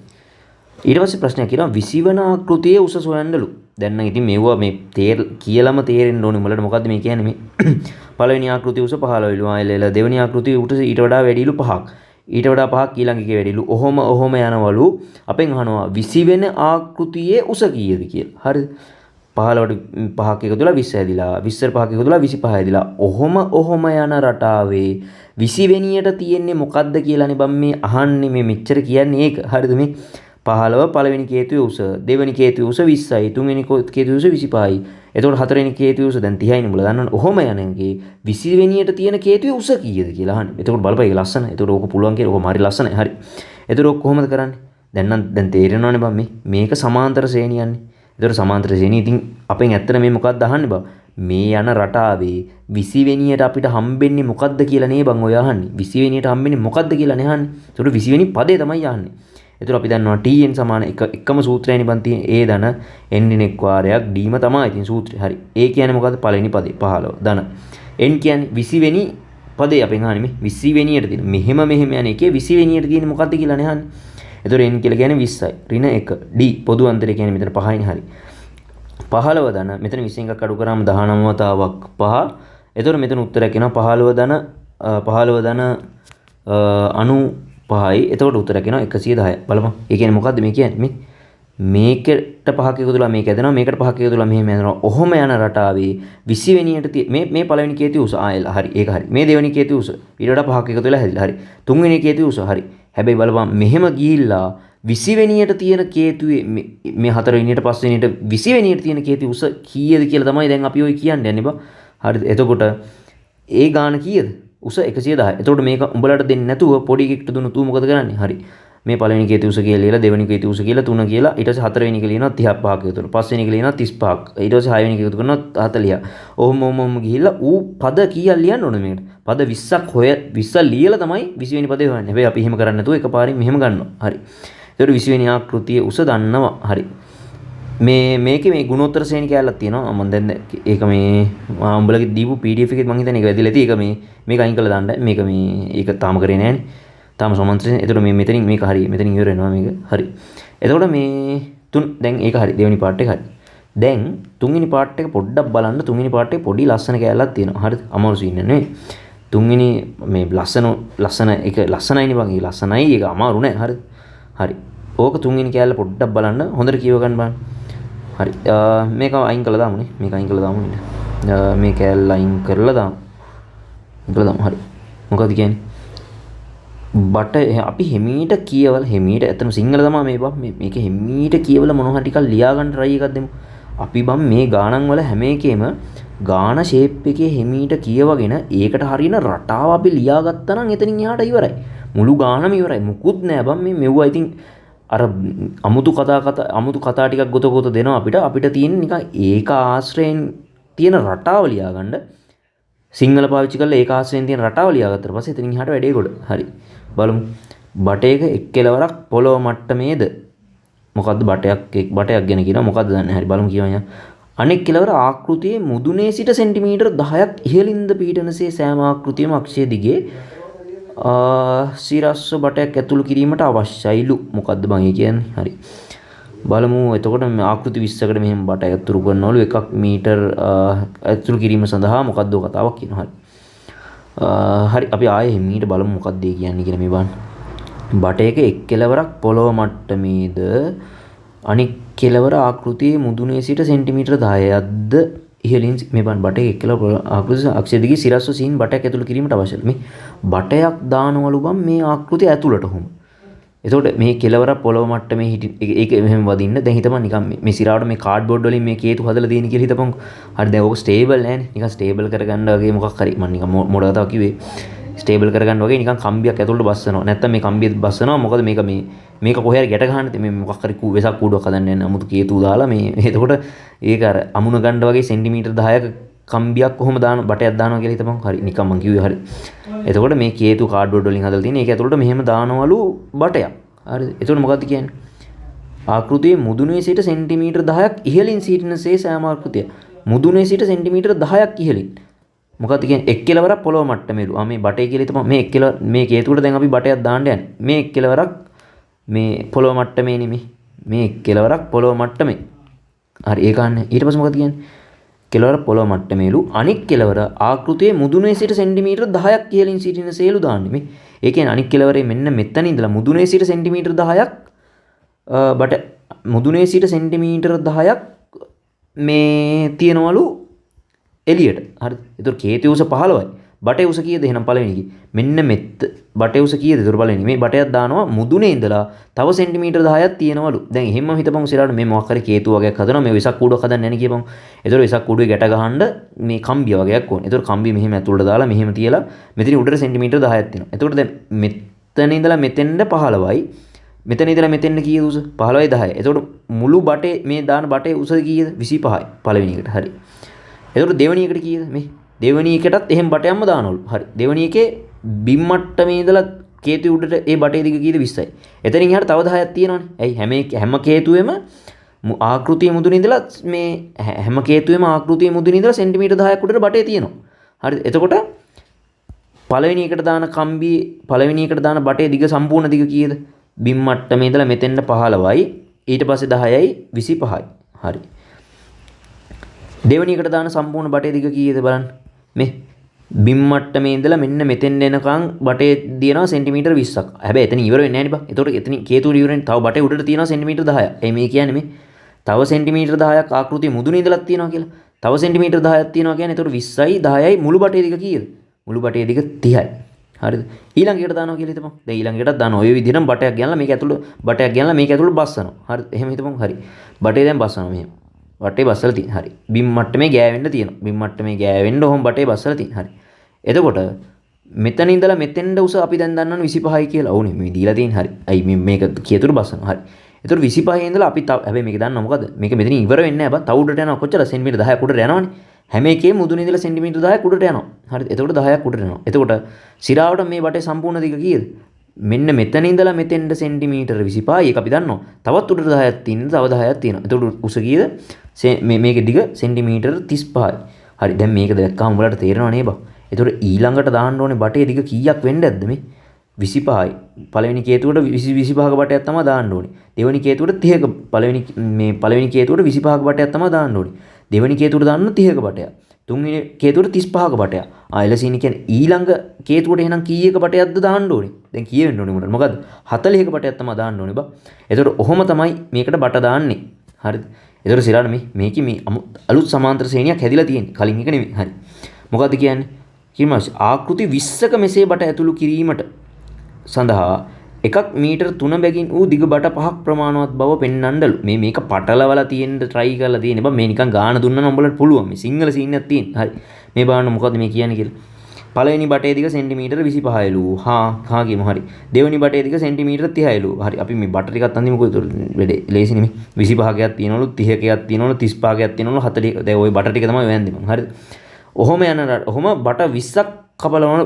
ඊට පස්සේ ප්‍රශ්නයක් කියනවා 20 වන ආකෘතියේ උස සොයන්නලු. දැන් නම් ඉතින් මේවා මේ කියලාම තේරෙන්න ඕනේ උඹලට මොකද්ද මේ කියන්නේ මේ පළවෙනි ආකෘතිය උස 15ලු ආයෙල දෙවෙනි ආකෘතිය උට ඊට වඩා වැඩිලු 5ක් ඊට වඩා 5ක් ඊළඟ එකේ වැඩිලු ඔහොම යනවලු අපෙන් අහනවා 20 වෙන ආකෘතියේ උස කීයද කියලා. හරිද? 15ට 5ක් එකතු වෙලා 20 ඇදිලා 20ට 5ක් එකතු වෙලා 25 ඇදිලා ඔහොම යන රටාවේ 20 වෙනියට තියෙන්නේ මොකද්ද කියලානේ බම් මේ අහන්නේ මේ මෙච්චර කියන්නේ ඒක. හරිද? මේ 15 පළවෙනි කේතුවේ උස දෙවෙනි කේතුවේ උස 20යි තුන්වෙනි කේතුවේ උස 25යි. එතකොට හතරවෙනි කේතුවේ උස දැන් 30යිනේ මුල දන්නවනේ. ඔහොම යන එකේ 20 වෙනියට තියෙන කේතුවේ උස කීයද කියලා අහන්නේ. එතකොට බලපන් ඒක ලස්සන. එතකොට ඕක පුළුවන් කියලා ඕක හරි ලස්සනයි. හරි. එතකොට ඕක කොහොමද කරන්නේ? දැන් තේරෙනවනේ බම් මේක සමාන්තර ශ්‍රේණියන්නේ. එතකොට සමාන්තර ශ්‍රේණිය ඉතින් අපෙන් ඇත්තට මේ මොකක්ද අහන්නේ බං? මේ යන රටාවේ 20 වෙනියට අපිට හම්බෙන්නේ මොකද්ද කියලා නේ බං ඔය අහන්නේ. 20 වෙනියට හම්බෙන්නේ මොකද්ද කියලා නේ අහන්නේ. එතකොට 20 වෙනි පදේ තමයි අහන්නේ. එතකොට අපි දන්නවා Tn සමාන එකම සූත්‍රයනේ බං තියෙන්නේ. A ධන n දිනෙක වාරයක් d ම තමයි ඉතින් සූත්‍රය. හරි. A කියන්නේ මොකද්ද? පළවෙනි පදේ 15 ධන. n කියන්නේ 20 වෙනි පදේ අපෙන් අහන්නේ මේ 20 වෙනියට තියෙන. මෙහෙම යන එකේ 20 වෙනියට තියෙන්නේ මොකද්ද කියලා නේ අහන්නේ. එතකොට n කියලා කියන්නේ 20යි. ඍණ 1 d පොදු අන්තරය කියන්නේ මෙතන 5යිනේ. හරි. 15 ධන මෙතන 20 එකක් අඩු කරාම 19 වතාවක් 5. එතකොට මෙතන උත්තරයක් එනවා 15 ධන 95යි. එතකොට උත්තරයක් එනවා 110. බලමු. ඒ කියන්නේ මොකද්ද මේ කියන්නේ? මේකට 5ක් එකතු වෙලා මේක ඇදෙනවා. මේකට 5ක් එකතු වෙලා මෙහෙම ඇදෙනවා. ඔහොම යන රටාවේ 20 වෙනියට මේ පළවෙනි කේතුවේ උස ආයෙල හරි. ඒක හරි. මේ දෙවෙනි කේතුවේ උස ඊට වඩා 5ක් එකතු වෙලා හැදිලා හරි. තුන්වෙනි කේතුවේ උස හරි. හැබැයි බලපන් මෙහෙම ගිහිල්ලා 20 වෙනියට තියෙන කේතුවේ මේ 4 වෙනියට 5 වෙනියට 20 වෙනියට තියෙන කේතුවේ උස කීයද කියලා තමයි දැන් අපි ඔය කියන්නේ යන්නේ බා. හරිද? එතකොට ඒ ගාන කීයද? උස 110. එතකොට මේක උඹලට දෙන්නේ නැතුව පොඩි එකෙක්ට දුන්නොත් ඌ මොකද කරන්නේ? හරි. මේ පළවෙනි කේතුවේ උස කියලා ලියලා දෙවෙනි කේතුවේ උස කියලා 3 කියලා ඊට පස්සේ 4 වෙනි එක ලියනවා 35ක් එකතු කරනවා. 5 වෙනි එක ලියනවා 35ක්. ඊට පස්සේ 6 වෙනි එක එකතු කරනවා 40. ඔහොම ගිහිල්ලා ඌ පද කීයක් ලියන්න ඕනේ මේකට? පද 20ක් 20 ලියලා තමයි 20 වෙනි පදේ හොයන්නේ. හැබැයි අපි එහෙම කරන්නේ නැතුව එකපාරින් මෙහෙම ගන්නවා. හරි. එතකොට 20 වෙනි ආකෘතියේ උස දන්නවා. හරි. මේකේ මේ ගුණෝත්තර ශ්‍රේණි කැලලක් තියෙනවා. මම දැන් ඒක මේ උඹලගේ දීපු PDF එකෙත් මම හිතන්නේ ඒක වැදිලා තියෙයි. මේක අයින් කරලා දාන්න. මේක ඒක තාම කරේ නෑනේ. තාම සමාන්තර ශ්‍රේණි. එතකොට මෙතනින් මේක හරි. මෙතනින් ඉවර වෙනවා මේක. හරි. එතකොට මේ දැන් ඒක හරි. දෙවෙනි පාර්ට් එක හරි. දැන් තුන්වෙනි පාර්ට් එක පොඩ්ඩක් බලන්න. තුන්වෙනි පාර්ට් එකේ පොඩි ලස්සන කැලලක් තියෙනවා. හරිද? අමාරු සීන් නෙවෙයි. තුන්වෙනි මේ ලස්සන එක ලස්සනයිනේ බං. ඒ ලස්සනයි ඒක අමාරු නෑ. හරිද? හරි. ඕක තුන්වෙනි කැලල පොඩ්ඩක් බලන්න. හොඳට කියව ගන්න බලන්න. හරි. මේක අයින් කළා දාමුනේ. මේක අයින් කළා දාමු නේද? මේ කැලල අයින් කරලා දාමු. හරි. මොකද කියන්නේ? බට අපි හිමීට කියවල හිමීට ඇත්තම සිංහල තමයි මේ බම් මේක හිමීට කියවල මොනවා ටිකක් ලියා ගන්න try එකක් දෙමු. අපි බම් මේ ගානන් වල හැම එකේම ගාන ෂේප් එකේ හිමීට කියවගෙන ඒකට හරියන රටාව අපි ලියා ගත්තා නම් එතනින් එහාට ඉවරයි. මුළු ගානම ඉවරයි. මුකුත් නෑ බම් මේ මෙව්වා ඉතින් අර අමුතු කතා ටිකක් ගොත දෙනවා අපිට තියෙන නිකන් ඒක ආශ්‍රයෙන් තියෙන රටාව ලියා ගන්න. සිංහල පාවිච්චි කරලා ඒක ආශ්‍රයෙන් තියෙන රටාව ලියා ගත්තට පස්සේ එතනින් එහාට වැඩේ ගොඩ. හරි. බලමු. බටයක එක් කෙලවරක් පොළොව මට්ටමේද මොකද්ද බටයක් ගැන කියනවා මොකද්ද දන්නේ. හරි බලමු කියවන්න. අනෙක් කෙලවර ආකෘතියේ මුදුනේ සිට සෙන්ටිමීටර් 10ක් ඉහළින්ද පීඩනසේ සෑම ආකෘතියම අක්ෂය දිගේ සිරස්ව බටයක් ඇතුළු කිරීමට අවශ්‍යයිලු. මොකද්ද බං ඒ කියන්නේ? හරි. බලමු. එතකොට මේ ආකෘති 20කට මෙහෙම බට ඇතුළු කරනවලු 1 මීටර් ඇතුළු කිරීම සඳහා මොකද්ද කතාවක් කියනවා. හරි. හරි අපි ආයෙ හිමීට බලමු මොකක්ද ඒ කියන්නේ කියලා මේ බලන්න. බටයක එක් කෙලවරක් පොළොව මට්ටමේද අනික් කෙලවර ආකෘතියේ මුදුනේ සිට සෙන්ටිමීටර් 10ක්ද ඉහළින් මේ බලන්න බටයක එක් කෙලවර ආකෘතිය අක්ෂය දිගේ සිරස්ව සීන් බටයක් ඇතුළු කිරීමට අවශ්‍යයි. මේ බටයක් දානවලු බම් මේ ආකෘතිය ඇතුළට හොම. එතකොට මේ කෙලවරක් පොළොව මට්ටමේ ඒක මෙහෙම වදින්න දැන් හිතපන් නිකන් මේ සිරාවට මේ කාඩ්බෝඩ් වලින් මේ කේතු හදලා තියෙන කියලා හිතපන්. හරි දැන් ඕක ස්ටේබල් නෑනේ. නිකන් ස්ටේබල් කරගන්න වගේ මොකක් හරි මම නිකන් මොඩ කතාවක් කිව්වේ. ස්ටේබල් කරගන්න වගේ නිකන් කම්බියක් ඇතුළට බස්සනවා. නැත්තම් මේ කම්බිය බස්සනවා. මොකද මේක කොහේ හරි ගැට ගන්න මේ මොකක් හරි වෙසක් කූඩුවක් හදන්න යන 아무තු කේතු දාලා මේ එතකොට ඒක අර අමුණ ගන්න වගේ සෙන්ටිමීටර් 10ක කම්බියක් කොහොම දාන බටයක් දානවා කියලා හිතපන්. හරි නිකන් මං කිව්වේ හරි. එතකොට මේ කේතු කාඩ්බෝඩ් වලින් හදලා තියෙන ඒක ඇතුළට මෙහෙම දානවලු බටයක්. හරිද? එතකොට මොකක්ද කියන්නේ? ආකෘතියේ මුදුනේ සිට සෙන්ටිමීටර් 10ක් ඉහළින් සිටින සේ සෑම ආකෘතිය. මුදුනේ සිට සෙන්ටිමීටර් 10ක් ඉහළින්. මොකක්ද කියන්නේ? එක් කෙලවරක් පොළොව මට්ටමේලු. මේ බටේ කියලා හිතපන්. මේ එක් කෙලවර මේ කේතුවට දැන් අපි බටයක් දාන්න යන්නේ. මේ එක් කෙලවරක් මේ පොළොව මට්ටමේ නෙමෙයි. මේ එක් කෙලවරක් පොළොව මට්ටමේ. හරි ඒක අහන්නේ. ඊට පස්සේ මොකක්ද කියන්නේ? කෙලවර පොළොව මට්ටමේලු අනික් කෙලවර ආකෘතියේ මුදුනේ සිට සෙන්ටිමීටර් 10ක් ඉහළින් සිටින සේලු දාන්නේ මේ. ඒ කියන්නේ අනික් කෙලවරේ මෙන්න මෙතන ඉඳලා මුදුනේ සිට සෙන්ටිමීටර් 10ක් බට මුදුනේ සිට සෙන්ටිමීටර් 10ක් මේ තියනවලු එළියට. හරිද? ඒතර කේතේ උස 15යි. බටේ උස කීයද එහෙනම් පළවෙනි එකේ? මෙන්න මෙත් බටේ උස කීයද? ඒතර පළවෙනි මේ බටයක් දානවා මුදුනේ ඉඳලා තව සෙන්ටිමීටර් 10ක් තියෙනවලු. දැන් එහෙම හිතපන් සිරාට මේ මොකක් හරි කේතු වගේක් හදනවා මේ විසක් කූඩුවක් හදන්න යන්නේ කියපන්. ඒතර විසක් කූඩුවේ ගැට ගහන්න මේ කම්බිය වගේක් ඕනේ. ඒතර කම්බිය මෙහෙම ඇතුළට දාලා මෙහෙම තියලා මෙතන උඩට සෙන්ටිමීටර් 10ක් තියෙනවා. එතකොට දැන් මෙතන ඉඳලා මෙතෙන්ට 15යි. මෙතන ඉඳලා මෙතෙන්ට කීයද උස? 15යි 10යි. එතකොට මුළු බටේ මේ දාන බටේ උස කීයද? 25යි පළවෙනි එකට. හරි. එතකොට දෙවෙනි එකට කීයද? මේ දෙවෙනි එකටත් එහෙම බටයක්ම දානවලු. හරි. දෙවෙනි එකේ බිම් මට්ටමේ ඉඳලා කේතු උඩට ඒ බටේ දිග කීයද? 20යි. එතනින් එහාට තව 10ක් තියෙනවනේ. ඇයි හැම කේතුවෙම ආකෘතිය මුදුනේ ඉඳලා මේ හැම කේතුවෙම ආකෘතිය මුදුනේ ඉඳලා සෙන්ටිමීටර් 10ක් උඩට බටේ තියෙනවා. හරිද? එතකොට පළවෙනි එකට දාන කම්බියේ පළවෙනි එකට දාන බටේ දිග සම්පූර්ණ දිග කීයද? බිම් මට්ටමේ ඉඳලා මෙතෙන්ට 15යි. ඊට පස්සේ 10යි 25යි. හරි. දෙවෙනි එකට දාන සම්පූර්ණ බටේ දිග කීයද බලන්න. මේ බිම් මට්ටමේ ඉඳලා මෙන්න මෙතෙන් එනකන් බටේ දිනනවා සෙන්ටිමීටර් 20ක්. හැබැයි එතන ඉවර වෙන්නේ නැහැ නේ බා. ඒතකොට එතන කේතු ඉවර වෙන්නේ තව බටේ උඩට තියෙනවා සෙන්ටිමීටර් 10ක්. එයි මේ කියන්නේ මේ තව සෙන්ටිමීටර් 10ක් ආකෘතිය මුදුනේ ඉඳලා තියෙනවා කියලා. තව සෙන්ටිමීටර් 10ක් තියෙනවා කියන්නේ ඒතකොට 20යි 10යි මුළු බටේ දිග කීයද? මුළු බටේ දිග 30යි. හරිද? ඊළඟට දානවා කියලා හිතපන්. දැන් ඊළඟටත් දානවා. ඔය විදිහටම බටයක් ගන්නලා මේක ඇතුළට බස්සනවා. හරිද? එහෙම හිතපන්. හරි. බටේ දැන් බස්සනවා මෙහෙම. බටේ බස්සලා තියෙන. හරි. බිම් මට්ටමේ ගෑවෙන්න තියෙනවා. බිම් මට්ටමේ ගෑවෙන්න ඔහොම බටේ බස්සලා තියෙන. හරි. එතකොට මෙතන ඉඳලා මෙතෙන්ට උස අපි දැන් දන්නවනේ 25යි කියලා. ඔව්නේ මේ දීලා තියෙන. හරි. අයි මේක කීයතුරු බස්සනවා. හරි. එතකොට 25 ඉඳලා අපි හැබැයි මේක දන්නව මොකද? මේක මෙතනින් ඉවර වෙන්නේ නැහැ බං. තව උඩට යනවා කොච්චර? සෙන්ටිමීටර් 10ක් උඩට යනවනේ. හැම එකේම මුදුනේ ඉඳලා සෙන්ටිමීටර් 10ක් උඩට යනවා. හරිද? එතකොට 10ක් උඩට යනවා. එතකොට සිරාවට මේ බටේ සම්පූර්ණ දිග කීයද? මෙන්න මෙතන ඉඳලා මෙතෙන්ට සෙන්ටිමීටර් 25යි. ඒක අපි දන්නවා. තවත් උඩට 10ක් තියෙනවා. තව 10ක් තියෙනවා. එතකොට උස කීයද? මේකේ දිග සෙන්ටිමීටර් 35යි. හරි. දැන් මේක දැක්කම උඹලට තේරෙනව නේ බං. එතකොට ඊළඟට දාන්න ඕනේ බටේ දිග කීයක් වෙන්න ඇද්ද මේ? 25යි. පළවෙනි කේතුවට 25ක බටයක් තමයි දාන්න ඕනේ. දෙවෙනි කේතුවට 30ක පළවෙනි කේතුවට 25ක බටයක් තමයි දාන්න ඕනේ. දෙවෙනි කේතුවට දාන්න 30ක බටයක්. තුන්වෙනි කේතුවට 35ක බටයක්. එලසින් කියන්නේ ඊළඟ කේතුවට එහෙනම් කීයක බටයක්ද දාන්න ඕනේ? දැන් කීය වෙන්න ඕනේ මොකද? 40ක බටයක් තමයි දාන්න ඕනේ බා. එතකොට ඔහොම තමයි මේකට බට දාන්නේ. හරිද? එතකොට සිරාට මේකේ මේ අලුත් සමාන්තර ශ්‍රේණියක් හැදිලා තියෙන්නේ. කලින් එක නෙමෙයි. හරි. මොකද්ද කියන්නේ? කිමාස් ආකෘති 20ක මෙසේ බට ඇතුළු කිරීමට සඳහා එකක් මීටර් 3 බැගින් වූ දිග බට 5ක් ප්‍රමාණවත් බව පෙන්වන්නලු. මේක පටලවලා තියෙන්න try කරලා තියෙන බා. මේ නිකන් ගාන දුන්නා නම් උඹලට පුළුවන්. මේ සිංහල සීන් එකක් තියෙන. හරි. මේ බලන්න මොකද්ද මේ කියන්නේ කියලා. පළවෙනි බටේ දිග සෙන්ටිමීටර් 25ලු. හා කියමු. හරි. දෙවෙනි බටේ දිග සෙන්ටිමීටර් 30ලු. හරි. අපි මේ බට ටිකක් අන්දිමුකෝ. වැඩේ ලේසි නෙමෙයි. 25කයක් තියෙනවලු 30කයක් තියෙනවලු 35කයක් තියෙනවලු 40. දැන් ওই බට ටික තමයි හොයන්නේ මම. හරිද? ඔහොම ඔහොම බට 20ක් කපලවන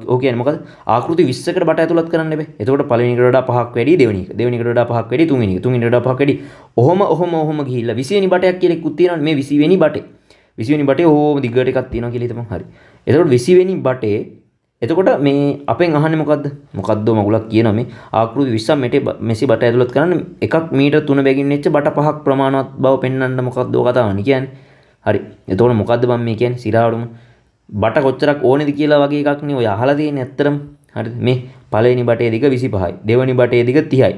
ඕක කියන්නේ මොකද? ආකෘති 20කට බට ඇතුළත් කරන්න බෑ. එතකොට පළවෙනි එකට වඩා 5ක් වැඩි දෙවෙනි එක. දෙවෙනි එකට වඩා 5ක් වැඩි තුන්වෙනි එක. තුන්වෙනි එකට වඩා 5ක් වැඩි. ඔහොම ගිහිල්ලා 20 වෙනි බටයක් කියලා එකකුත් තියෙනවනේ. මේ 20 වෙනි බටේ. 20 වෙනි බටේ ඕම දිගට එකක් තියෙනවා කියලා හිතමු. හරි. එතකොට 20 වෙනි බටේ එතකොට මේ අපෙන් අහන්නේ මොකද්ද? මොකද්ද මගුලක් කියනවා මේ ආකෘති 20ක් මෙසේ බට ඇතුළත් කරන්න එකක් මීටර් 3 බැගින් වෙච්ච බට 5ක් ප්‍රමාණවත් බව පෙන්වන්න මොකද්ද ඔය කතාවනේ කියන්නේ. හරි. එතකොට මොකද්ද බම් මේ කියන්නේ සිරාවටම බට කොච්චරක් ඕනේද කියලා වගේ එකක් නේ ඔය අහලා තියෙන්නේ ඇත්තටම. හරිද? මේ පළවෙනි බටේ දිග 25යි. දෙවෙනි බටේ දිග 30යි.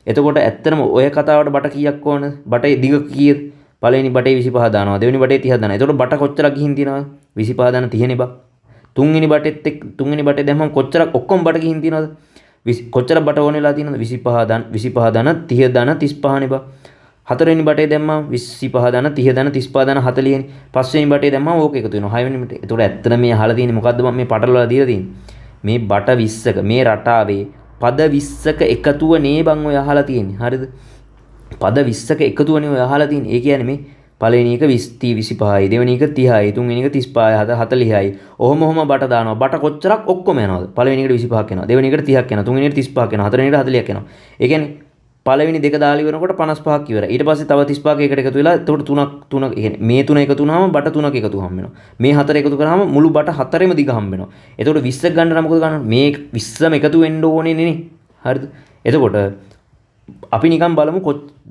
එතකොට ඇත්තටම ඔය කතාවට බට කීයක් ඕනද? බටේ දිග කීයද? පළවෙනි බටේ 25 දානවා. දෙවෙනි බටේ 30 දානවා. එතකොට බට කොච්චරක් ගිහින් තියනවද? 25 දාන 30නේ බා. තුන්වෙනි බටෙත් තුන්වෙනි බටේ දැම්මම කොච්චරක් ඔක්කොම බට ගිහින් තියනවද? කොච්චර බට ඕන වෙලා තියෙනවද? 25 ධන 30 ධන 35 නේ බා. හතරවෙනි බටේ දැම්මම 25 ධන 30 ධන 35 ධන 40 නේ. පස්වෙනි බටේ දැම්මම ඕක එකතු වෙනවා. හයවෙනි බටේ. ඒතකොට ඇත්තට මේ අහලා තියෙන්නේ මොකද්ද මම මේ පටලවලා දීලා තියෙන්නේ? මේ බට 20ක මේ රටාවේ පද 20ක එකතුව නේ බං ඔය අහලා තියෙන්නේ. හරිද? පද 20ක එකතුවනේ ඔය අහලා තියෙන්නේ. ඒ කියන්නේ මේ පළවෙනි එක 20 25යි, දෙවෙනි එක 30යි, තුන්වෙනි එක 35යි, 40යි. ඔහොම බට දානවා. බට කොච්චරක් ඔක්කොම යනවද? පළවෙනි එකට 25ක් යනවා. දෙවෙනි එකට 30ක් යනවා. තුන්වෙනි එකට 35ක් යනවා. හතරවෙනි එකට 40ක් යනවා. ඒ කියන්නේ පළවෙනි දෙක දාලා ඉවරනකොට 55ක් ඉවරයි. ඊට පස්සේ තව 35ක එකට එකතු වෙලා එතකොට තුන ඒ කියන්නේ මේ තුන එකතු වුණාම බට තුනක එකතු හම්බ වෙනවා. මේ හතර එකතු කරාම මුළු බට හතරෙම දිග හම්බ වෙනවා. එතකොට 20ක් ගන්න නම් මොකද ගන්න? මේ 20ම එකතු වෙන්න ඕනේ නේ. හරිද? එතකොට අපි නිකන් බලමු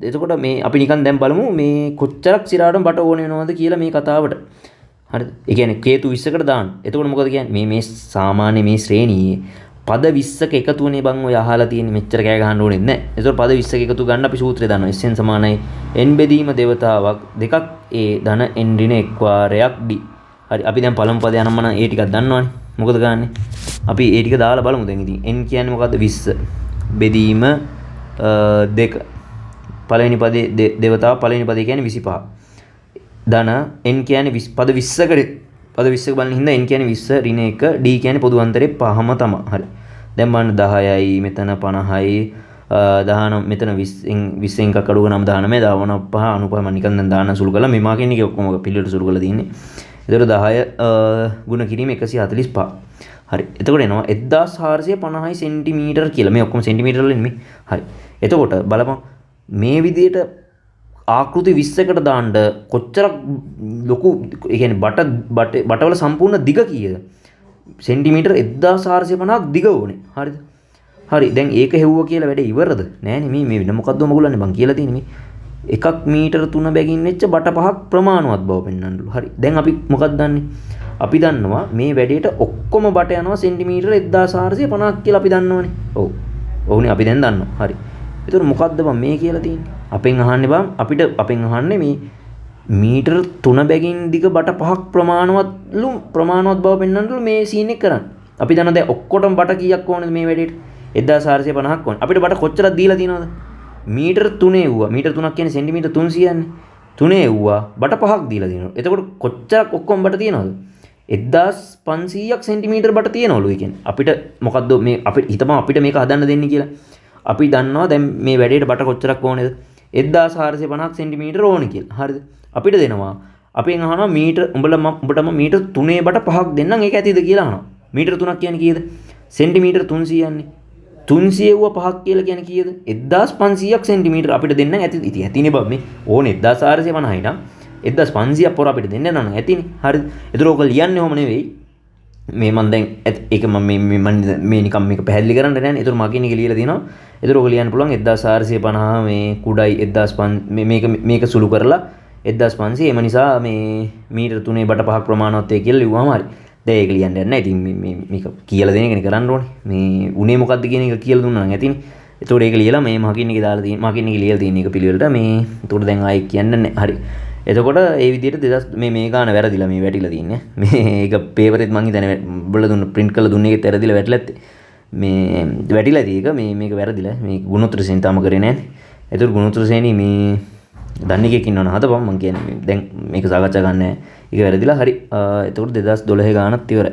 එතකොට මේ අපි නිකන් දැන් බලමු මේ කොච්චරක් සිරාටම බට ඕනේ වෙනවද කියලා මේ කතාවට. හරිද? ඒ කියන්නේ හේතු 20කට දාන්න. එතකොට මොකද කියන්නේ? මේ සාමාන්‍ය මේ ශ්‍රේණියේ පද 20ක එකතුවනේ බං ඔය අහලා තියෙන්නේ. මෙච්චර කෑ ගහන්න ඕනේ නැහැ. එතකොට පද 20ක එකතු ගන්න අපි සූත්‍රය දන්නවා. SN සමානයි n බෙදීම දෙවතාවක් දෙකක් a ධන n ඍණ එක් වාරයක් d. හරි අපි දැන් පළමු පදය අනම්ම නම් ඒ ටිකක් දන්නවනේ. මොකද ගන්නෙ? අපි ඒ ටික දාලා බලමු දැන් ඉතින් n කියන්නේ මොකද්ද? 20 බෙදීම දෙක. පළවෙනි පදේ දෙවතාව පළවෙනි පදේ කියන්නේ 25. ධන n කියන්නේ 20 පද 20කට පද 20ක බලන හින්දා n කියන්නේ 20 ඍණ 1 d කියන්නේ පොදු අන්තරේ 5ම තමයි. හරි. දැන් බලන්න 10යි මෙතන 50යි 19 මෙතන 20න් එකක් අඩු කරාම 19 දාවන 5 95 මම නිකන් දැන් දාන්න සුළු කළා. මේ මාකෙන් එකේ ඔක්කොම පිළිවෙලට සුළු කරලා තියෙන්නේ. එතකොට 10 ගුණ කිරීම 145. හරි. එතකොට එනවා 1450 සෙන්ටිමීටර් කියලා. මේ ඔක්කොම සෙන්ටිමීටර වලින් මේ. හරි. එතකොට බලපන් මේ විදිහට ආකෘති 20කට දාන්න කොච්චරක් ලොකු ඒ කියන්නේ බටවල සම්පූර්ණ දිග කීයද? සෙන්ටිමීටර් 1450ක් දිග ඕනේ. හරිද? හරි. දැන් ඒක හෙව්වා කියලා වැඩේ ඉවරද? නෑනේ මේ වෙන මොකද්ද මගුලන්නේ බං කියලා තියෙන්නේ මේ. 1 මීටර 3 බැගින් වෙච්ච බට පහක් ප්‍රමාණවත් බව පෙන්වන්නලු. හරි. දැන් අපි මොකක්ද දන්නේ? අපි දන්නවා මේ වැඩේට ඔක්කොම බට යනවා සෙන්ටිමීටර 1450ක් කියලා අපි දන්නවනේ. ඔව්. ඔව්නේ අපි දැන් දන්නවා. හරි. ඒතර මොකද්ද බං මේ කියලා තියෙන්නේ? අපෙන් අහන්නේ බං අපෙන් අහන්නේ මේ මීටර 3 බැගින් දිග බට පහක් ප්‍රමාණවත් බව පෙන්වන්නලු මේ සීන් එක කරන්නේ. අපි දන්නවා දැන් ඔක්කොටම බට කීයක් ඕනද මේ වැඩේට? 1450ක් ඕනේ. අපිට බට කොච්චරක් දීලා තියෙනවද? මීටර 3 එව්වා. මීටර 3ක් කියන්නේ සෙන්ටිමීටර 300 න්නේ. 3 එව්වා බට 5ක් දීලා තියෙනවා. එතකොට කොච්චරක් ඔක්කොම බට තියෙනවද? 1500ක් සෙන්ටිමීටර බට තියෙනවලු. ඒ කියන්නේ අපිට මොකද්ද මේ අපිට හිතමු අපිට මේක හදන්න දෙන්නේ කියලා. අපි දන්නවා දැන් මේ වැඩේට බට කොච්චරක් ඕනේද? 1450ක් සෙන්ටිමීටර ඕනේ කියලා. හරිද? අපිට දෙනවා. අපෙන් අහනවා මීටර උඹටම මීටර 3 බට 5ක් දෙන්නම් ඒක ඇතිද කියලා අහනවා. මීටර 3ක් කියන්නේ කීයද? සෙන්ටිමීටර 300 යන්නේ. 300 වුව 5ක් කියලා කියන්නේ කීයද? 1500ක් සෙන්ටිමීටර අපිට දෙන්න ඇති. ඉතින් ඇතිනේ බබ මේ ඕනේ 1450යි නම් 1500ක් පොර අපිට දෙන්න නම් ඇතිනේ. හරිද? ඒතර ඔක ලියන්නේ ඔහොම නෙවෙයි. මේ මම දැන් ඒක මම මේ නිකම් මේක පැහැදිලි කරන්න නෑනේ. ඒතර මගින් එක ලියලා තියෙනවා. ඒතර ඔක ලියන්න පුළුවන් 1450 මේ කුඩයි 1500 මේක සුළු කරලා 1500 එම නිසා මේ මීටර 3 බට 5ක් ප්‍රමාණවත් වේ කියලා ලිව්වම හරි. දැන් ඒක ලියන්න යන්න. ඉතින් මේක කියලා දෙන එකනේ කරන්න ඕනේ. මේ උනේ මොකද්ද කියන එක කියලා දුන්නා නම් ඇතිනේ. ඒතකොට ඒක ලියලා මේ මගින් එකේ දාලා තියෙන මගින් එකේ ලියලා තියෙන එක පිළිවෙලට මේ ඒතකොට දැන් ආයෙ කියන්නේ නැහැ. හරි. එතකොට ඒ විදිහට 2000 මේ ගාන වැරදිලා මේ වැටිලා තින්නේ. මේ ඒක පේපරෙත් මං හිතන්නේ උඹලා දුන්න print කරලා දුන්න එකෙත් වැරදිලා වැටිලා ඇත්තේ. මේ වැටිලා තියෙක මේක වැරදිලා. මේ ගුණෝත්තර ශ්‍රේණි තාම කරේ නැහැ. එතකොට ගුණෝත්තර ශ්‍රේණි මේ දන්නේ එකකින් ඉන්නවනේ හදපන් මං කියන්නේ දැන් මේක සාකච්ඡා ගන්න නැහැ. ඒක වැරදිලා හරි. එතකොට 2012 ගානත් ඉවරයි.